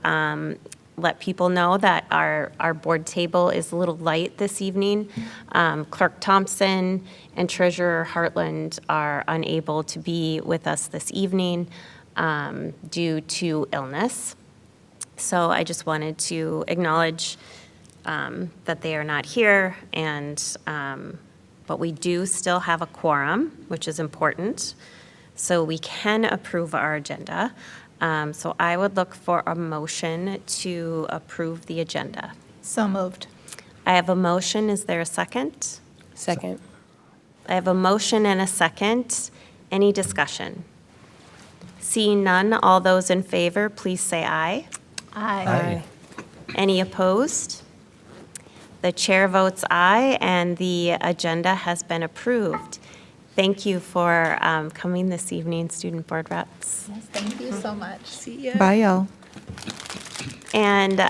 let people know that our board table is a little light this evening. Clerk Thompson and Treasurer Hartland are unable to be with us this evening due to illness. So I just wanted to acknowledge that they are not here, and but we do still have a quorum, which is important, so we can approve our agenda. So I would look for a motion to approve the agenda. So moved. I have a motion. Is there a second? Second. I have a motion and a second. Any discussion? Seeing none, all those in favor, please say aye. Aye. Any opposed? The chair votes aye, and the agenda has been approved. Thank you for coming this evening, student board reps. Yes, thank you so much. See ya. Bye, y'all. And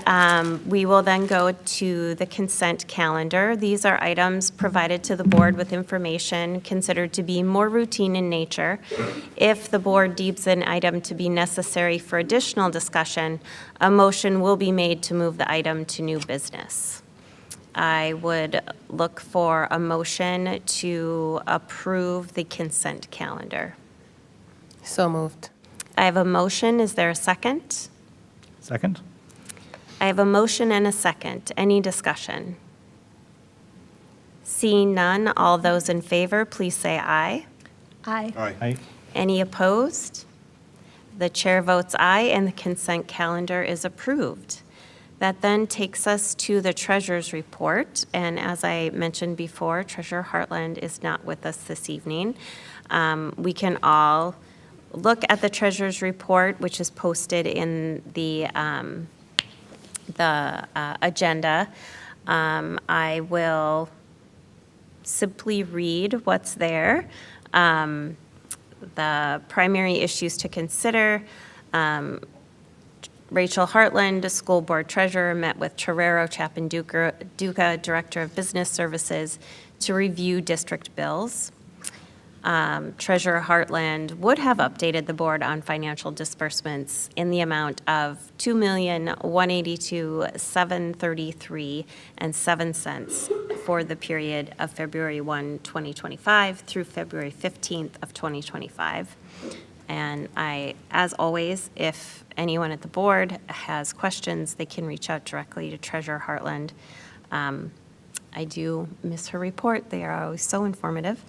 we will then go to the consent calendar. These are items provided to the board with information considered to be more routine in nature. If the board deems an item to be necessary for additional discussion, a motion will be made to move the item to new business. I would look for a motion to approve the consent calendar. So moved. I have a motion. Is there a second? Second? I have a motion and a second. Any discussion? Seeing none, all those in favor, please say aye. Aye. Aye. Any opposed? The chair votes aye, and the consent calendar is approved. That then takes us to the treasurer's report, and as I mentioned before, Treasurer Hartland is not with us this evening. We can all look at the treasurer's report, which is posted in the agenda. I will simply read what's there. The primary issues to consider. Rachel Hartland, school board treasurer, met with Torero Chapin Duca, director of business services, to review district bills. Treasurer Hartland would have updated the board on financial disbursements in the amount of $2,182,733.07 for the period of February 1, 2025 through February 15th of 2025. And as always, if anyone at the board has questions, they can reach out directly to Treasurer Hartland. I do miss her report. They are always so informative.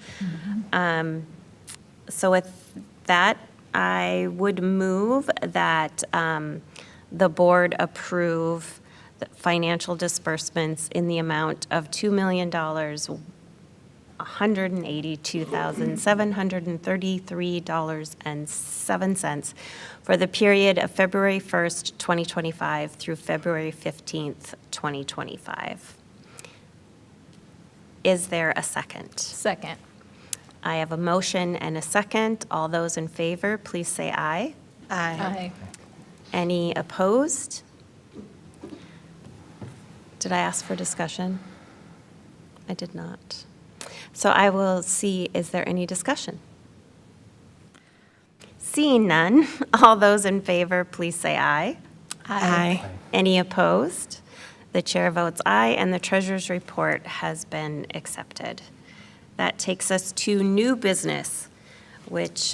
So with that, I would move that the board approve the financial disbursements in the amount of $2,182,733.07 for the period of February 1st, 2025 through February 15th, 2025. Is there a second? Second. I have a motion and a second. All those in favor, please say aye. Aye. Any opposed? Did I ask for discussion? I did not. So I will see, is there any discussion? Seeing none, all those in favor, please say aye. Aye. Any opposed? The chair votes aye, and the treasurer's report has been accepted. That takes us to new business, which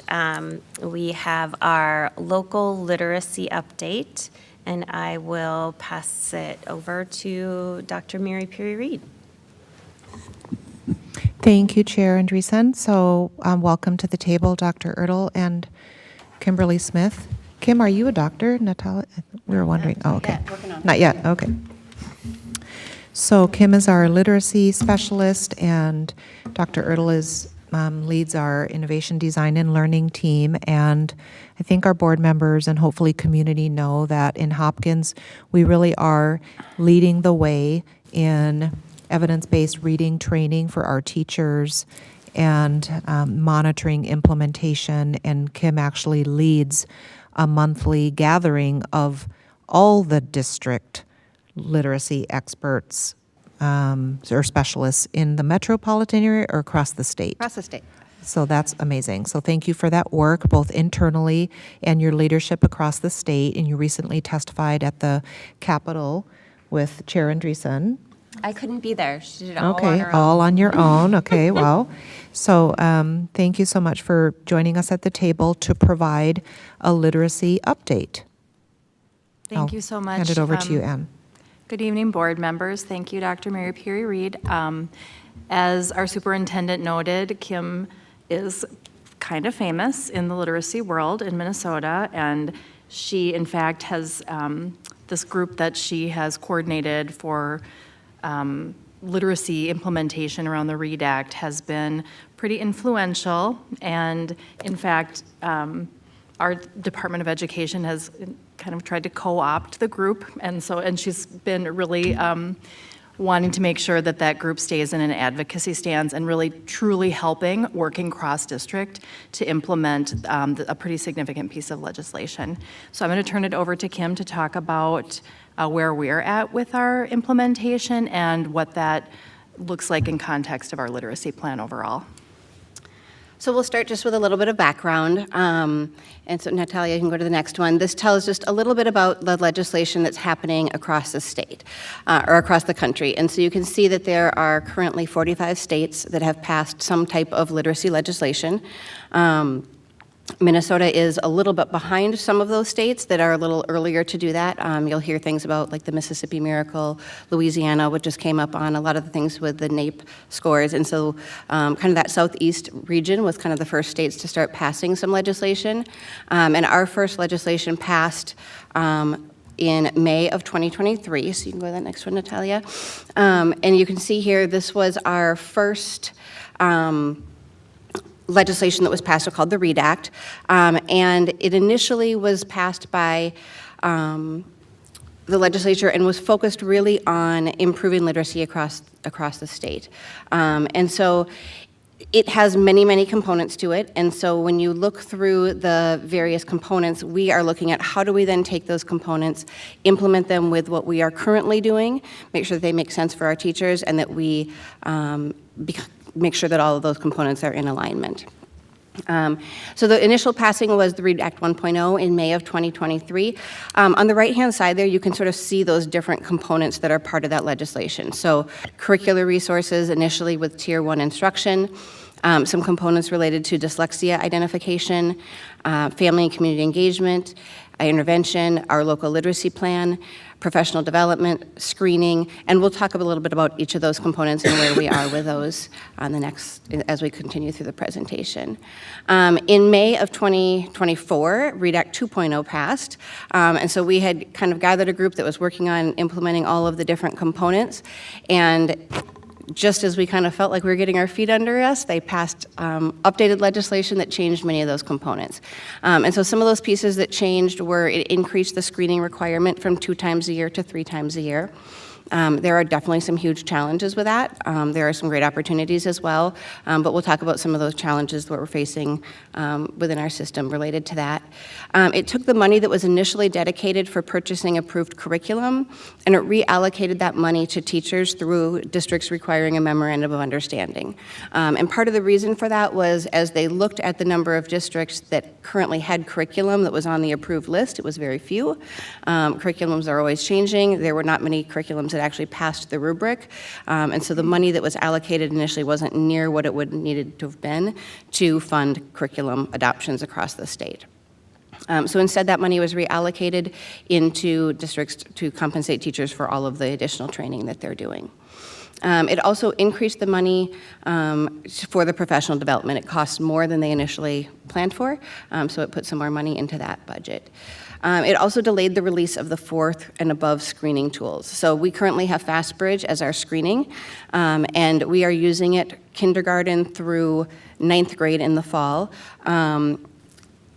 we have our local literacy update, and I will pass it over to Dr. Mary Perry-Reed. Thank you, Chair Andreessen. So welcome to the table, Dr. Ertl and Kimberly Smith. Kim, are you a doctor? Natalia? We were wondering. Oh, okay. Not yet. Okay. So Kim is our literacy specialist, and Dr. Ertl leads our innovation design and learning team. And I think our board members and hopefully community know that in Hopkins, we really are leading the way in evidence-based reading training for our teachers and monitoring implementation. And Kim actually leads a monthly gathering of all the district literacy experts or specialists in the metropolitan area or across the state? Across the state. So that's amazing. So thank you for that work, both internally and your leadership across the state. And you recently testified at the Capitol with Chair Andreessen. I couldn't be there. She did it all on Okay, her own. all on your own. Okay, wow. So thank you so much for joining us at the table to provide a literacy update. Thank I'll you so much. Hand it over to you, Ann. Good evening, board members. Thank you, Dr. Mary Perry Reed. As our superintendent noted, Kim is kind of famous in the literacy world in Minnesota, and she, in fact, has this group that she has coordinated for literacy implementation around the READ Act has been pretty influential, and in fact, our Department of Education has kind of tried to co-opt the group, and she's been really wanting to make sure that that group stays in an advocacy stance and really truly helping, working cross-district to implement a pretty significant piece of legislation. So I'm going to turn it over to Kim to talk about where we're at with our implementation and what that looks like in context of our literacy plan overall. So we'll start just with a little bit of background. And so Natalia, you can go to the next one. This tells just a little bit about the legislation that's happening across the state or across the country. And so you can see that there are currently 45 states that have passed some type of literacy legislation. Minnesota is a little bit behind some of those states that are a little earlier to do that. You'll hear things about like the Mississippi Miracle, Louisiana, which just came up on a lot of the things with the NAEP scores. And so kind of that southeast region was kind of the first states to start passing some legislation. And our first legislation passed in May of 2023. So you can go to that next one, Natalia. And you can see here, this was our first legislation that was passed called the READ Act, and it initially was passed by the legislature and was focused really on improving literacy across the state. And so it has many, many components to it, and so when you look through the various components, we are looking at how do we then take those components, implement them with what we are currently doing, make sure that they make sense for our teachers, and that we make sure that all of those components are in alignment. So the initial passing was the READ Act 1.0 in May of 2023. On the right-hand side there, you can sort of see those different components that are part of that legislation. So curricular resources, initially with Tier 1 instruction, some components related to dyslexia identification, family and community engagement, intervention, our local literacy plan, professional development, screening, and we'll talk a little bit about each of those components and where we are with those on the next, as we continue through the presentation. In May of 2024, READ Act 2.0 passed, and so we had kind of gathered a group that was working on implementing all of the different components, and just as we kind of felt like we were getting our feet under us, they passed updated legislation that changed many of those components. And so some of those pieces that changed were it increased the screening requirement from 2 times a year to 3 times a year. There are definitely some huge challenges with that. There are some great opportunities as well, but we'll talk about some of those challenges that we're facing within our system related to that. It took the money that was initially dedicated for purchasing approved curriculum, and it reallocated that money to teachers through districts requiring a memorandum of understanding. And part of the reason for that was as they looked at the number of districts that currently had curriculum that was on the approved list, it was very few. Curriculums are always changing. There were not many curriculums that actually passed the rubric, and so the money that was allocated initially wasn't near what it would needed to have been to fund curriculum adoptions across the state. So instead, that money was reallocated into districts to compensate teachers for all of the additional training that they're doing. It also increased the money for the professional development. It costs more than they initially planned for, so it put some more money into that budget. It also delayed the release of the 4th and above screening tools. So we currently have FastBridge as our screening, and we are using it kindergarten through 9th grade in the fall.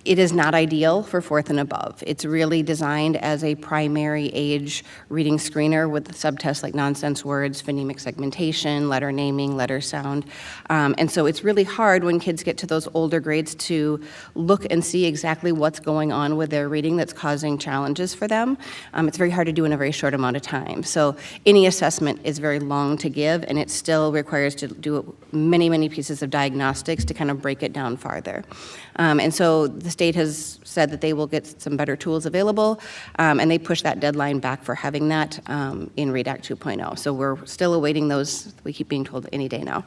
it is not ideal for fourth and above. It's really designed as a primary age reading screener with subtests like nonsense words, phonemic segmentation, letter naming, letter sound. And so it's really hard when kids get to those older grades to look and see exactly what's going on with their reading that's causing challenges for them. It's very hard to do in a very short amount of time. So any assessment is very long to give, and it still requires to do many, many pieces of diagnostics to kind of break it down farther. And so the state has said that they will get some better tools available, and they push that deadline back for having that in READ Act 2.0. So we're still awaiting those. We keep being told any day now.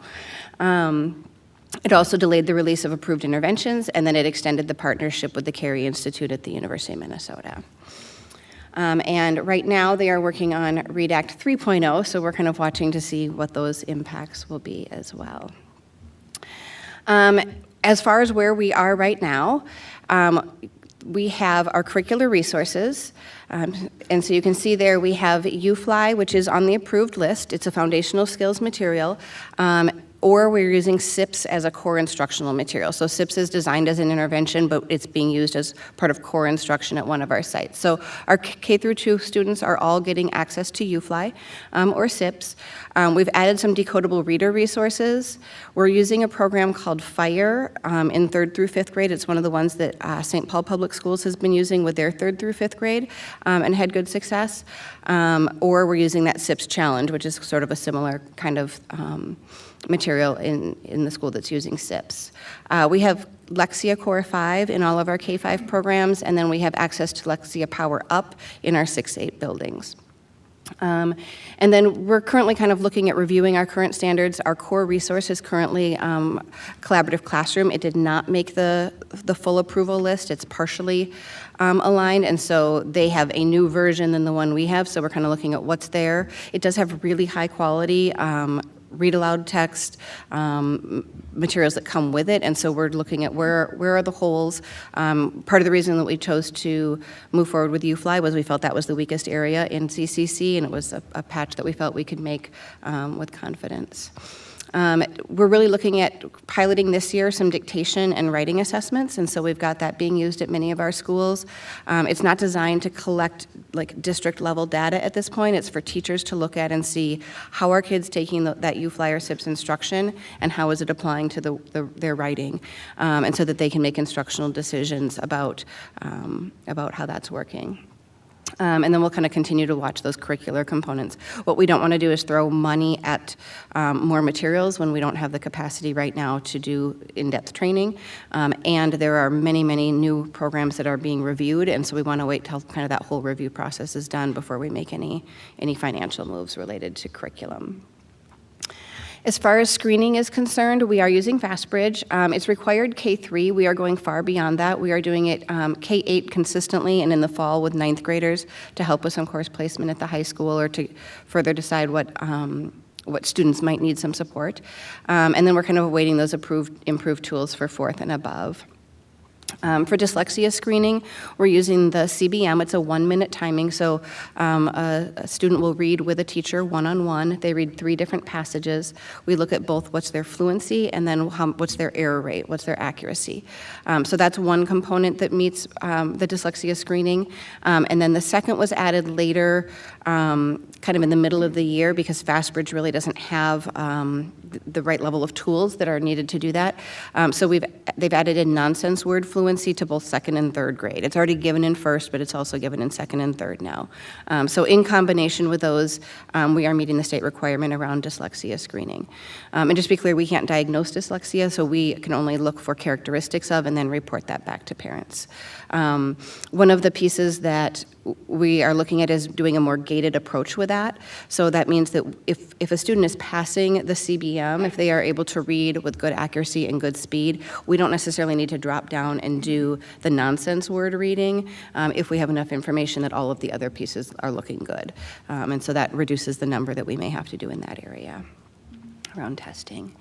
It also delayed the release of approved interventions, and then it extended the partnership with the Carey Institute at the University of Minnesota. And right now they are working on READ Act 3.0, so we're kind of watching to see what those impacts will be as well. As far as where we are right now, we have our curricular resources. And so you can see there we have UFly, which is on the approved list. It's a foundational skills material. Or we're using SIPS as a core instructional material. So SIPS is designed as an intervention, but it's being used as part of core instruction at one of our sites. So our K through 2 students are all getting access to UFly or SIPS. We've added some decodable reader resources. We're using a program called FIRE in 3rd through 5th grade. It's one of the ones that St. Paul Public Schools has been using with their 3rd through 5th grade and had good success. Or we're using that SIPS challenge, which is sort of a similar kind of material in the school that's using SIPS. We have Lexia Core 5 in all of our K-5 programs, and then we have access to Lexia Power Up in our 6-8 buildings. And then we're currently kind of looking at reviewing our current standards. Our core resource is currently Collaborative Classroom. It did not make the full approval list. It's partially aligned, and so they have a new version than the one we have, so we're kind of looking at what's there. It does have really high quality read aloud text, materials that come with it, and so we're looking at where are the holes. Part of the reason that we chose to move forward with UFly was we felt that was the weakest area in CCC, and it was a patch that we felt we could make with confidence. We're really looking at piloting this year some dictation and writing assessments, and so we've got that being used at many of our schools. It's not designed to collect like district level data at this point. It's for teachers to look at and see how are kids taking that UFly or SIPS instruction and how is it applying to their writing, and so that they can make instructional decisions about how that's working. And then we'll kind of continue to watch those curricular components. What we don't want to do is throw money at more materials when we don't have the capacity right now to do in-depth training. And there are many, many new programs that are being reviewed, and so we want to wait till kind of that whole review process is done before we make any financial moves related to curriculum. As far as screening is concerned, we are using FastBridge. It's required K3. We are going far beyond that. We are doing it K8 consistently and in the fall with 9th graders to help with some course placement at the high school or to further decide what students might need some support. And then we're kind of awaiting those improved tools for 4th and above. For dyslexia screening, we're using the CBM. It's a 1-minute timing, so a student will read with a teacher one-on-one. They read 3 different passages. We look at both what's their fluency and then what's their error rate, what's their accuracy. So that's one component that meets the dyslexia screening. And then the second was added later, kind of in the middle of the year, because FastBridge really doesn't have the right level of tools that are needed to do that. So they've added in nonsense word fluency to both 2nd and 3rd grade. It's already given in 1st, but it's also given in 2nd and 3rd now. So in combination with those, we are meeting the state requirement around dyslexia screening. And just to be clear, we can't diagnose dyslexia, so we can only look for characteristics of and then report that back to parents. One of the pieces that we are looking at is doing a more gated approach with that. So that means that if a student is passing the CBM, if they are able to read with good accuracy and good speed, we don't necessarily need to drop down and do the nonsense word reading if we have enough information that all of the other pieces are looking good. And so that reduces the number that we may have to do in that area around testing.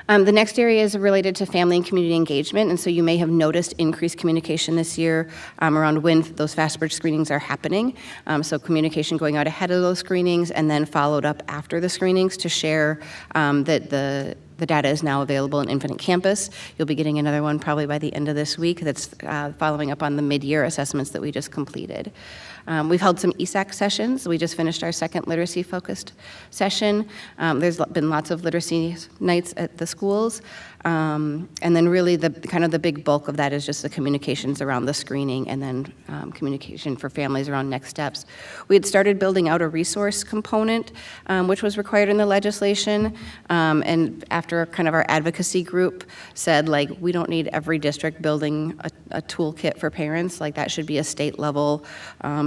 The next area is related to family and community engagement, and so you may have noticed increased communication this year around when those FastBridge screenings are happening. So communication going out ahead of those screenings and then followed up after the screenings to share that the data is now available in Infinite Campus. You'll be getting another one probably by the end of this week that's following up on the mid-year assessments that we just completed. We've held some ESAC sessions. We just finished our second literacy-focused session. There's been lots of literacy nights at the schools. And then really the kind of the big bulk of that is just the communications around the screening and then communication for families around next steps. We had started building out a resource component, which was required in the legislation. And after kind of our advocacy group said, like, we don't need every district building a toolkit for parents. Like, that should be a state level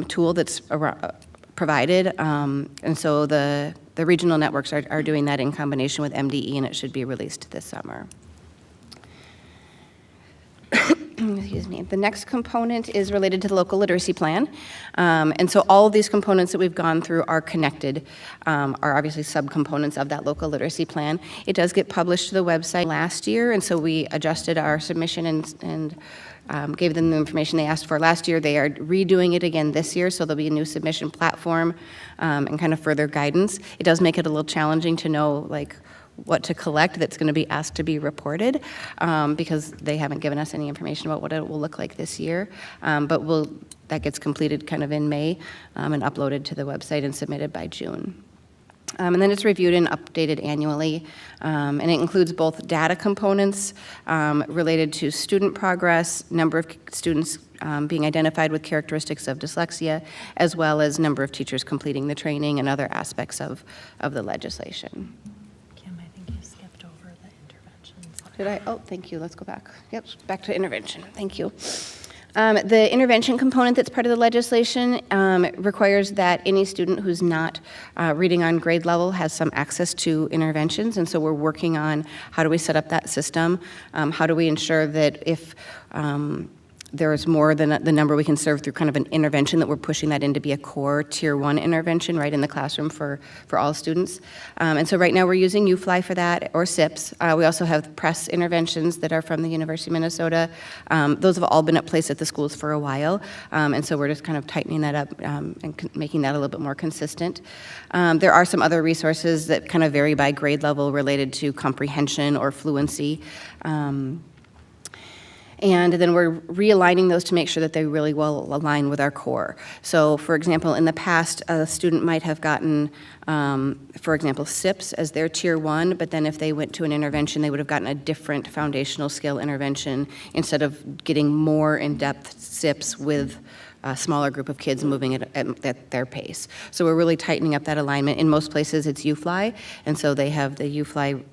tool that's provided. And so the regional networks are doing that in combination with MDE, and it should be released this summer. Excuse me. The next component is related to the local literacy plan. And so all of these components that we've gone through are connected, are obviously subcomponents of that local literacy plan. It does get published to the website last year, and so we adjusted our submission and gave them the information they asked for last year. They are redoing it again this year, so there'll be a new submission platform and kind of further guidance. It does make it a little challenging to know, like, what to collect that's going to be asked to be reported because they haven't given us any information about what it will look like this year. But that gets completed kind of in May and uploaded to the website and submitted by June. And then it's reviewed and updated annually, and it includes both data components related to student progress, number of students being identified with characteristics of dyslexia, as well as number of teachers completing the training and other aspects of the legislation. Kim, I think you skipped over the interventions. Did I? Oh, thank you. Let's go back. Yep, back to intervention. Thank you. The intervention component that's part of the legislation requires that any student who's not reading on grade level has some access to interventions, and so we're working on how do we set up that system, how do we ensure that if there's more than the number we can serve through kind of an intervention, that we're pushing that in to be a core tier 1 intervention right in the classroom for all students. And so right now we're using UFly for that, or SIPS. We also have press interventions that are from the University of Minnesota. Those have all been at place at the schools for a while, and so we're just kind of tightening that up and making that a little bit more consistent. There are some other resources that kind of vary by grade level related to comprehension or fluency. And then we're realigning those to make sure that they really well align with our core. So, for example, in the past, a student might have gotten, for example, SIPS as their tier 1, but then if they went to an intervention, they would have gotten a different foundational skill intervention instead of getting more in-depth SIPS with a smaller group of kids moving at their pace. So we're really tightening up that alignment. In most places, it's UFly, and so they have the UFly,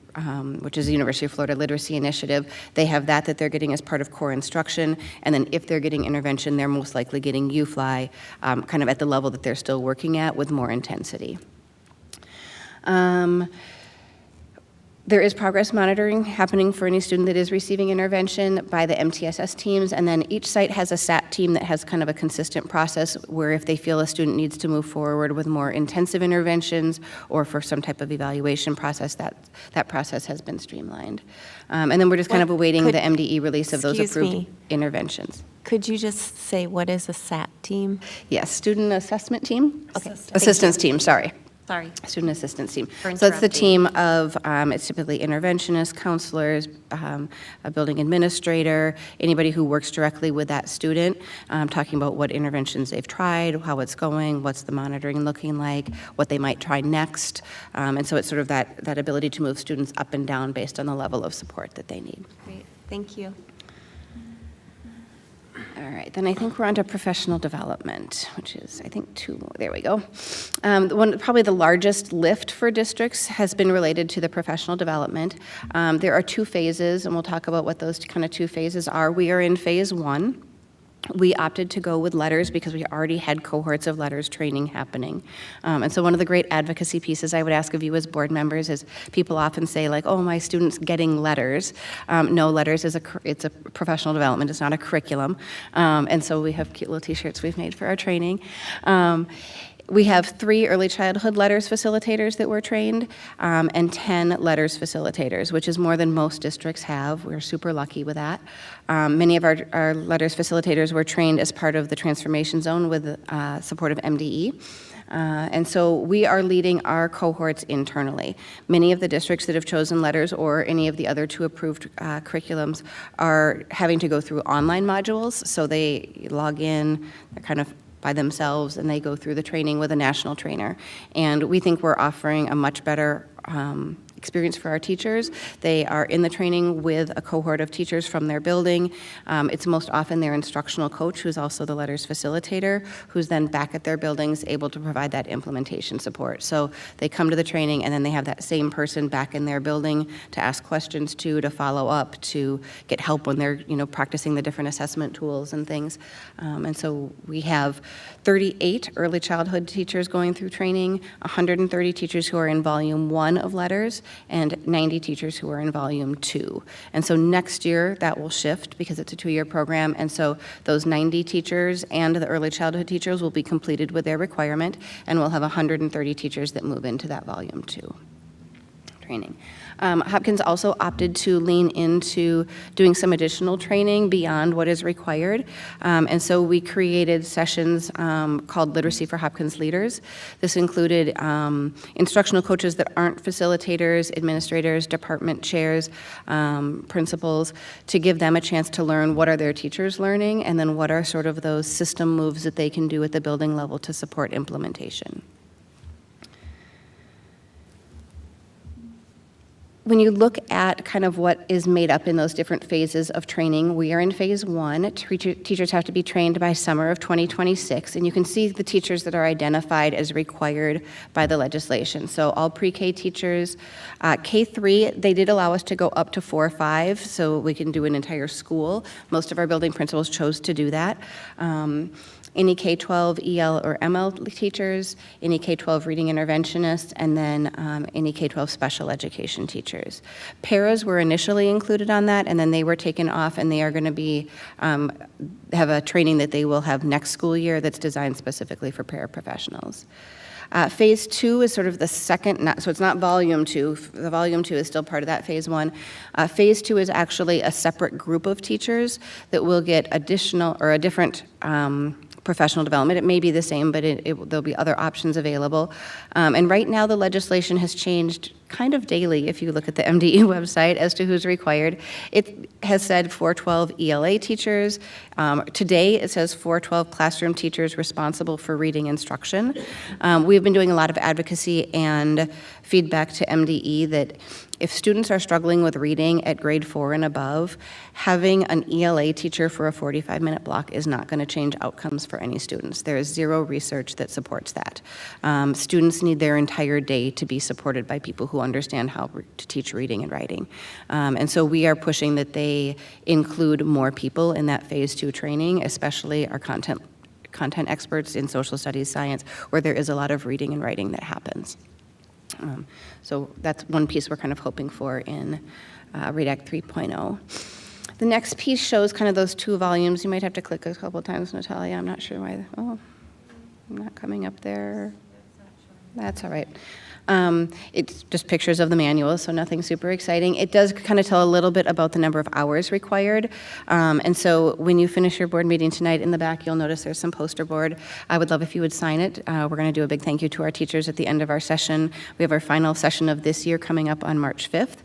which is the University of Florida Literacy Initiative. They have that they're getting as part of core instruction, and then if they're getting intervention, they're most likely getting UFly kind of at the level that they're still working at with more intensity. There is progress monitoring happening for any student that is receiving intervention by the MTSS teams, and then each site has a SAT team that has kind of a consistent process where if they feel a student needs to move forward with more intensive interventions or for some type of evaluation process, that process has been streamlined. And then we're just kind of awaiting the MDE release of those approved interventions. Could you just say what is a SAT team? Yes, Student Assessment Team? Okay. Assistance team, sorry. Sorry. Student assistance team. For So that's the interrupting. team of, it's typically interventionists, counselors, a building administrator, anybody who works directly with that student, talking about what interventions they've tried, how it's going, what's the monitoring looking like, what they might try next. And so it's sort of that ability to move students up and down based on the level of support that they need. Great, thank you. All right, then I think we're on to professional development, which is, I think, two more. There we go. Probably the largest lift for districts has been related to the professional development. There are 2 phases, and we'll talk about what those kind of 2 phases are. We are in phase 1. We opted to go with letters because we already had cohorts of letters training happening. And so one of the great advocacy pieces I would ask of you as board members is people often say, like, oh, my student's getting letters. No, letters is it's a professional development. It's not a curriculum. And so we have cute little T-shirts we've made for our training. We have 3 early childhood letters facilitators that were trained, and 10 letters facilitators, which is more than most districts have. We're super lucky with that. Many of our letters facilitators were trained as part of the transformation zone with support of MDE. And so we are leading our cohorts internally. Many of the districts that have chosen letters or any of the other 2 approved curriculums are having to go through online modules. So they log in, they're kind of by themselves, and they go through the training with a national trainer. And we think we're offering a much better experience for our teachers. They are in the training with a cohort of teachers from their building. It's most often their instructional coach, who's also the letters facilitator, who's then back at their buildings able to provide that implementation support. So they come to the training, and then they have that same person back in their building to ask questions to follow up, to get help when they're practicing the different assessment tools and things. And so we have 38 early childhood teachers going through training, 130 teachers who are in volume 1 of letters, and 90 teachers who are in volume 2. And so next year that will shift because it's a 2-year program, and so those 90 teachers and the early childhood teachers will be completed with their requirement, and we'll have 130 teachers that move into that volume 2 training. Hopkins also opted to lean into doing some additional training beyond what is required. And so we created sessions called Literacy for Hopkins Leaders. This included instructional coaches that aren't facilitators, administrators, department chairs, principals, to give them a chance to learn what are their teachers learning, and then what are sort of those system moves that they can do at the building level to support implementation. When you look at kind of what is made up in those different phases of training, we are in phase 1. Teachers have to be trained by summer of 2026, and you can see the teachers that are identified as required by the legislation. So all pre-K teachers, K-3, they did allow us to go up to 4 or 5, so we can do an entire school. Most of our building principals chose to do that. Any K-12 EL or ML teachers, any K-12 reading interventionists, and then any K-12 special education teachers. Paras were initially included on that, and then they were taken off, and they are going to be have a training that they will have next school year that's designed specifically for paraprofessionals. Phase 2 is sort of the second, so it's not volume 2. The volume 2 is still part of that phase 1. Phase 2 is actually a separate group of teachers that will get additional or a different professional development. It may be the same, but there'll be other options available. And right now the legislation has changed kind of daily if you look at the MDE website as to who's required. It has said 412 ELA teachers. Today it says 412 classroom teachers responsible for reading instruction. We've been doing a lot of advocacy and feedback to MDE that if students are struggling with reading at grade 4 and above, having an ELA teacher for a 45-minute block is not going to change outcomes for any students. There is zero research that supports that. Students need their entire day to be supported by people who understand how to teach reading and writing. And so we are pushing that they include more people in that phase 2 training, especially our content experts in social studies, science, where there is a lot of reading and writing that happens. So that's one piece we're kind of hoping for in READ Act 3.0. The next piece shows kind of those 2 volumes. You might have to click a couple times, Natalia. I'm not sure why. Oh, I'm not coming up there. That's all right. It's just pictures of the manual, so nothing super exciting. It does kind of tell a little bit about the number of hours required. And so when you finish your board meeting tonight, in the back you'll notice there's some poster board. I would love if you would sign it. We're going to do a big thank you to our teachers at the end of our session. We have our final session of this year coming up on March 5th.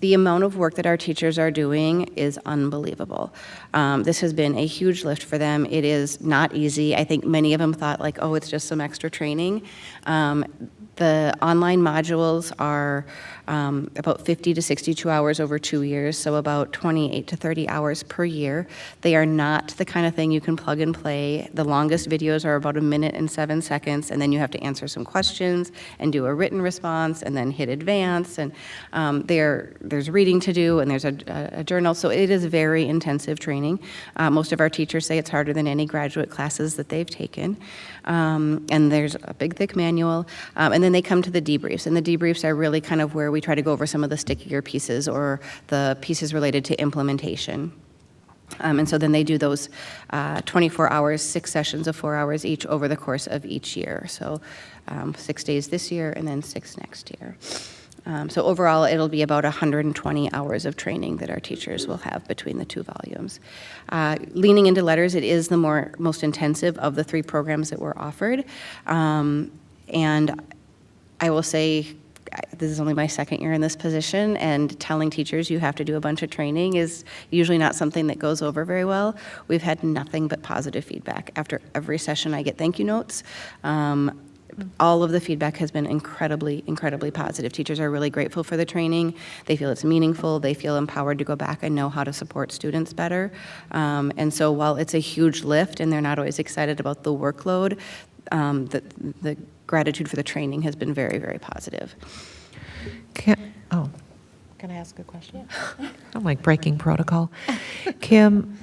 The amount of work that our teachers are doing is unbelievable. This has been a huge lift for them. It is not easy. I think many of them thought like, oh, it's just some extra training. The online modules are about 50 to 62 hours over 2 years, so about 28 to 30 hours per year. They are not the kind of thing you can plug and play. The longest videos are about 1 minute and 7 seconds, and then you have to answer some questions and do a written response and then hit advance. And there's reading to do, and there's a journal, so it is very intensive training. Most of our teachers say it's harder than any graduate classes that they've taken. And there's a big, thick manual. And then they come to the debriefs, and the debriefs are really kind of where we try to go over some of the stickier pieces or the pieces related to implementation. And so then they do those 24 hours, 6 sessions of 4 hours each over the course of each year. So 6 days this year and then 6 next year. So overall, it'll be about 120 hours of training that our teachers will have between the 2 volumes. Leaning into letters, it is the most intensive of the 3 programs that were offered. And I will say, this is only my 2nd year in this position, and telling teachers you have to do a bunch of training is usually not something that goes over very well. We've had nothing but positive feedback. After every session, I get thank you notes. All of the feedback has been incredibly, incredibly positive. Teachers are really grateful for the training. They feel it's meaningful. They feel empowered to go back and know how to support students better. And so while it's a huge lift and they're not always excited about the workload, the gratitude for the training has been very, very positive. Can I ask a question? I'm like breaking protocol. Kim,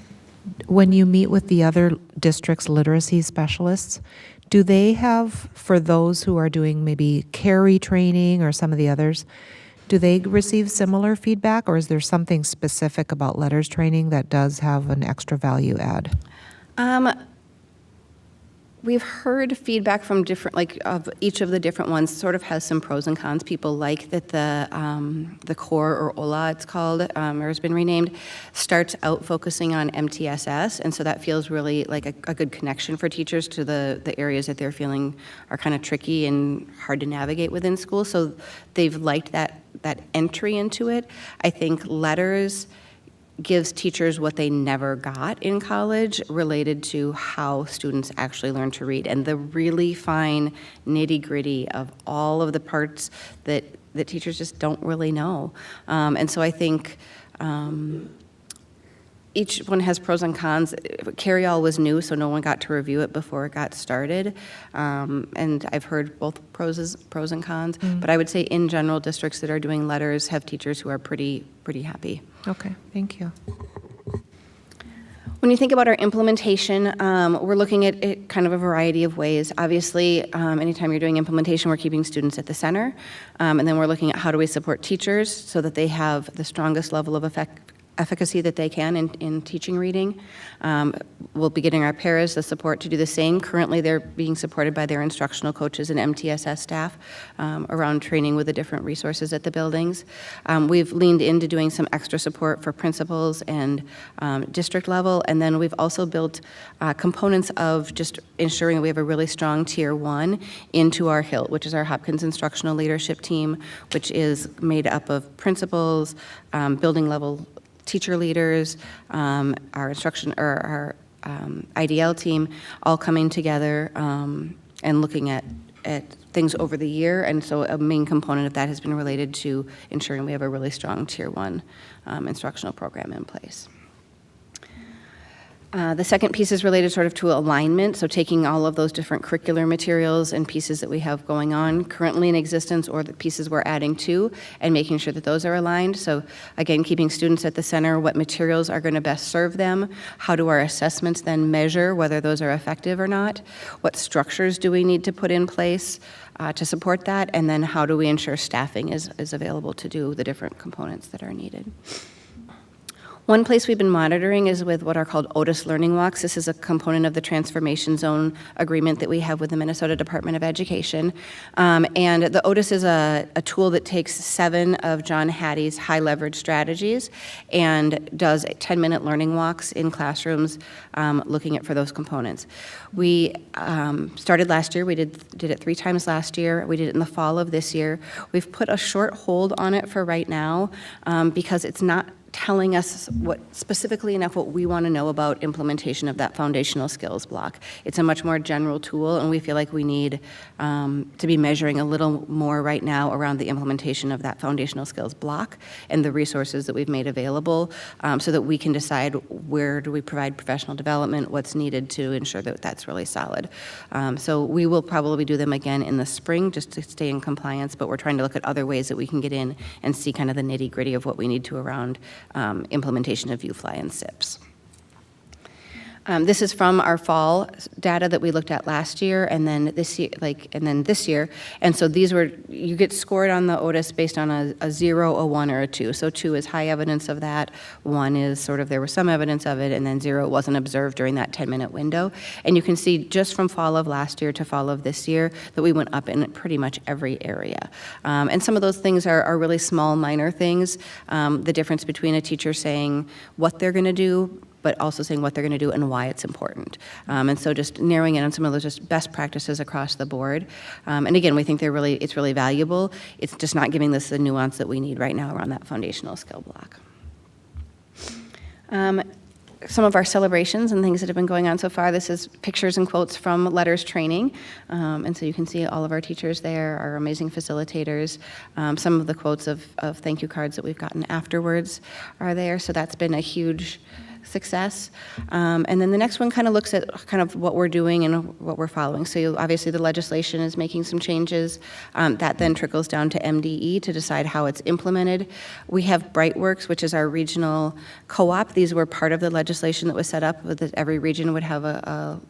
when you meet with the other districts' literacy specialists, do they have, for those who are doing maybe carry training or some of the others, do they receive similar feedback, or is there something specific about letters training that does have an extra value add? We've heard feedback from different, like of each of the different ones sort of has some pros and cons. People like that the core, or OLA it's called, or has been renamed, starts out focusing on MTSS, and so that feels really like a good connection for teachers to the areas that they're feeling are kind of tricky and hard to navigate within school. So they've liked that entry into it. I think letters gives teachers what they never got in college related to how students actually learn to read and the really fine nitty-gritty of all of the parts that teachers just don't really know. And so I think each one has pros and cons. Carry-all was new, so no one got to review it before it got started. And I've heard both pros and cons. But I would say in general, districts that are doing letters have teachers who are pretty happy. Okay, thank you. When you think about our implementation, we're looking at it kind of a variety of ways. Obviously, anytime you're doing implementation, we're keeping students at the center. And then we're looking at how do we support teachers so that they have the strongest level of efficacy that they can in teaching reading. We'll be getting our paras the support to do the same. Currently, they're being supported by their instructional coaches and MTSS staff around training with the different resources at the buildings. We've leaned into doing some extra support for principals and district level, and then we've also built components of just ensuring we have a really strong Tier 1 into our HILT, which is our Hopkins Instructional Leadership Team, which is made up of principals, building level teacher leaders, our IDL team, all coming together and looking at things over the year. And so a main component of that has been related to ensuring we have a really strong Tier 1 instructional program in place. The second piece is related sort of to alignment, so taking all of those different curricular materials and pieces that we have going on currently in existence or the pieces we're adding to and making sure that those are aligned. So again, keeping students at the center, what materials are going to best serve them, how do our assessments then measure whether those are effective or not, what structures do we need to put in place to support that, and then how do we ensure staffing is available to do the different components that are needed. One place we've been monitoring is with what are called Otis Learning Walks. This is a component of the Transformation Zone agreement that we have with the Minnesota Department of Education. And the Otis is a tool that takes 7 of John Hattie's high leverage strategies and does 10-minute learning walks in classrooms looking at for those components. We started last year. We did it 3 times last year. We did it in the fall of this year. We've put a short hold on it for right now because it's not telling us specifically enough what we want to know about implementation of that foundational skills block. It's a much more general tool, and we feel like we need to be measuring a little more right now around the implementation of that foundational skills block and the resources that we've made available so that we can decide where do we provide professional development, what's needed to ensure that that's really solid. So we will probably do them again in the spring just to stay in compliance, but we're trying to look at other ways that we can get in and see kind of the nitty-gritty of what we need to around implementation of UFly and SIPs. This is from our fall data that we looked at last year, and then this year, and so these were, you get scored on the Otis based on a 0, a 1, or a 2. So 2 is high evidence of that, 1 is sort of there was some evidence of it, and then 0 wasn't observed during that 10-minute window. And you can see just from fall of last year to fall of this year that we went up in pretty much every area. And some of those things are really small, minor things. The difference between a teacher saying what they're going to do, but also saying what they're going to do and why it's important. And so just narrowing in on some of those just best practices across the board. And again, we think it's really valuable. It's just not giving this the nuance that we need right now around that foundational skill block. Some of our celebrations and things that have been going on so far. This is pictures and quotes from Letters Training. And so you can see all of our teachers there, our amazing facilitators. Some of the quotes of thank you cards that we've gotten afterwards are there. So that's been a huge success. And then the next one kind of looks at kind of what we're doing and what we're following. So obviously the legislation is making some changes. That then trickles down to MDE to decide how it's implemented. We have BrightWorks, which is our regional co-op. These were part of the legislation that was set up, that every region would have a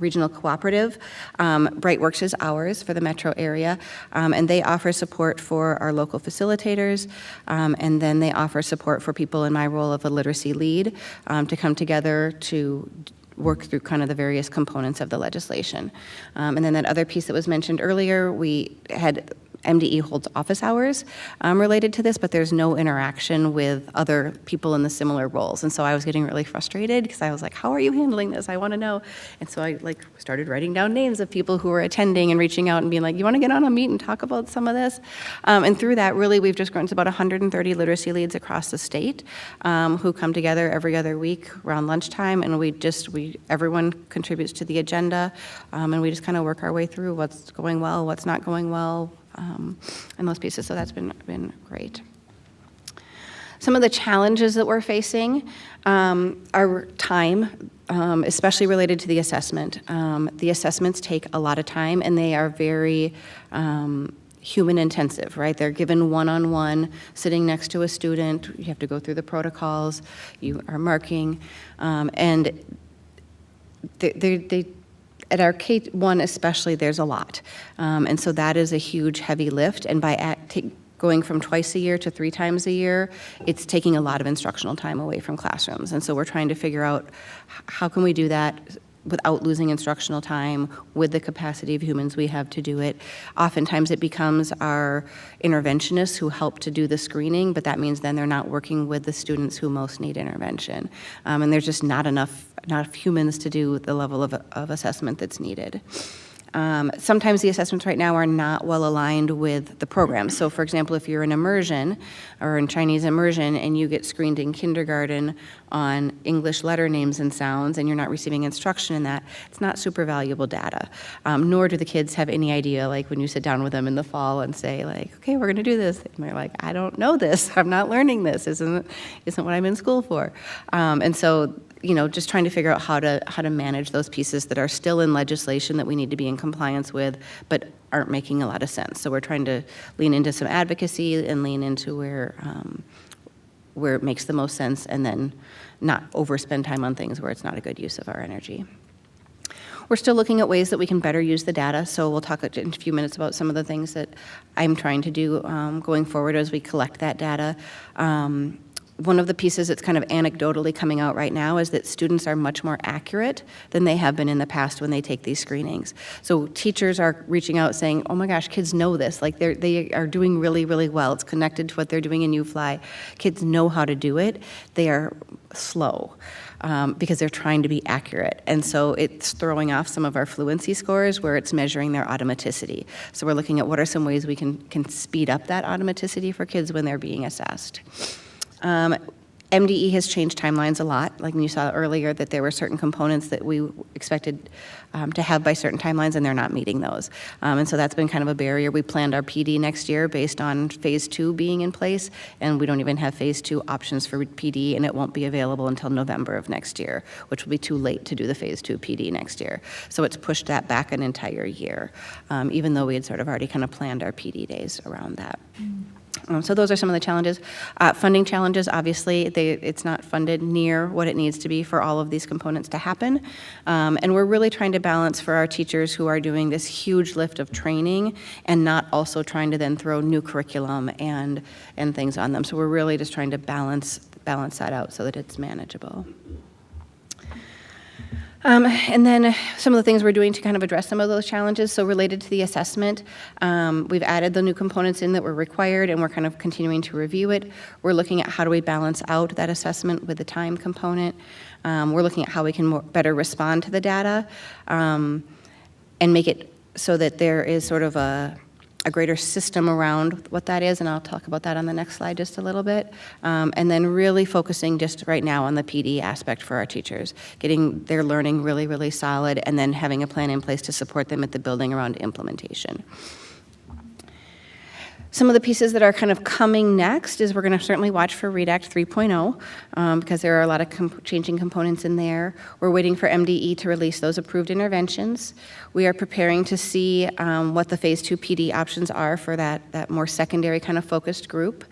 regional cooperative. BrightWorks is ours for the metro area, and they offer support for our local facilitators, and then they offer support for people in my role of a literacy lead to come together to work through kind of the various components of the legislation. And then that other piece that was mentioned earlier, we had MDE holds office hours related to this, but there's no interaction with other people in the similar roles. And so I was getting really frustrated because I was like, how are you handling this? I want to know. And so I started writing down names of people who were attending and reaching out and being like, you want to get on a meet and talk about some of this? And through that, really, we've just grown to about 130 literacy leads across the state who come together every other week around lunchtime, and everyone contributes to the agenda, and we just kind of work our way through what's going well, what's not going well, and those pieces. So that's been great. Some of the challenges that we're facing are time, especially related to the assessment. The assessments take a lot of time, and they are very human intensive, right? They're given one-on-one, sitting next to a student. You have to go through the protocols. You are marking, and they at our K-1 especially, there's a lot. And so that is a huge, heavy lift. And by going from twice a year to 3 times a year, it's taking a lot of instructional time away from classrooms. And so we're trying to figure out how can we do that without losing instructional time with the capacity of humans we have to do it. Oftentimes it becomes our interventionists who help to do the screening, but that means then they're not working with the students who most need intervention. And there's just not enough humans to do the level of assessment that's needed. Sometimes the assessments right now are not well aligned with the program. So for example, if you're in immersion or in Chinese immersion and you get screened in kindergarten on English letter names and sounds and you're not receiving instruction in that, it's not super valuable data. Nor do the kids have any idea, like when you sit down with them in the fall and say like, okay, we're gonna do this. And they're like, I don't know this, I'm not learning this, isn't what I'm in school for. And so, just trying to figure out how to manage those pieces that are still in legislation that we need to be in compliance with, but aren't making a lot of sense. So we're trying to lean into some advocacy and lean into where it makes the most sense, and then not overspend time on things where it's not a good use of our energy. We're still looking at ways that we can better use the data, so we'll talk in a few minutes about some of the things that I'm trying to do going forward as we collect that data. One of the pieces that's kind of anecdotally coming out right now is that students are much more accurate than they have been in the past when they take these screenings. So teachers are reaching out saying, oh my gosh, kids know this. Like they are doing really, really well. It's connected to what they're doing in UFly. Kids know how to do it. They are slow because they're trying to be accurate. And so it's throwing off some of our fluency scores where it's measuring their automaticity. So we're looking at what are some ways we can speed up that automaticity for kids when they're being assessed. MDE has changed timelines a lot. Like you saw earlier that there were certain components that we expected to have by certain timelines, and they're not meeting those. And so that's been kind of a barrier. We planned our PD next year based on phase 2 being in place, and we don't even have phase 2 options for PD, and it won't be available until November of next year, which will be too late to do the phase 2 PD next year. So it's pushed that back an entire year, even though we had sort of already kind of planned our PD days around that. So those are some of the challenges. Funding challenges, obviously, it's not funded near what it needs to be for all of these components to happen. And we're really trying to balance for our teachers who are doing this huge lift of training and not also trying to then throw new curriculum and things on them. So we're really just trying to balance that out so that it's manageable. And then some of the things we're doing to kind of address some of those challenges. So related to the assessment, we've added the new components in that were required, and we're kind of continuing to review it. We're looking at how do we balance out that assessment with the time component. We're looking at how we can better respond to the data and make it so that there is sort of a greater system around what that is, and I'll talk about that on the next slide just a little bit. And then really focusing just right now on the PD aspect for our teachers, getting their learning really, really solid, and then having a plan in place to support them at the building around implementation. Some of the pieces that are kind of coming next is we're going to certainly watch for READ Act 3.0 because there are a lot of changing components in there. We're waiting for MDE to release those approved interventions. We are preparing to see what the Phase 2 PD options are for that more secondary kind of focused group.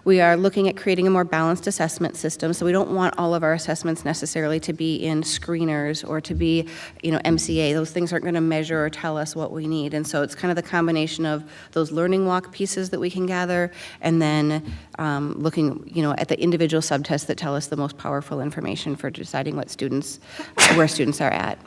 We are looking at creating a more balanced assessment system, so we don't want all of our assessments necessarily to be in screeners or to be, MCA. Those things aren't going to measure or tell us what we need, and so it's kind of the combination of those learning walk pieces that we can gather, and then looking, at the individual subtests that tell us the most powerful information for deciding where students are at.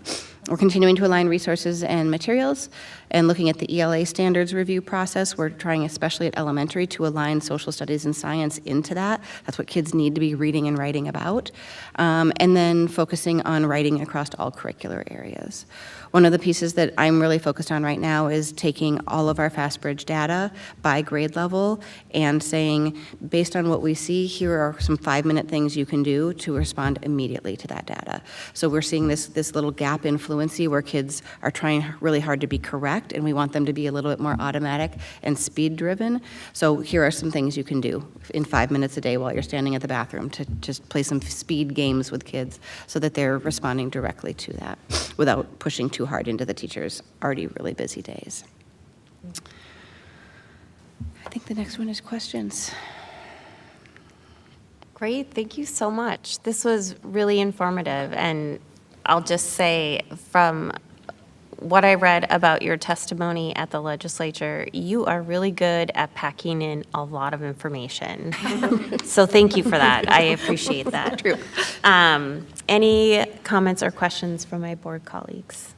We're continuing to align resources and materials and looking at the ELA standards review process. We're trying, especially at elementary, to align social studies and science into that. That's what kids need to be reading and writing about. And then focusing on writing across all curricular areas. One of the pieces that I'm really focused on right now is taking all of our FastBridge data by grade level and saying, based on what we see, here are some 5-minute things you can do to respond immediately to that data. So we're seeing this little gap in fluency where kids are trying really hard to be correct, and we want them to be a little bit more automatic and speed driven. So here are some things you can do in 5 minutes a day while you're standing at the bathroom to just play some speed games with kids so that they're responding directly to that without pushing too hard into the teacher's already really busy days. I think the next one is questions. Great, thank you so much. This was really informative, and I'll just say from what I read about your testimony at the legislature, you are really good at packing in a lot of information. So thank you for that. I appreciate that. True. Any comments or questions from my board colleagues?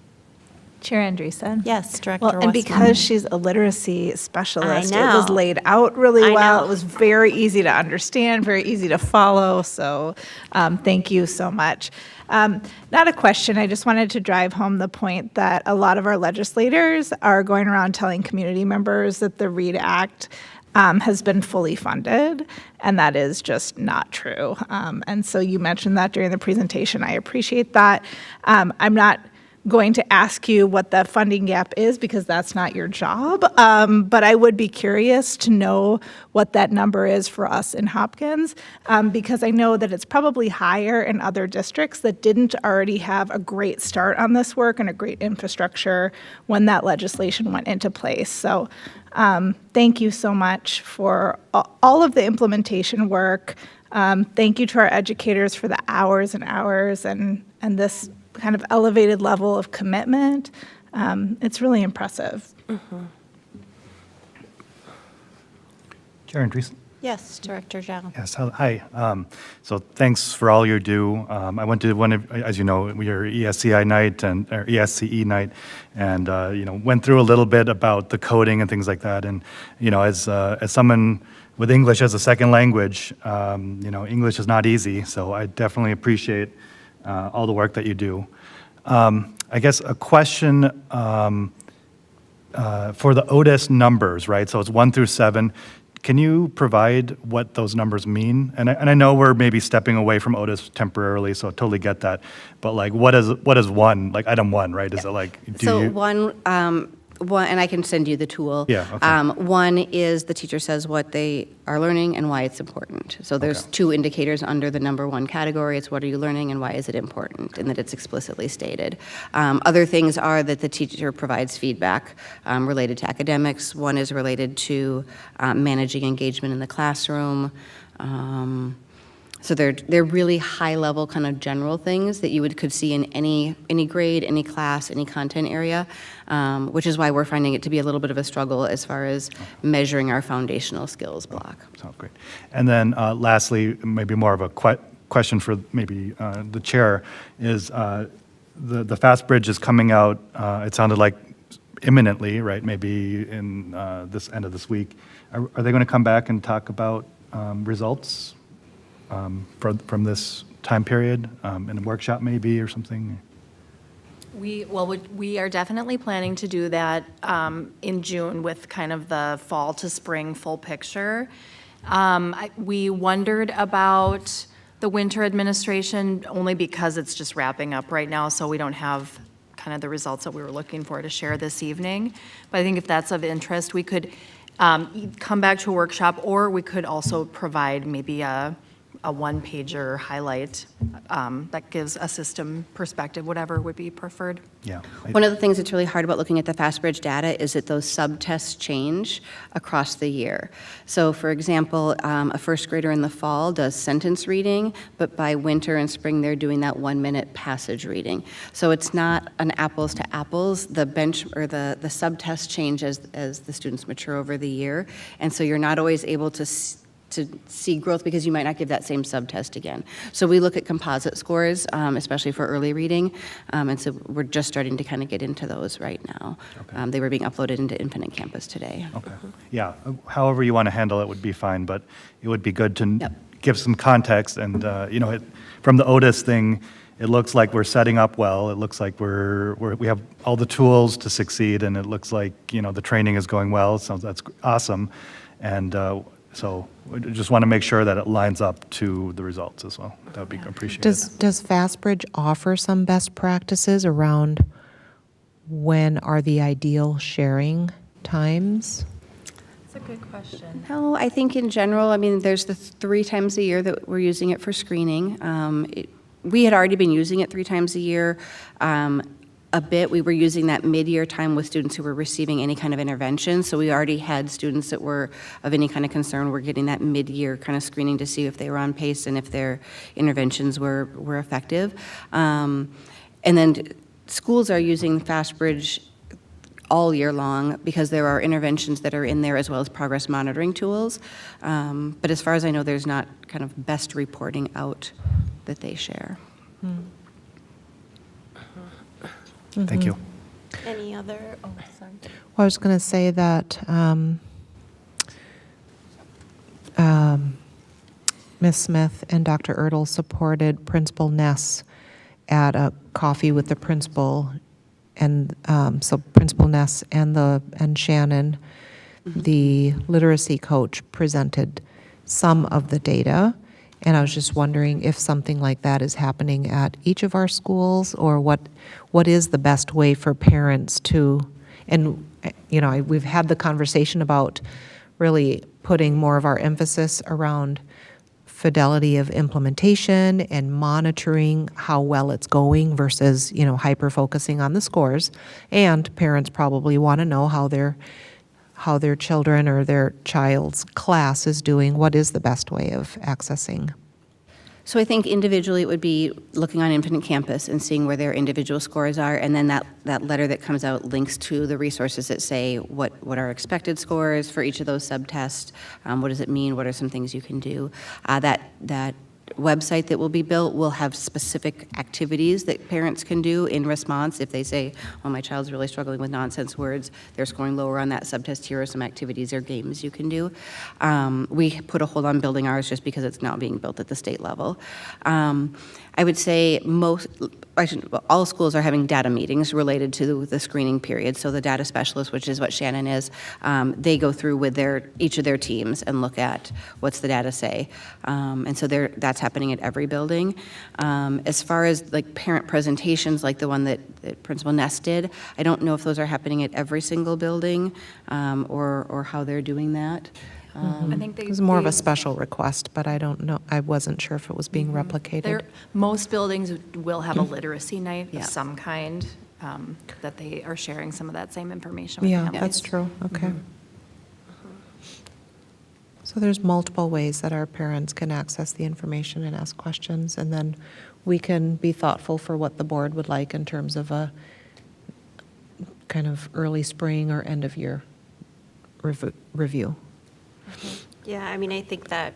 Chair Andreessen? Yes, Director Well, and Westman. because she's a literacy specialist, it was know. laid out really I well. know. It was very easy to understand, very easy to follow, so thank you so much. Not a question, I just wanted to drive home the point that a lot of our legislators are going around telling community members that the READ Act has been fully funded, and that is just not true. And so you mentioned that during the presentation. I appreciate that. I'm not going to ask you what the funding gap is because that's not your job, but I would be curious to know what that number is for us in Hopkins, because I know that it's probably higher in other districts that didn't already have a great start on this work and a great infrastructure when that legislation went into place. So thank you so much for all of the implementation work. Thank you to our educators for the hours and hours and this kind of elevated level of commitment. It's really impressive. Mm-hmm. Chair Andreessen? Yes, Director Zhao. Yes, hi. So thanks for all you do. I went to one of, as you know, your ESCI night and or ESCE night, and went through a little bit about the coding and things like that. And as someone with English as a second language, English is not easy. So I definitely appreciate all the work that you do. I guess a question for the OTIS numbers, right? So it's 1 through 7. Can you provide what those numbers mean? And I know we're maybe stepping away from OTIS temporarily, so I totally get that. But like, what is 1? Like item 1, right? Is it like, So one, One, and I can send you the tool. Yeah, okay. One is the teacher says what they are learning and why it's important. So there's two indicators under the number one category. It's what are you learning and why is it important, and that it's explicitly stated. Other things are that the teacher provides feedback related to academics. One is related to managing engagement in the classroom. So they're really high-level kind of general things that you could see in any grade, any class, any content area, which is why we're finding it to be a little bit of a struggle as far as measuring our foundational skills block. Sounds great. And then lastly, maybe more of a question for maybe the chair, is the Fast Bridge is coming out, it sounded like imminently, right? Maybe in this end of this week. Are they going to come back and talk about results from this time period in a workshop maybe or something? We are definitely planning to do that in June with kind of the fall to spring full picture. We wondered about the winter administration only because it's just wrapping up right now, so we don't have kind of the results that we were looking for to share this evening. But I think if that's of interest, we could come back to a workshop, or we could also provide maybe a one-pager highlight that gives a system perspective, whatever would be preferred. Yeah. One of the things that's really hard about looking at the FastBridge data is that those subtests change across the year. So for example, a first grader in the fall does sentence reading, but by winter and spring they're doing that 1-minute passage reading. So it's not an apples to apples. The bench or the subtests change as the students mature over the year, and so you're not always able to see growth because you might not give that same subtest again. So we look at composite scores, especially for early reading, and so we're just starting to kind of get into those right now. Okay. They were being uploaded into Infinite Campus today. Okay. Yeah, however you want to handle it would be fine, but it would be good to give some context. And from the Otis thing, it looks like we're setting up well. It looks like we have all the tools to succeed, and it looks like the training is going well. So that's awesome, and so we just want to make sure that it lines up to the results as well. That would be appreciated. Does FastBridge offer some best practices around when are the ideal sharing times? That's a good question. No, I think in general, I mean, there's the 3 times a year that we're using it for screening. We had already been using it 3 times a year. A bit, we were using that mid-year time with students who were receiving any kind of intervention. So we already had students that were of any kind of concern. We're getting that mid-year kind of screening to see if they were on pace and if their interventions were effective. And then schools are using FastBridge all year long because there are interventions that are in there as well as progress monitoring tools. But as far as I know, there's not kind of best reporting out that they share. Thank you. Any other, sorry. Well, I was going to say that Ms. Smith and Dr. Ertl supported Principal Ness at a coffee with the principal, and so Principal Ness and Shannon, the literacy coach, presented some of the data. And I was just wondering if something like that is happening at each of our schools, or what is the best way for parents to, and we've had the conversation about really putting more of our emphasis around fidelity of implementation and monitoring how well it's going versus, hyper-focusing on the scores. And parents probably want to know how their children or their child's class is doing. What is the best way of accessing? So I think individually it would be looking on Infinite Campus and seeing where their individual scores are, and then that letter that comes out links to the resources that say what are expected scores for each of those subtests, what does it mean, what are some things you can do. That website that will be built will have specific activities that parents can do in response. If they say, oh, my child's really struggling with nonsense words, they're scoring lower on that subtest, here are some activities or games you can do. We put a hold on building ours just because it's now being built at the state level. I would say all schools are having data meetings related to the screening period. So the data specialist, which is what Shannon is, they go through with each of their teams and look at what's the data say. And so that's happening at every building. As far as like parent presentations, like the one that Principal Ness did, I don't know if those are happening at every single building or how they're doing that. I think It was more of a special request, but I don't know, I wasn't sure if it was being replicated. Most buildings will have a literacy night Yeah. of some kind, that they are sharing some of that same information with Yeah, families. that's true, okay. So there's multiple ways that our parents can access the information and ask questions, and then we can be thoughtful for what the board would like in terms of a kind of early spring or end of year review. Yeah, I mean, I think that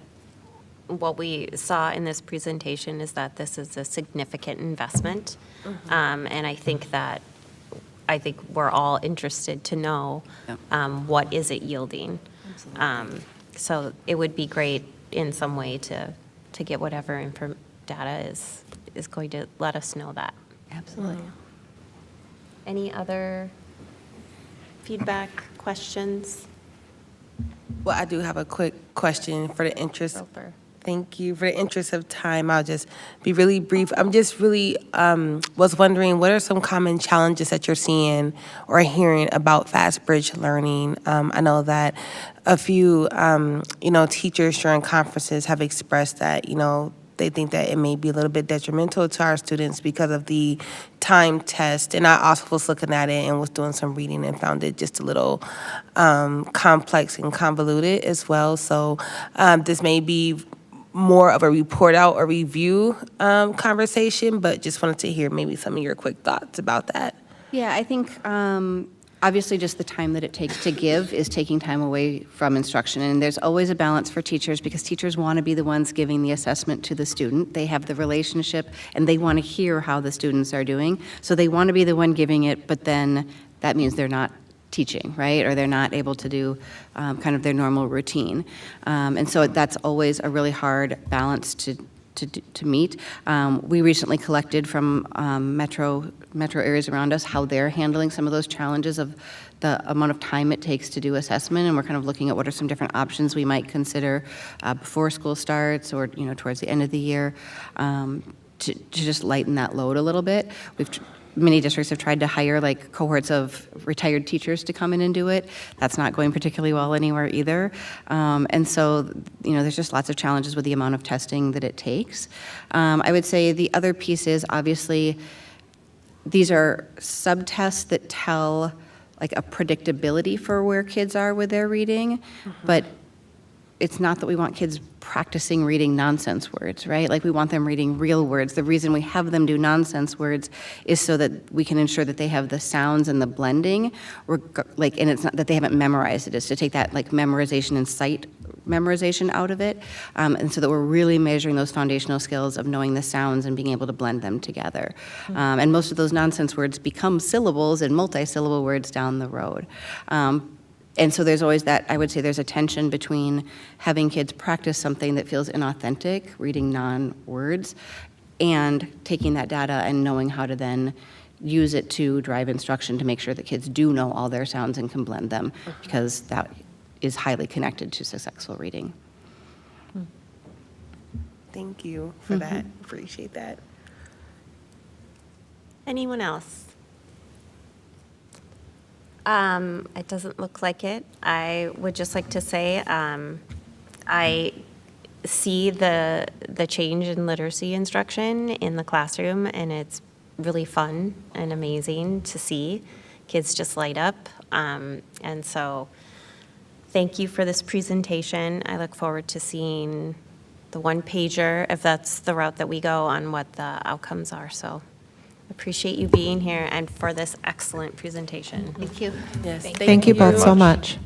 what we saw in this presentation is that this is a significant investment. And I think we're all interested to know what is it yielding. So it would be great in some way to get whatever data is going to let us know that. Absolutely. Any other feedback, questions? Well, I do have a quick question for the interest. Thank you. For the interest of time, I'll just be really brief. I'm just really was wondering, what are some common challenges that you're seeing or hearing about fast bridge learning? I know that a few, teachers during conferences have expressed that, they think that it may be a little bit detrimental to our students because of the time test. And I also was looking at it and was doing some reading and found it just a little complex and convoluted as well. So this may be more of a report out or review conversation, but just wanted to hear maybe some of your quick thoughts about that. Yeah, I think obviously just the time that it takes to give is taking time away from instruction. And there's always a balance for teachers because teachers want to be the ones giving the assessment to the student. They have the relationship and they want to hear how the students are doing. So they want to be the one giving it, but then that means they're not teaching, right? Or they're not able to do kind of their normal routine. And so that's always a really hard balance to meet. We recently collected from metro areas around us how they're handling some of those challenges of the amount of time it takes to do assessment, and we're kind of looking at what are some different options we might consider before school starts or towards the end of the year to just lighten that load a little bit. Many districts have tried to hire like cohorts of retired teachers to come in and do it. That's not going particularly well anywhere either. And so, there's just lots of challenges with the amount of testing that it takes. I would say the other piece is obviously these are subtests that tell like a predictability for where kids are with their reading, but it's not that we want kids practicing reading nonsense words, right? Like we want them reading real words. The reason we have them do nonsense words is so that we can ensure that they have the sounds and the blending, and it's not that they haven't memorized it. It's to take that like memorization and sight memorization out of it, and so that we're really measuring those foundational skills of knowing the sounds and being able to blend them together. And most of those nonsense words become syllables and multi-syllable words down the road. And so there's always that, I would say there's a tension between having kids practice something that feels inauthentic, reading non-words, and taking that data and knowing how to then use it to drive instruction to make sure that kids do know all their sounds and can blend them, because that is highly connected to successful reading. Thank you for that. Appreciate that. Anyone else? It doesn't look like it. I would just like to say I see the change in literacy instruction in the classroom, and it's really fun and amazing to see kids just light up. And so thank you for this presentation. I look forward to seeing the one-pager, if that's the route that we go, on what the outcomes are. So appreciate you being here and for this excellent presentation. Thank you. Yes. Thank you both so much.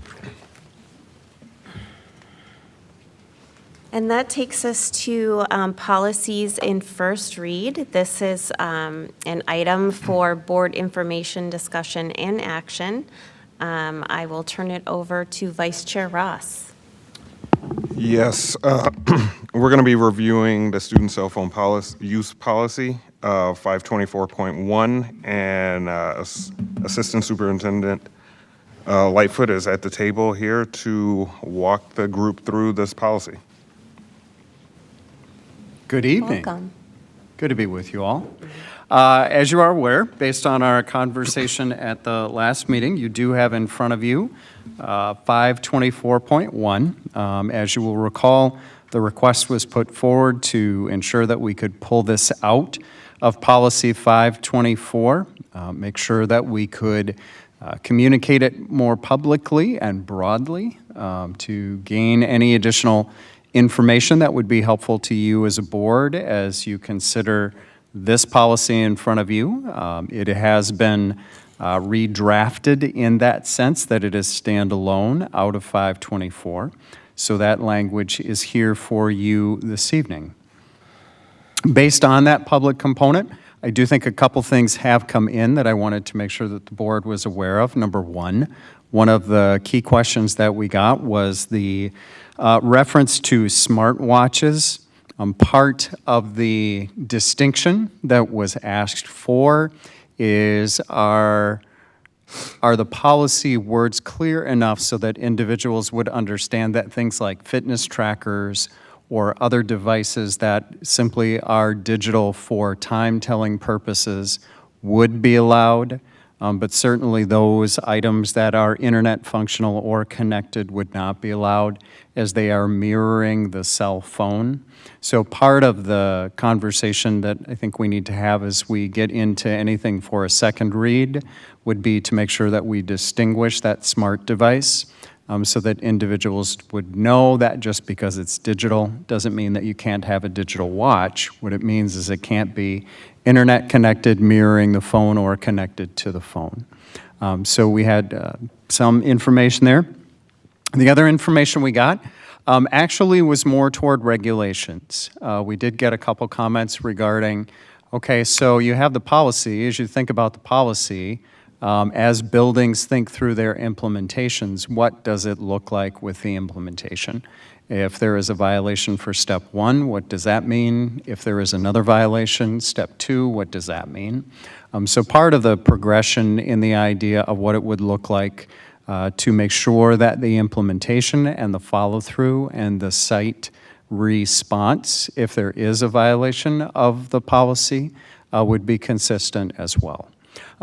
And that takes us to policies in first read. This is an item for board information, discussion, and action. I will turn it over to Vice Chair Ross. Yes, We're going to be reviewing the student cell phone use policy, 524.1, and Assistant Superintendent Lightfoot is at the table here to walk the group through this policy. Good evening. Welcome. Good to be with you all. As you are aware, based on our conversation at the last meeting, you do have in front of you 524.1. As you will recall, the request was put forward to ensure that we could pull this out of policy 524, make sure that we could communicate it more publicly and broadly to gain any additional information that would be helpful to you as a board as you consider this policy in front of you. It has been redrafted in that sense that it is standalone out of 524. So that language is here for you this evening. Based on that public component, I do think a couple things have come in that I wanted to make sure that the board was aware of. Number one of the key questions that we got was the reference to smartwatches. Part of the distinction that was asked for is are the policy words clear enough so that individuals would understand that things like fitness trackers or other devices that simply are digital for time-telling purposes would be allowed, but certainly those items that are internet functional or connected would not be allowed as they are mirroring the cell phone. So part of the conversation that I think we need to have as we get into anything for a second read would be to make sure that we distinguish that smart device so that individuals would know that just because it's digital doesn't mean that you can't have a digital watch. What it means is it can't be internet connected, mirroring the phone, or connected to the phone. So we had some information there. The other information we got actually was more toward regulations. We did get a couple comments regarding, okay, so you have the policy. As you think about the policy, as buildings think through their implementations, what does it look like with the implementation? If there is a violation for step one, what does that mean? If there is another violation, step two, what does that mean? So part of the progression in the idea of what it would look like to make sure that the implementation and the follow-through and the site response, if there is a violation of the policy, would be consistent as well.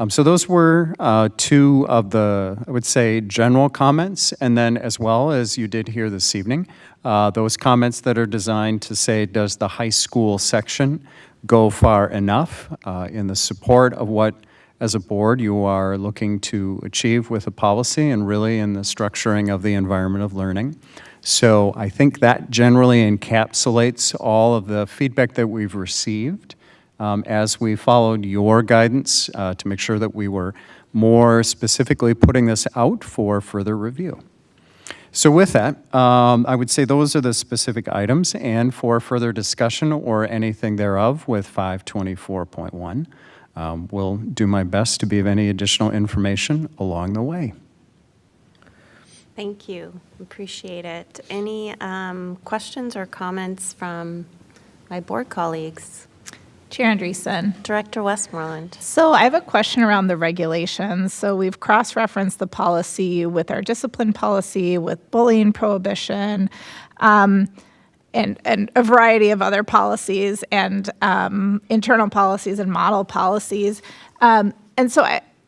So those were two of the, I would say, general comments, and then as well as you did hear this evening, those comments that are designed to say, does the high school section go far enough in the support of what, as a board, you are looking to achieve with a policy and really in the structuring of the environment of learning. So I think that generally encapsulates all of the feedback that we've received as we followed your guidance to make sure that we were more specifically putting this out for further review. So with that, I would say those are the specific items, and for further discussion or anything thereof with 524.1, will do my best to be of any additional information along the way. Thank you. Appreciate it. Any questions or comments from my board colleagues? Chair Andreessen. Director Westmoreland. So I have a question around the regulations. So we've cross-referenced the policy with our discipline policy, with bullying prohibition, and a variety of other policies and internal policies and model policies. And so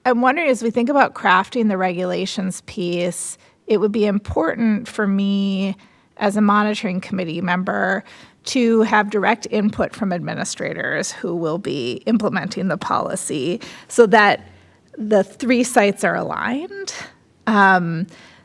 I'm wondering, as we think about crafting the regulations piece, it would be important for me as a monitoring committee member to have direct input from administrators who will be implementing the policy so that the three sites are aligned,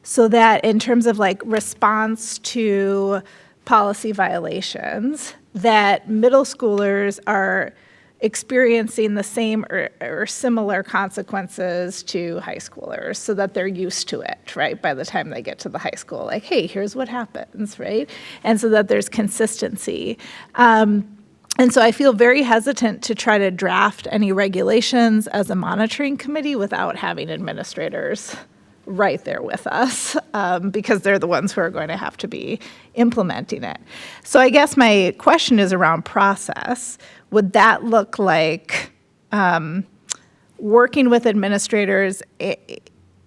so that in terms of like response to policy violations, that middle schoolers are experiencing the same or similar consequences to high schoolers so that they're used to it, right, by the time they get to the high school. Like, hey, here's what happens, right? And so that there's consistency. And so I feel very hesitant to try to draft any regulations as a monitoring committee without having administrators right there with us because they're the ones who are going to have to be implementing it. So I guess my question is around process. Would that look like working with administrators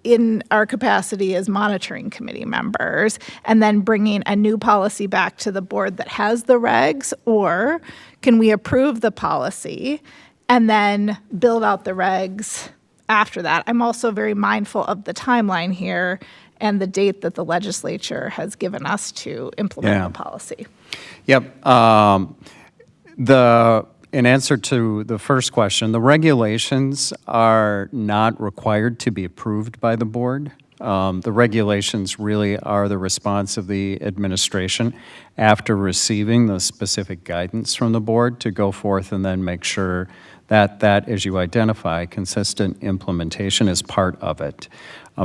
in our capacity as monitoring committee members and then bringing a new policy back to the board that has the regs? Or can we approve the policy and then build out the regs after that? I'm also very mindful of the timeline here and the date that the legislature has given us to implement the policy. Yep. In answer to the first question, the regulations are not required to be approved by the board. The regulations really are the response of the administration after receiving the specific guidance from the board to go forth and then make sure that, as you identify, consistent implementation is part of it.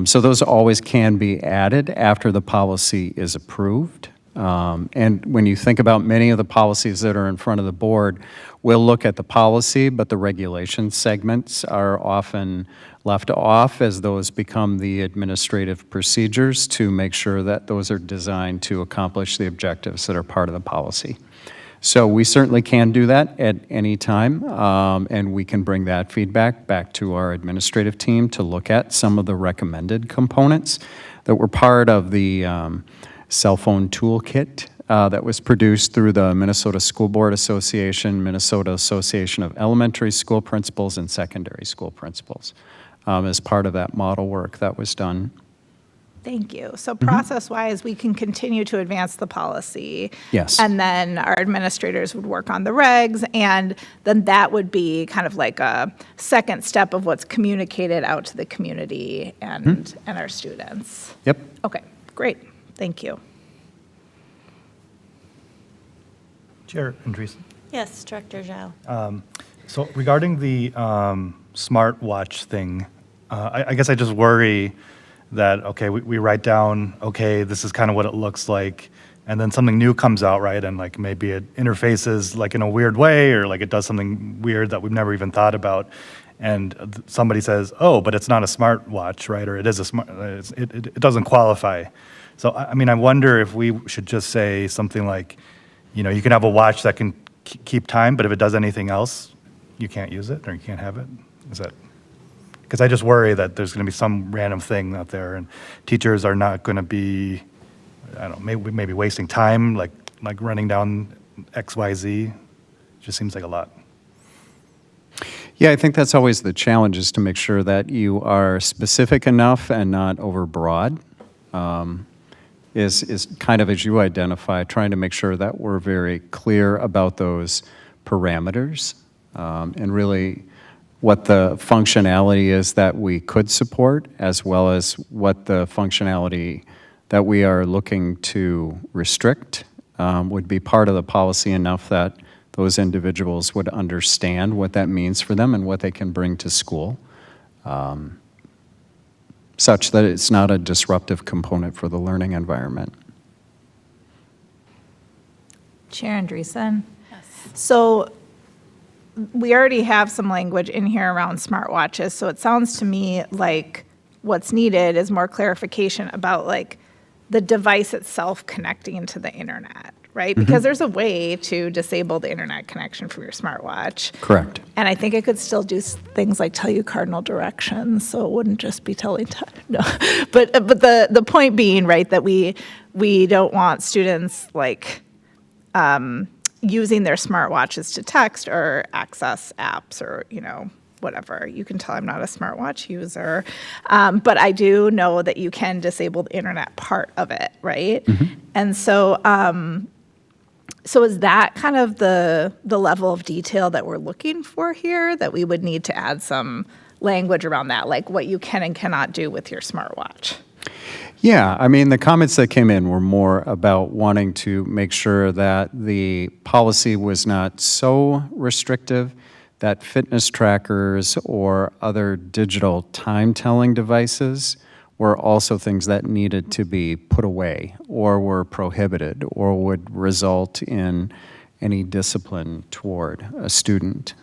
So those always can be added after the policy is approved. And when you think about many of the policies that are in front of the board, we'll look at the policy, but the regulation segments are often left off as those become the administrative procedures to make sure that those are designed to accomplish the objectives that are part of the policy. So we certainly can do that at any time, and we can bring that feedback back to our administrative team to look at some of the recommended components that were part of the cell phone toolkit that was produced through the Minnesota School Board Association, Minnesota Association of Elementary School Principals and Secondary School Principals, as part of that model work that was done. Thank you. So process-wise, we can continue to advance the policy. Yes. And then our administrators would work on the regs, and then that would be kind of like a second step of what's communicated out to the community and our students. Yep. Okay, great. Thank you. Chair Andreessen. Yes, Director Zhao. So regarding the smartwatch thing, I guess I just worry that, okay, we write down, okay, this is kind of what it looks like, and then something new comes out, right? And like maybe it interfaces like in a weird way, or like it does something weird that we've never even thought about. And somebody says, oh, but it's not a smartwatch, right? Or it is a smart, it doesn't qualify. So, I mean, I wonder if we should just say something like, you know, you can have a watch that can keep time, but if it does anything else, you can't use it or you can't have it. Is that? Because I just worry that there's going to be some random thing out there, and teachers are not going to be, I don't know, maybe wasting time, like running down XYZ. It just seems like a lot. Yeah, I think that's always the challenge, is to make sure that you are specific enough and not overbroad. Is kind of, as you identify, trying to make sure that we're very clear about those parameters and really what the functionality is that we could support, as well as what the functionality that we are looking to restrict would be part of the policy enough that those individuals would understand what that means for them and what they can bring to school, such that it's not a disruptive component for the learning environment. Chair Andreessen? Yes. So we already have some language in here around smartwatches, so it sounds to me like what's needed is more clarification about like the device itself connecting to the internet, right? Because there's a way to disable the internet connection from your smartwatch. Correct. And I think it could still do things like tell you cardinal directions, so it wouldn't just be telling time. No, but the point being, right, that we don't want students like using their smartwatches to text or access apps or, you know, whatever. You can tell I'm not a smartwatch user. But I do know that you can disable the internet part of it, right? And so so is that kind of the level of detail that we're looking for here, that we would need to add some language around that, like what you can and cannot do with your smartwatch? Yeah, I mean, the comments that came in were more about wanting to make sure that the policy was not so restrictive that fitness trackers or other digital time-telling devices were also things that needed to be put away or were prohibited or would result in any discipline toward a student,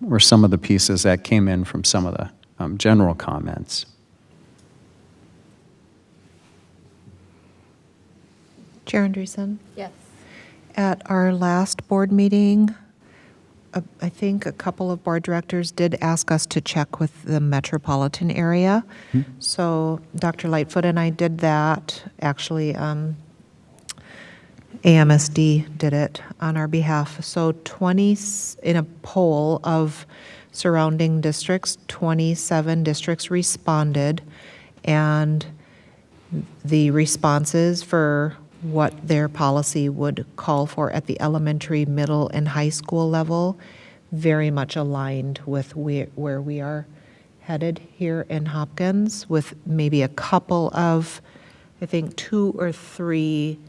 were some of the pieces that came in from some of the general comments. Chair Andreessen? Yes. At our last board meeting, I think a couple of board directors did ask us to check with the metropolitan area. So Dr. Lightfoot and I did that. Actually, AMSD did it on our behalf. So in a poll of surrounding districts, 27 districts responded, and the responses for what their policy would call for at the elementary, middle, and high school level very much aligned with where we are headed here in Hopkins, with maybe a couple of, I think, 2 or 3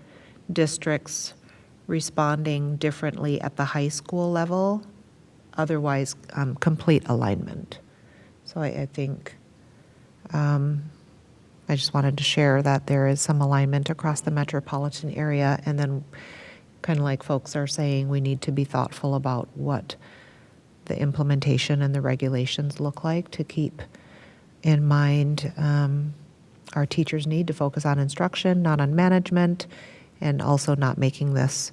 districts responding differently at the high school level. Otherwise, complete alignment. So I think I just wanted to share that there is some alignment across the metropolitan area, and then kind of like folks are saying, we need to be thoughtful about what the implementation and the regulations look like to keep in mind our teachers need to focus on instruction, not on management, and also not making this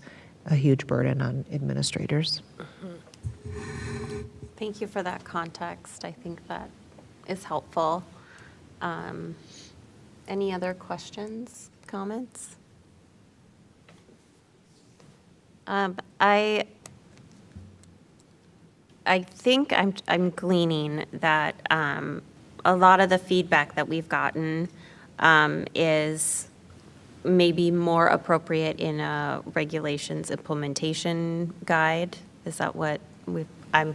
a huge burden on administrators. Thank you for that context. I think that is helpful. Any other questions, comments? I think I'm gleaning that a lot of the feedback that we've gotten is maybe more appropriate in a regulations implementation guide. Is that what I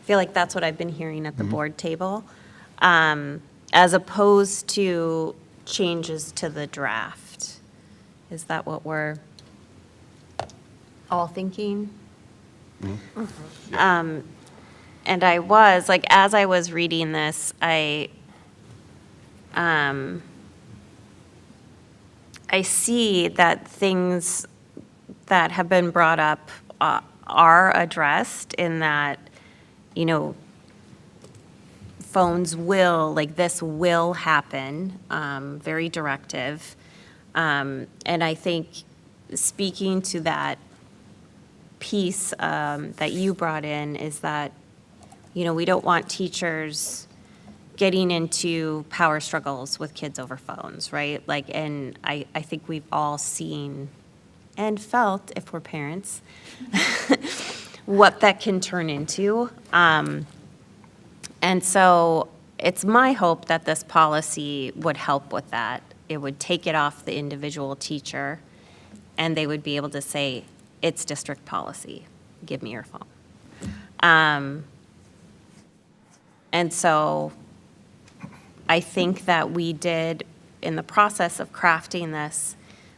feel like that's what I've been hearing at the board table, as opposed to changes to the draft. Is that what we're all thinking? And I was, like, as I was reading this, I see that things that have been brought up are addressed, in that, you know, phones will, like, this will happen, very directive. And I think speaking to that piece that you brought in is that, you know, we don't want teachers getting into power struggles with kids over phones, right? Like, and I think we've all seen and felt, if we're parents, what that can turn into. And so it's my hope that this policy would help with that. It would take it off the individual teacher, and they would be able to say, it's district policy, give me your phone. And so I think that we did, in the process of crafting this,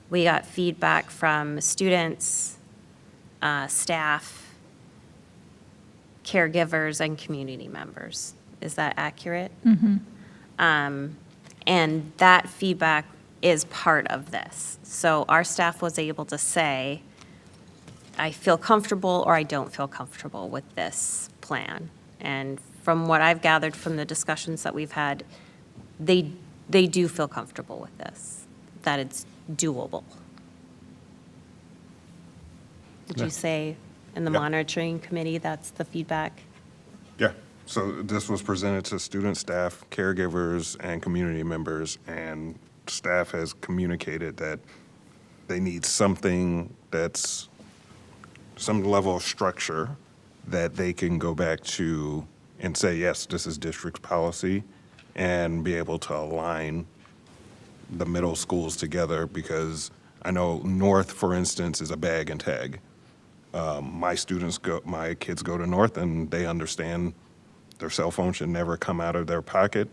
we got feedback from students, staff, caregivers, and community members. Is that accurate? And that feedback is part of this. So our staff was able to say, I feel comfortable or I don't feel comfortable with this plan. And from what I've gathered from the discussions that we've had, they do feel comfortable with this, that it's doable. Did you say in the monitoring committee, that's the feedback? Yeah, so this was presented to student, staff, caregivers, and community members, and staff has communicated that they need something that's some level of structure that they can go back to and say, yes, this is district policy, and be able to align the middle schools together, because I know North, for instance, is a bag and tag. My kids go to North, and they understand their cell phone should never come out of their pocket,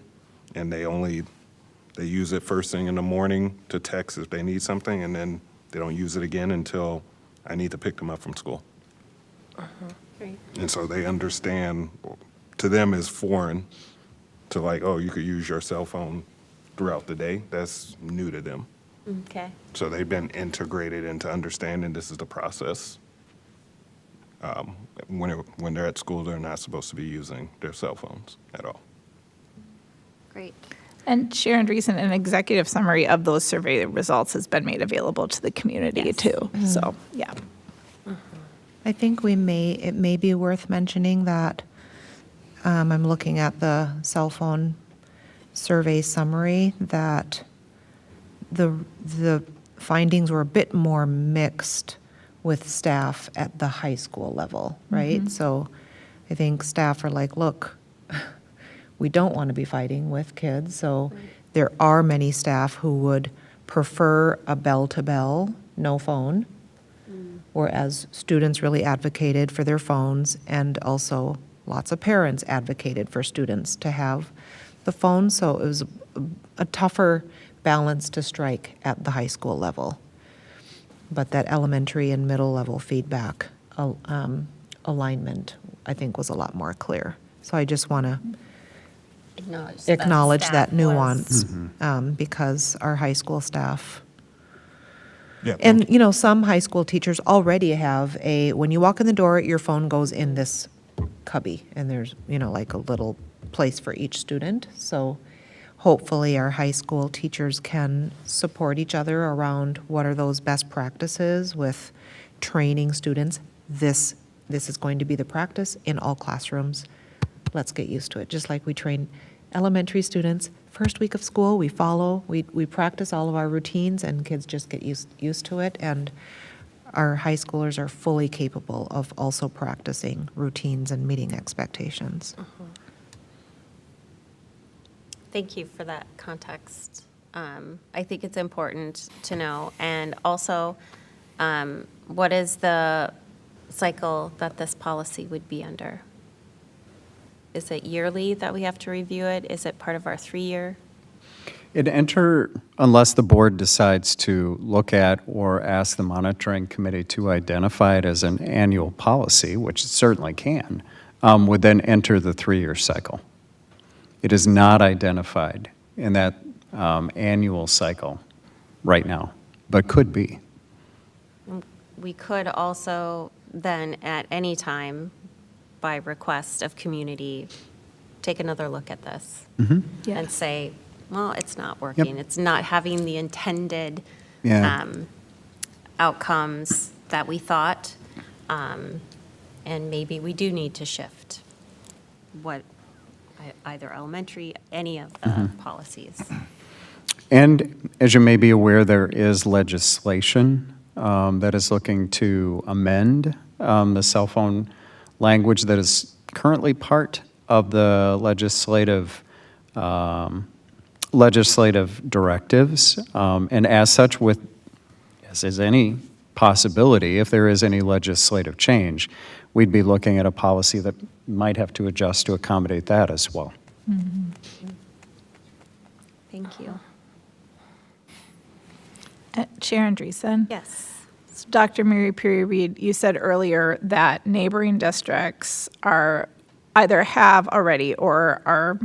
and they use it first thing in the morning to text if they need something, and then they don't use it again until I need to pick them up from school. Great. And so they understand, to them is foreign to, like, oh, you could use your cell phone throughout the day. That's new to them. Okay. So they've been integrated into understanding this is the process. When they're at school, they're not supposed to be using their cell phones at all. Great. And Sharon Dreesen, an executive summary of those survey results has been made available to the community too. So, yeah. I think it may be worth mentioning that I'm looking at the cell phone survey summary, that the findings were a bit more mixed with staff at the high school level, right? Mhm. So I think staff are like, look, we don't want to be fighting with kids, so there are many staff who would prefer a bell-to-bell, no phone, whereas students really advocated for their phones, and also lots of parents advocated for students to have the phone, so it was a tougher balance to strike at the high school level. But that elementary and middle level feedback alignment, I think, was a lot more clear. So I just want to acknowledge that nuance because our high school staff, and you know, some high school teachers already have when you walk in the door, your phone goes in this cubby, and there's, you know, like a little place for each student. So hopefully our high school teachers can support each other around what are those best practices with training students. This is going to be the practice in all classrooms. Let's get used to it. Just like we train elementary students, first week of school, we practice all of our routines, and kids just get used to it. And our high schoolers are fully capable of also practicing routines and meeting expectations. Thank you for that context. I think it's important to know. And also, what is the cycle that this policy would be under? Is it yearly that we have to review it? Is it part of our 3-year? Unless the board decides to look at or ask the monitoring committee to identify it as an annual policy, which it certainly can, would then enter the 3-year cycle. It is not identified in that annual cycle right now, but could be. We could also then, at any time, by request of community, take another look at this and say, well, it's not working. It's not having the intended outcomes that we thought, and maybe we do need to shift either elementary, any of the policies. And as you may be aware, there is legislation that is looking to amend the cell phone language that is currently part of the legislative directives. And as such, as is any possibility, if there is any legislative change, we'd be looking at a policy that might have to adjust to accommodate that as well. Thank you. Sharon Dreesen? Yes. So Dr. Mary Perry Reed, you said earlier that neighboring districts either have already or are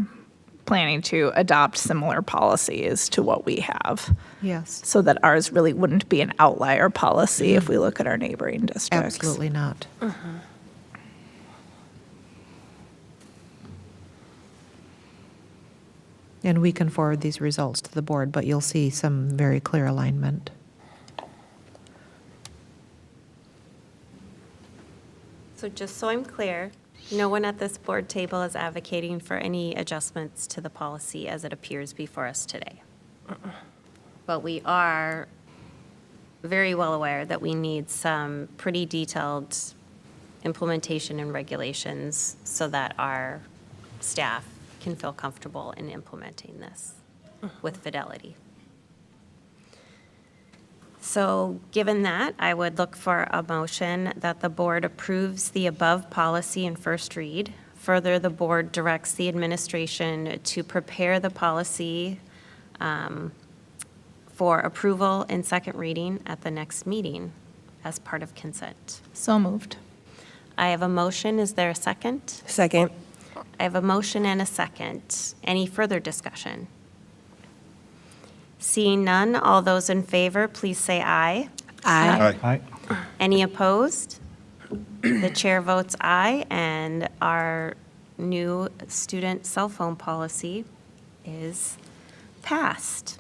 planning to adopt similar policies to what we have. Yes. So that ours really wouldn't be an outlier policy if we look at our neighboring districts. Absolutely not. And we can forward these results to the board, but you'll see some very clear alignment. So just so I'm clear, no one at this board table is advocating for any adjustments to the policy as it appears before us today. But we are very well aware that we need some pretty detailed implementation and regulations so that our staff can feel comfortable in implementing this with fidelity. So given that, I would look for a motion that the board approves the above policy in first read. Further, the board directs the administration to prepare the policy for approval in second reading at the next meeting as part of consent. So moved. I have a motion. Is there a second? Second. I have a motion and a second. Any further discussion? Seeing none, all those in favor, please say aye. Aye. Any opposed? The chair votes aye, and our new student cell phone policy is Passed.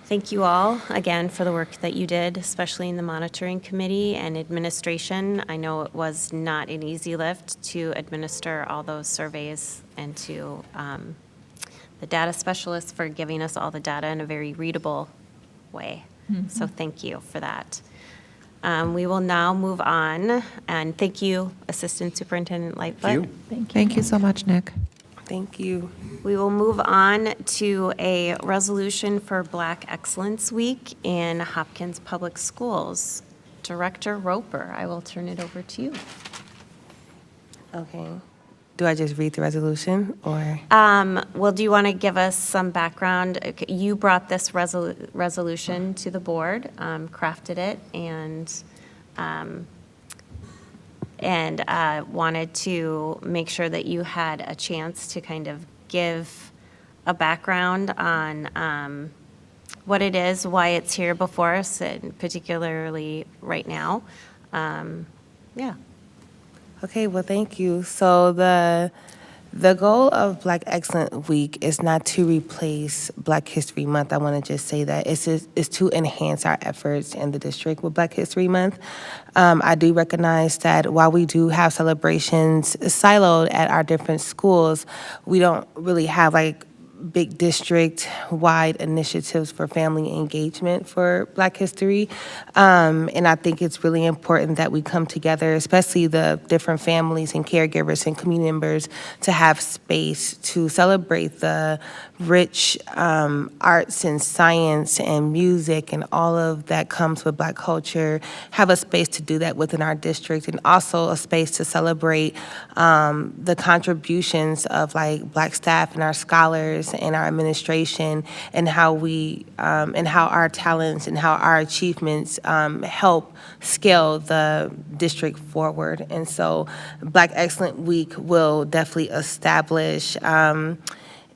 Thank you all again for the work that you did, especially in the monitoring committee and administration. I know it was not an easy lift to administer all those surveys, and to the data specialists for giving us all the data in a very readable way. So thank you for that. We will now move on, and thank you, Assistant Superintendent Lightfoot. Thank you so much, Nick. Thank you. We will move on to a resolution for Black Excellence Week in Hopkins Public Schools. Director Roper, I will turn it over to you. Okay. Do I just read the resolution or? Well, do you want to give us some background? Okay, you brought this resolution to the board, crafted it, and wanted to make sure that you had a chance to kind of give a background on what it is, why it's here before us, and particularly right now. Yeah. Okay, well, thank you. So the goal of Black Excellence Week is not to replace Black History Month. I want to just say that it's to enhance our efforts in the district with Black History Month. I do recognize that while we do have celebrations siloed at our different schools, we don't really have like big district-wide initiatives for family engagement for Black history. And I think it's really important that we come together, especially the different families and caregivers and community members, to have space to celebrate the rich arts and science and music and all of that comes with Black culture, have a space to do that within our district, and also a space to celebrate the contributions of like Black staff and our scholars and our administration, and how we and how our talents and how our achievements help scale the district forward. And so Black Excellent Week will definitely establish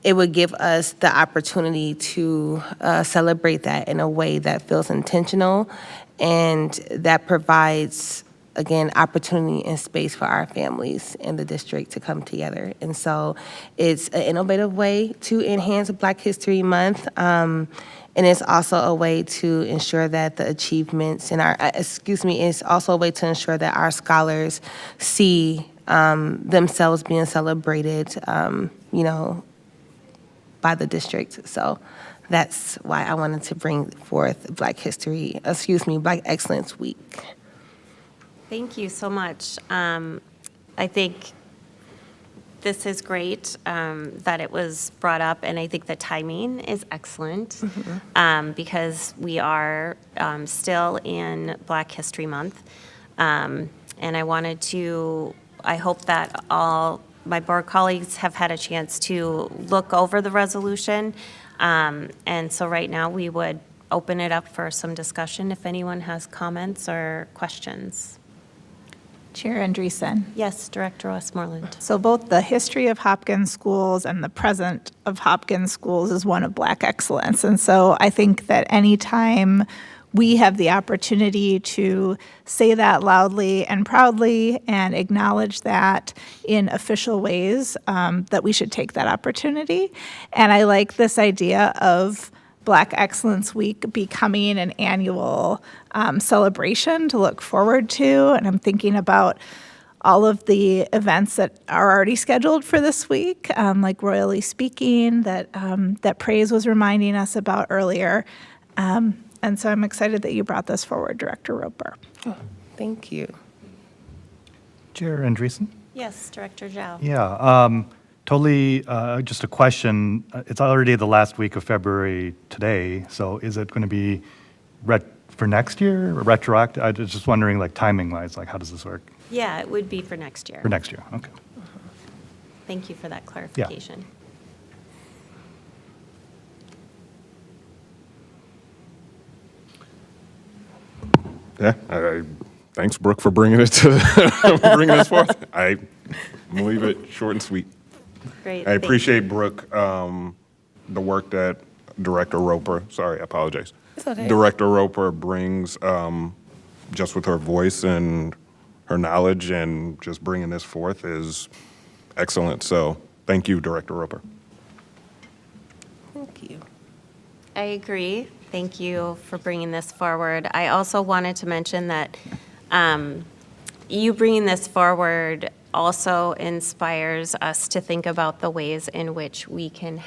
it would give us the opportunity to celebrate that in a way that feels intentional and that provides, again, opportunity and space for our families in the district to come together. And so it's an innovative way to enhance Black History Month. And it's also a way to ensure that the achievements in our, it's also a way to ensure that our scholars see themselves being celebrated, by the district. So that's why I wanted to bring forth Black Excellence Week. Thank you so much. I think this is great that it was brought up, and I think the timing is excellent because we are still in Black History Month. And I hope that all my board colleagues have had a chance to look over the resolution. And so right now we would open it up for some discussion if anyone has comments or questions. Chair Andreessen. Yes, Director Westmoreland. So both the history of Hopkins schools and the present of Hopkins schools is one of Black excellence. And so I think that anytime we have the opportunity to say that loudly and proudly and acknowledge that in official ways, that we should take that opportunity. And I like this idea of Black Excellence Week becoming an annual celebration to look forward to. And I'm thinking about all of the events that are already scheduled for this week, like Royally Speaking, that Praise was reminding us about earlier. And so I'm excited that you brought this forward, Director Roper. Oh, thank you. Chair Andreessen? Yes, Director Zhao. Yeah, totally just a question. It's already the last week of February today, so is it going to be for next year, or retroactive? I was just wondering, like, timing-wise, like, how does this work? Yeah, it would be for next year. For next year, okay. Thank you for that clarification. Yeah, thanks, Brooke, for bringing it bringing this forth. I'm gonna leave it short and sweet. Great. I appreciate Brooke, the work that Director Roper. Sorry, I apologize. It's okay. Director Roper brings, just with her voice and her knowledge, and just bringing this forth is excellent. So, thank you, Director Roper. you. I agree. Thank you for bringing this forward. I also wanted to mention that you bringing this forward also inspires us to think about the ways in which we can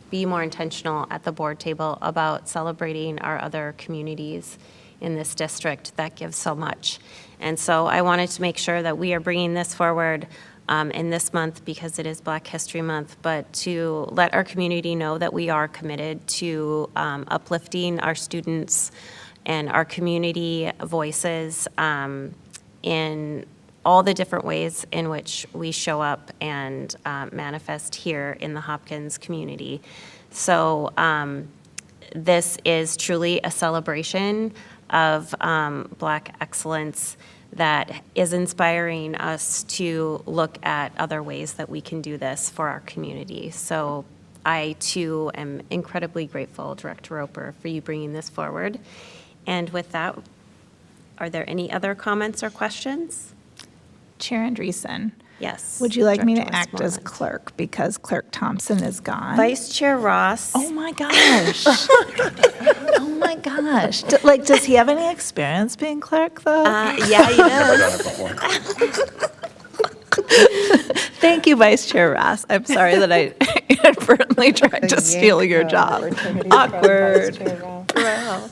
be more intentional at the board table about celebrating our other communities in this district that give so much. And so I wanted to make sure that we are bringing this forward in this month because it is Black History Month, but to let our community know that we are committed to uplifting our students and our community voices in all the different ways in which we show up and manifest here in the Hopkins community. So this is truly a celebration of Black excellence that is inspiring us to look at other ways that we can do this for our community. So I, too, am incredibly grateful, Director Roper, for you bringing this forward. And with that, are there any other comments or questions? Chair Andreessen. Yes. Would you like me to Director act as Westmoreland. clerk because Clerk Thompson is gone? Vice Chair Ross. Oh my gosh. Oh my gosh. Does he have any experience being clerk though? Yeah, he does. Thank you, Vice Chair Ross. I'm sorry that I inadvertently tried to steal your job. Awkward. Wow.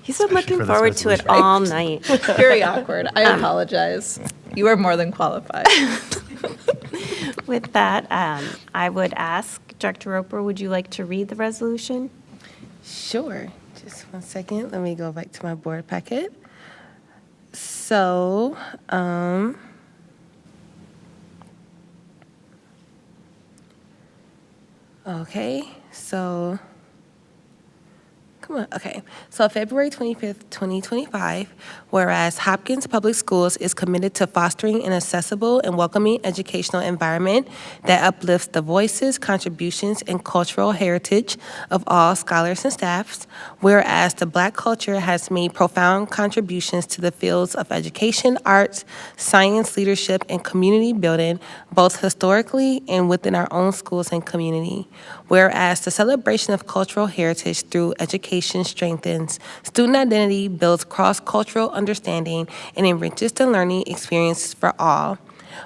He's been looking for this forward to it resolution. all night. Very awkward. I apologize. You are more than qualified. With that, I would ask, Director Roper, would you like to read the resolution? Sure. Just 1 second. Let me go back to my board packet. So, okay, so, come on, okay. So February 25th, 2025, whereas Hopkins Public Schools is committed to fostering an accessible and welcoming educational environment that uplifts the voices, contributions, and cultural heritage of all scholars and staffs, whereas the Black culture has made profound contributions to the fields of education, arts, science, leadership, and community building, both historically and within our own schools and community. Whereas the celebration of cultural heritage through education strengthens student identity, builds cross-cultural understanding, and enriches the learning experience for all.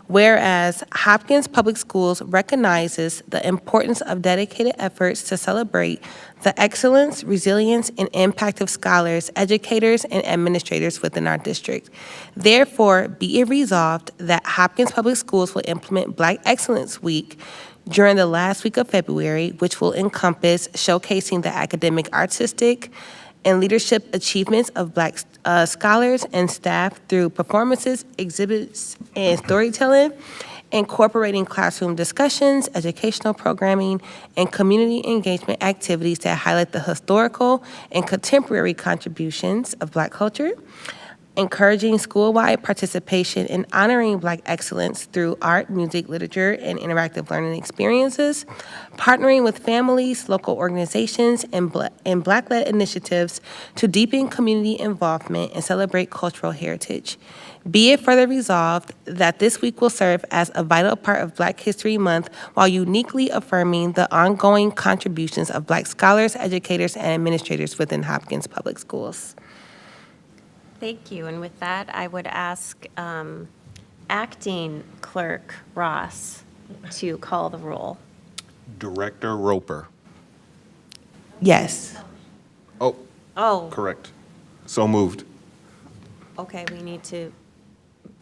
Whereas Hopkins Public Schools recognizes the importance of dedicated efforts to celebrate the excellence, resilience, and impact of scholars, educators, and administrators within our district. Therefore, be it resolved that Hopkins Public Schools will implement Black Excellence Week during the last week of February, which will encompass showcasing the academic, artistic, and leadership achievements of Black scholars and staff through performances, exhibits, and storytelling, incorporating classroom discussions, educational programming, and community engagement activities that highlight the historical and contemporary contributions of Black culture, encouraging school-wide participation in honoring Black excellence through art, music, literature, and interactive learning experiences, partnering with families, local organizations, and Black-led initiatives to deepen community involvement and celebrate cultural heritage. Be it further resolved that this week will serve as a vital part of Black History Month while uniquely affirming the ongoing contributions of Black scholars, educators, and administrators within Hopkins Public Schools. Thank you. And with that, I would ask Acting Clerk Ross to call the roll. Director Roper. Yes. Oh, Correct. So moved. okay, we need to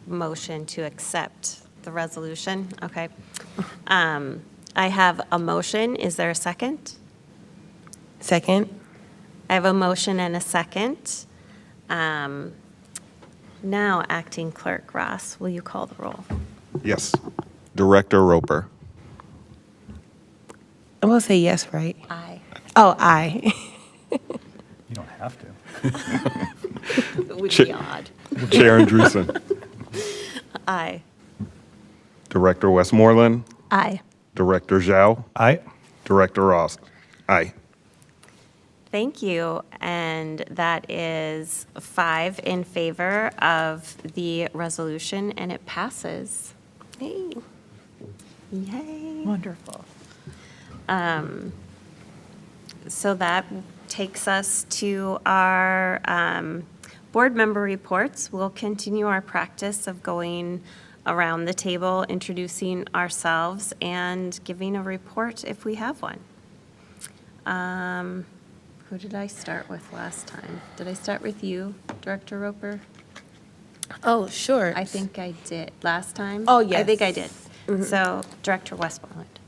motion to accept the resolution. Okay. I have a motion. Is there a second? Second. I have a motion and a second. Now, Acting Clerk Ross, will you call the roll? Yes. Director Roper. I'm going to say yes, right? Aye. Oh, aye. You don't have to. It would Cha- be odd. Chair Andreessen. Aye. Director Westmoreland. Aye. Director Zhao. Aye. Director Ross. Aye. Thank you. And that is 5 in favor of the resolution, and it passes. Hey. Yay. Wonderful. So that takes us to our board member reports. We'll continue our practice of going around the table, introducing ourselves, and giving a report if we have one. Who did I start with last time? Did I start with you, Director Roper? Oh, sure. I think I did last time. Oh, I yes. think I did. So, Director Westmoreland.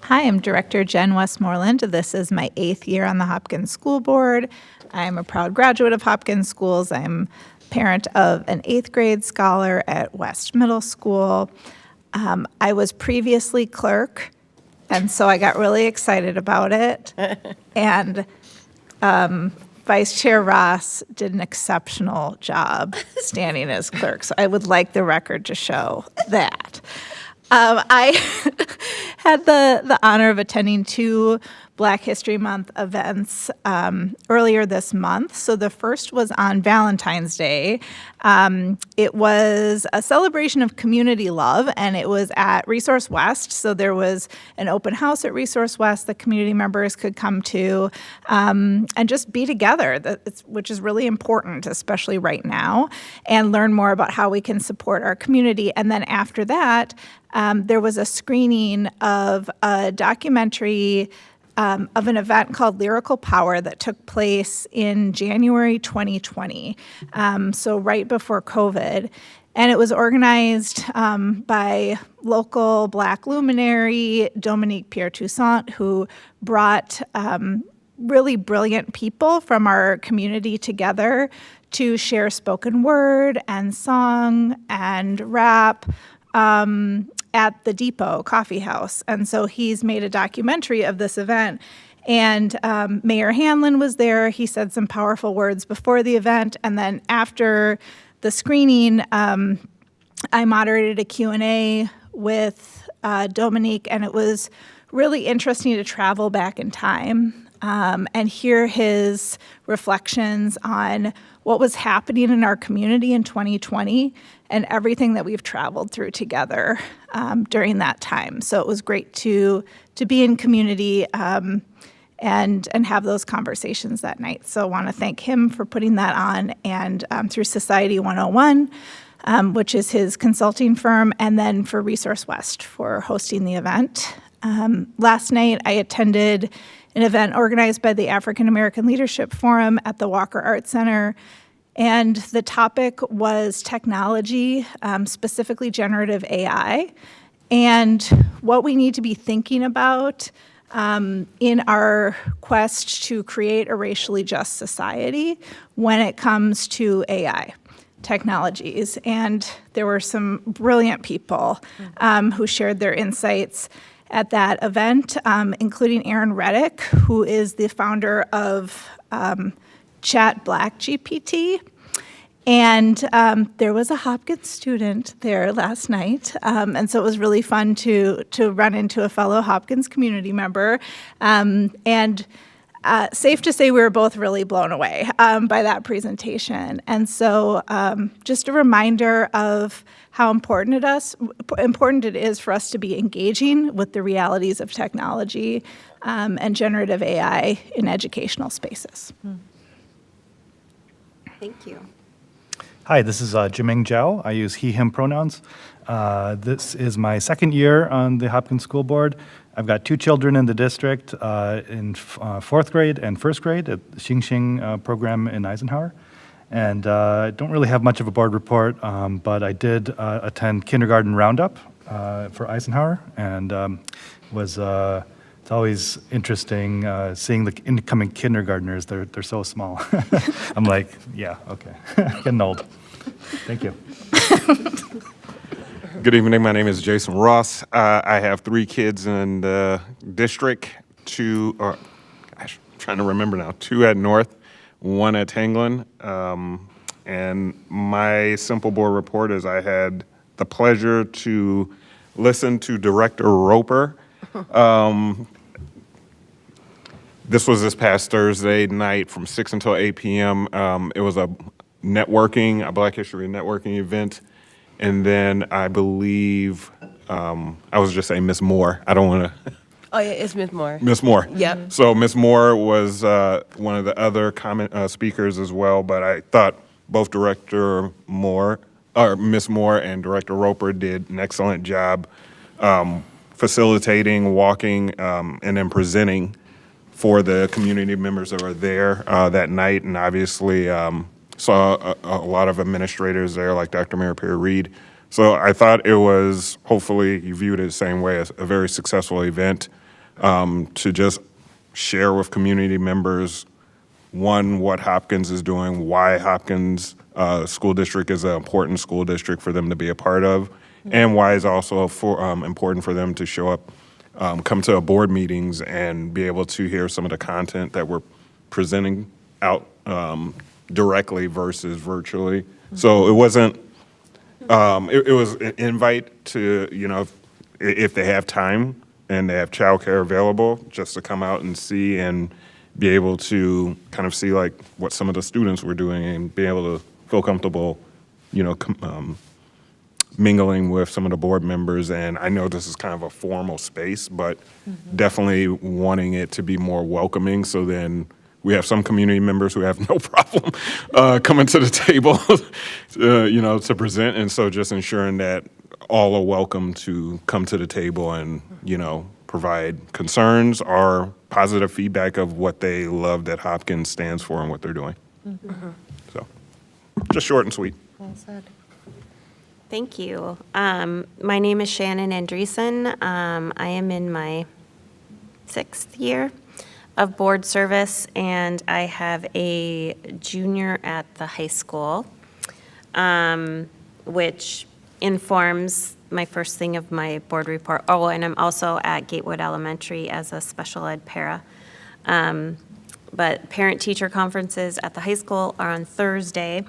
Hi, I'm Director Jen Westmoreland. This is my 8th year on the Hopkins School Board. I'm a proud graduate of Hopkins Schools. I'm parent of an 8th grade scholar at West Middle School. I was previously clerk, and so I got really excited about it. And Vice Chair Ross did an exceptional job standing as clerk, so I would like the record to show that. I had the honor of attending 2 Black History Month events earlier this month. So the first was on Valentine's Day. It was a celebration of community love, and it was at Resource West. So there was an open house at Resource West that community members could come to and just be together, which is really important, especially right now, and learn more about how we can support our community. And then after that, there was a screening of a documentary of an event called Lyrical Power that took place in January 2020, so right before COVID. And it was organized by local Black luminary Dominique Pierre-Toussaint, who brought really brilliant people from our community together to share spoken word and song and rap at the Depot Coffee House. And so he's made a documentary of this event. And Mayor Hanlon was there. He said some powerful words before the event. And then after the screening, I moderated a Q&A with Dominique, and it was really interesting to travel back in time and hear his reflections on what was happening in our community in 2020 and everything that we've traveled through together during that time. So it was great to be in community and have those conversations that night. So I want to thank him for putting that on, and through Society 101, which is his consulting firm, and then for Resource West for hosting the event. Last night, I attended an event organized by the African American Leadership Forum at the Walker Art Center, and the topic was technology, specifically generative AI, and what we need to be thinking about in our quest to create a racially just society when it comes to AI technologies. And there were some brilliant people who shared their insights at that event, including Aaron Reddick, who is the founder of Chat Black GPT. And there was a Hopkins student there last night, and so it was really fun to run into a fellow Hopkins community member. And safe to say we were both really blown away by that presentation. And so just a reminder of how important it is for us to be engaging with the realities of technology and generative AI in educational spaces. Thank you. Hi, this is Jiming Zhao. I use he, him pronouns. This is my 2nd year on the Hopkins School Board. I've got 2 children in the district in 4th grade and 1st grade at the Xing program in Eisenhower. And I don't really have much of a board report, but I did attend kindergarten roundup for Eisenhower, and it's always interesting seeing the incoming kindergartners. They're so small. I'm like, yeah, okay, getting old. Thank you. Good evening. My name is Jason Ross. I have 3 kids in the district. 2, or gosh, I'm trying to remember now. 2 at North, 1 at Tanglin. And my simple board report is I had the pleasure to listen to Director Roper. This was this past Thursday night from 6 until 8 p.m. It was a Black History networking event. And then I believe, I was just saying Miss Moore. I don't want to Oh, yeah, it's Miss Moore. Miss Moore. Yep. So Miss Moore was one of the other speakers as well, but I thought both Director Moore, or Miss Moore and Director Roper did an excellent job facilitating, walking, and then presenting for the community members that were there that night. And obviously saw a lot of administrators there, like Dr. Mary Perry Reed. So I thought it was, hopefully you viewed it the same way, as a very successful event to just share with community members, one, what Hopkins is doing, why Hopkins School District is an important school district for them to be a part of, and why it's also important for them to show up, come to board meetings and be able to hear some of the content that we're presenting out directly versus virtually. So it wasn't, it was an invite to, you know, if they have time and they have childcare available, just to come out and see and be able to kind of see like what some of the students were doing and be able to feel comfortable, you know, mingling with some of the board members. And I know this is kind of a formal space, but definitely wanting it to be more welcoming. So then we have some community members who have no problem coming to the table, you know, to present. And so just ensuring that all are welcome to come to the table and, you know, provide concerns or positive feedback of what they love that Hopkins stands for and what they're doing. So just short and sweet. Well said. Thank you. My name is Shannon Andreessen. I am in my 6th year of board service, and I have a junior at the high school, which informs my first thing of my board report. Oh, and I'm also at Gatewood Elementary as a special ed para. But parent-teacher conferences at the high school are on Thursday.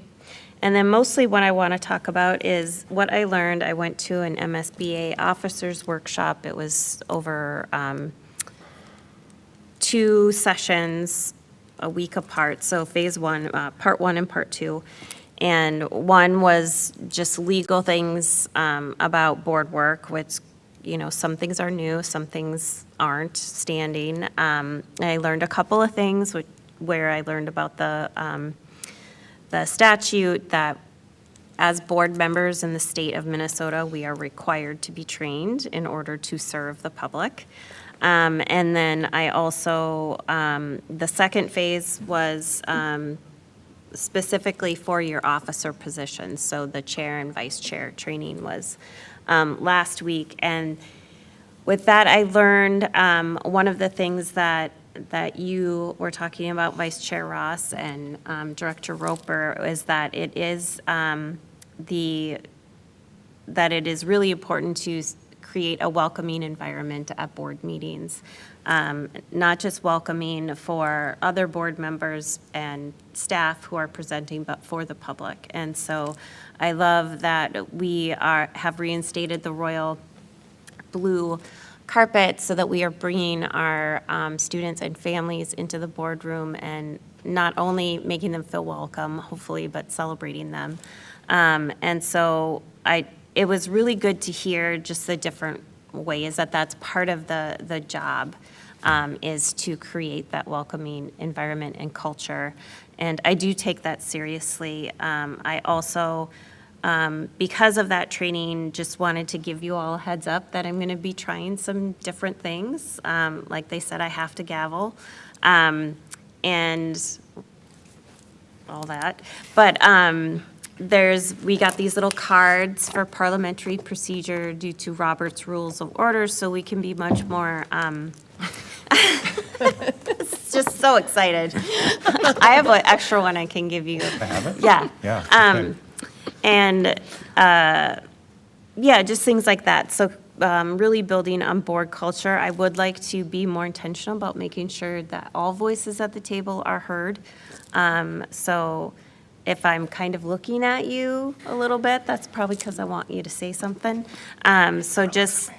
And then mostly what I want to talk about is what I learned. I went to an MSBA officers workshop. It was over 2 sessions a week apart. So phase 1, part 1 and part 2. And one was just legal things about board work, which, you know, some things are new, some things aren't standing. I learned a couple of things where I learned about the statute that as board members in the state of Minnesota, we are required to be trained in order to serve the public. And then I also, the second phase was specifically for your officer positions. So the chair and vice chair training was last week. And with that, I learned one of the things that you were talking about, Vice Chair Ross and Director Roper, is that it is it is really important to create a welcoming environment at board meetings, not just welcoming for other board members and staff who are presenting, but for the public. And so I love that we have reinstated the royal blue carpet so that we are bringing our students and families into the boardroom and not only making them feel welcome, hopefully, but celebrating them. And so it was really good to hear just the different ways that that's part of the job, is to create that welcoming environment and culture. And I do take that seriously. I also, because of that training, just wanted to give you all a heads up that I'm going to be trying some different things. Like they said, I have to gavel, and all that. But we got these little cards for parliamentary procedure due to Robert's Rules of Order, so we can be much more, it's just so excited. I have an extra one I can give you. I have it? Yeah. Yeah. Okay. And, yeah, just things like that. So really building on board culture. I would like to be more intentional about making sure that all voices at the table are heard. So if I'm kind of looking at you a little bit, that's probably because I want you to say something. So just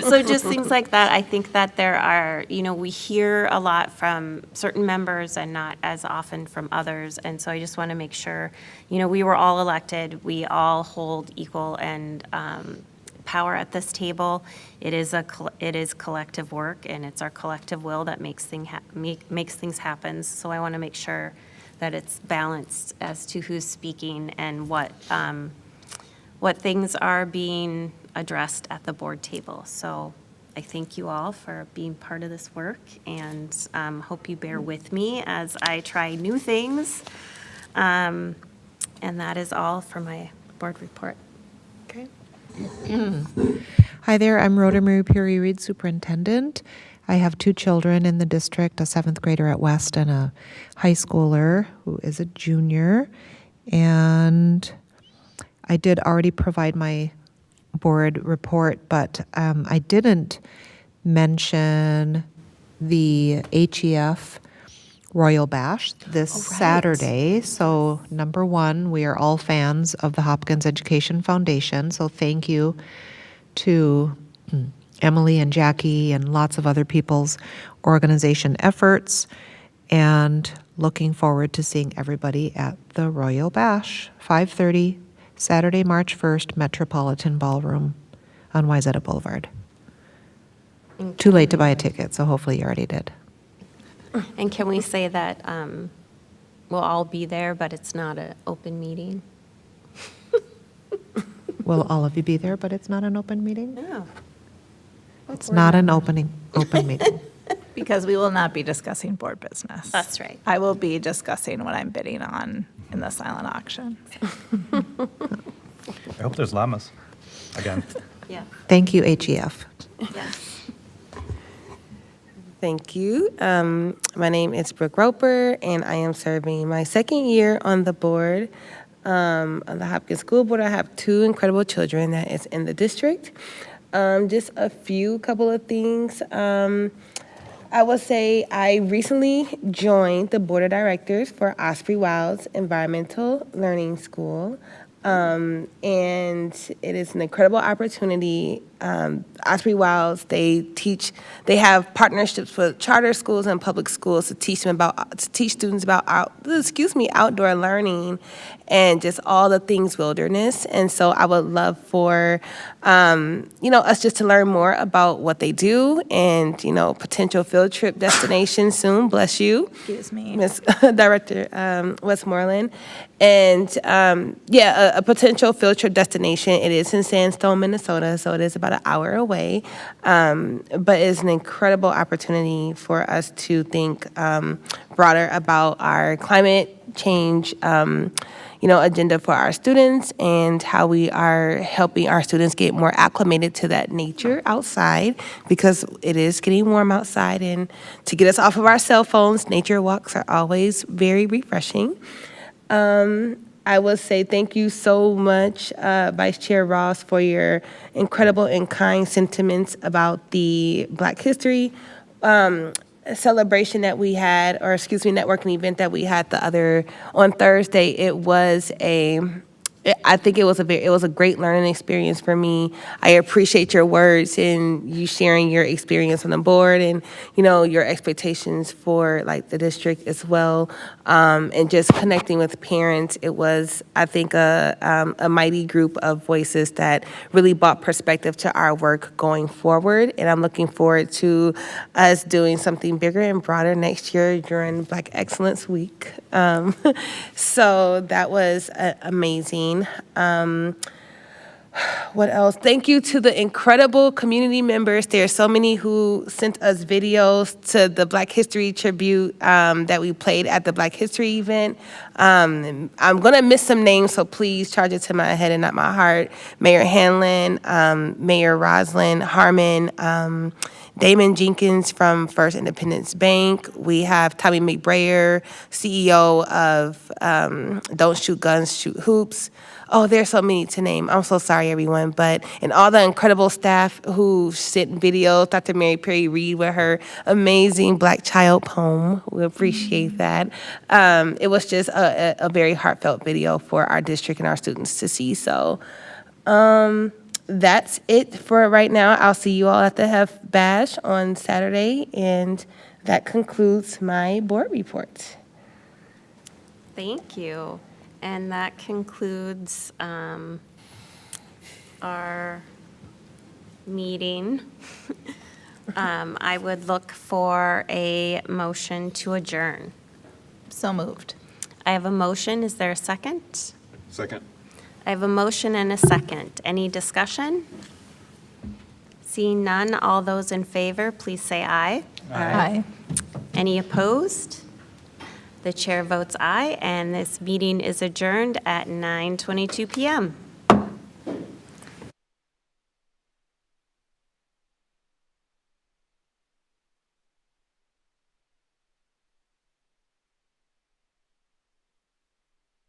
so just things like that. I think that there are, we hear a lot from certain members and not as often from others. And so I just want to make sure, we were all elected. We all hold equal and power at this table. It is collective work, and it's our collective will that makes things happen. So I want to make sure that it's balanced as to who's speaking and what things are being addressed at the board table. So I thank you all for being part of this work, and hope you bear with me as I try new things. And that is all for my board report. Okay. Hi there, I'm Rhoda Mary Perry Reed, Superintendent. I have 2 children in the district, a 7th grader at West and a high schooler who is a junior. And I did already provide my board report, but I didn't mention the HEF Royal Bash this Saturday. So number 1, we are all fans of the Hopkins Education Foundation. So thank you to Emily and Jackie and lots of other people's organization efforts, and looking forward to seeing everybody at the Royal Bash, 5:30, Saturday, March 1st, Metropolitan Ballroom on Wayzata Boulevard. Too late to buy a ticket, so hopefully you already did. And can we say that we'll all be there, but it's not an open meeting? Will all of you be there, but it's not an open meeting? No. It's not an open meeting. Because we will not be discussing board business. That's right. I will be discussing what I'm bidding on in the silent auction. I hope there's llamas again. Yeah. Thank you, HEF. Yes. Thank you. My name is Brooke Roper, and I am serving my 2nd year on the board. On the Hopkins School Board, I have 2 incredible children that is in the district. Just a couple of things. I will say I recently joined the board of directors for Osprey Wild's Environmental Learning School. And it is an incredible opportunity. Osprey Wilds, they have partnerships with charter schools and public schools to teach students about outdoor learning and just all the things wilderness. And so I would love for us just to learn more about what they do and potential field trip destination soon. Bless you. Excuse me. Ms. Director Westmoreland. And a potential field trip destination. It is in Sandstone, Minnesota, so it is about an hour away. But it's an incredible opportunity for us to think broader about our climate change agenda for our students and how we are helping our students get more acclimated to that nature outside, because it is getting warm outside, and to get us off of our cell phones, nature walks are always very refreshing. I will say thank you so much, Vice Chair Ross, for your incredible and kind sentiments about the Black History celebration that we had, networking event that we had on Thursday. I think it was a great learning experience for me. I appreciate your words and you sharing your experience on the board and your expectations for the district as well, and just connecting with parents. It was, I think, a mighty group of voices that really brought perspective to our work going forward. And I'm looking forward to us doing something bigger and broader next year during Black Excellence Week. So that was amazing. What else? Thank you to the incredible community members. There are so many who sent us videos to the Black History tribute that we played at the Black History event. I'm going to miss some names, so please charge it to my head and not my heart. Mayor Hanlon, Mayor Roslyn Harmon, Damon Jenkins from First Independence Bank. We have Tommy McBrayer, CEO of Don't Shoot Guns, Shoot Hoops. Oh, there's so many to name. I'm so sorry, everyone. And all the incredible staff who sent videos, Dr. Mary Perry Reed with her amazing Black Child poem. We appreciate that. It was just a very heartfelt video for our district and our students to see. So that's it for right now. I'll see you all at the HEF Bash on Saturday, and that concludes my board report. Thank you. And that concludes our meeting, I would look for a motion to adjourn. So moved. I have a motion. Is there a second? Second. I have a motion and a second. Any discussion? Seeing none, all those in favor, please say aye. Aye. Any opposed? The chair votes aye, and this meeting is adjourned at 9:22 PM.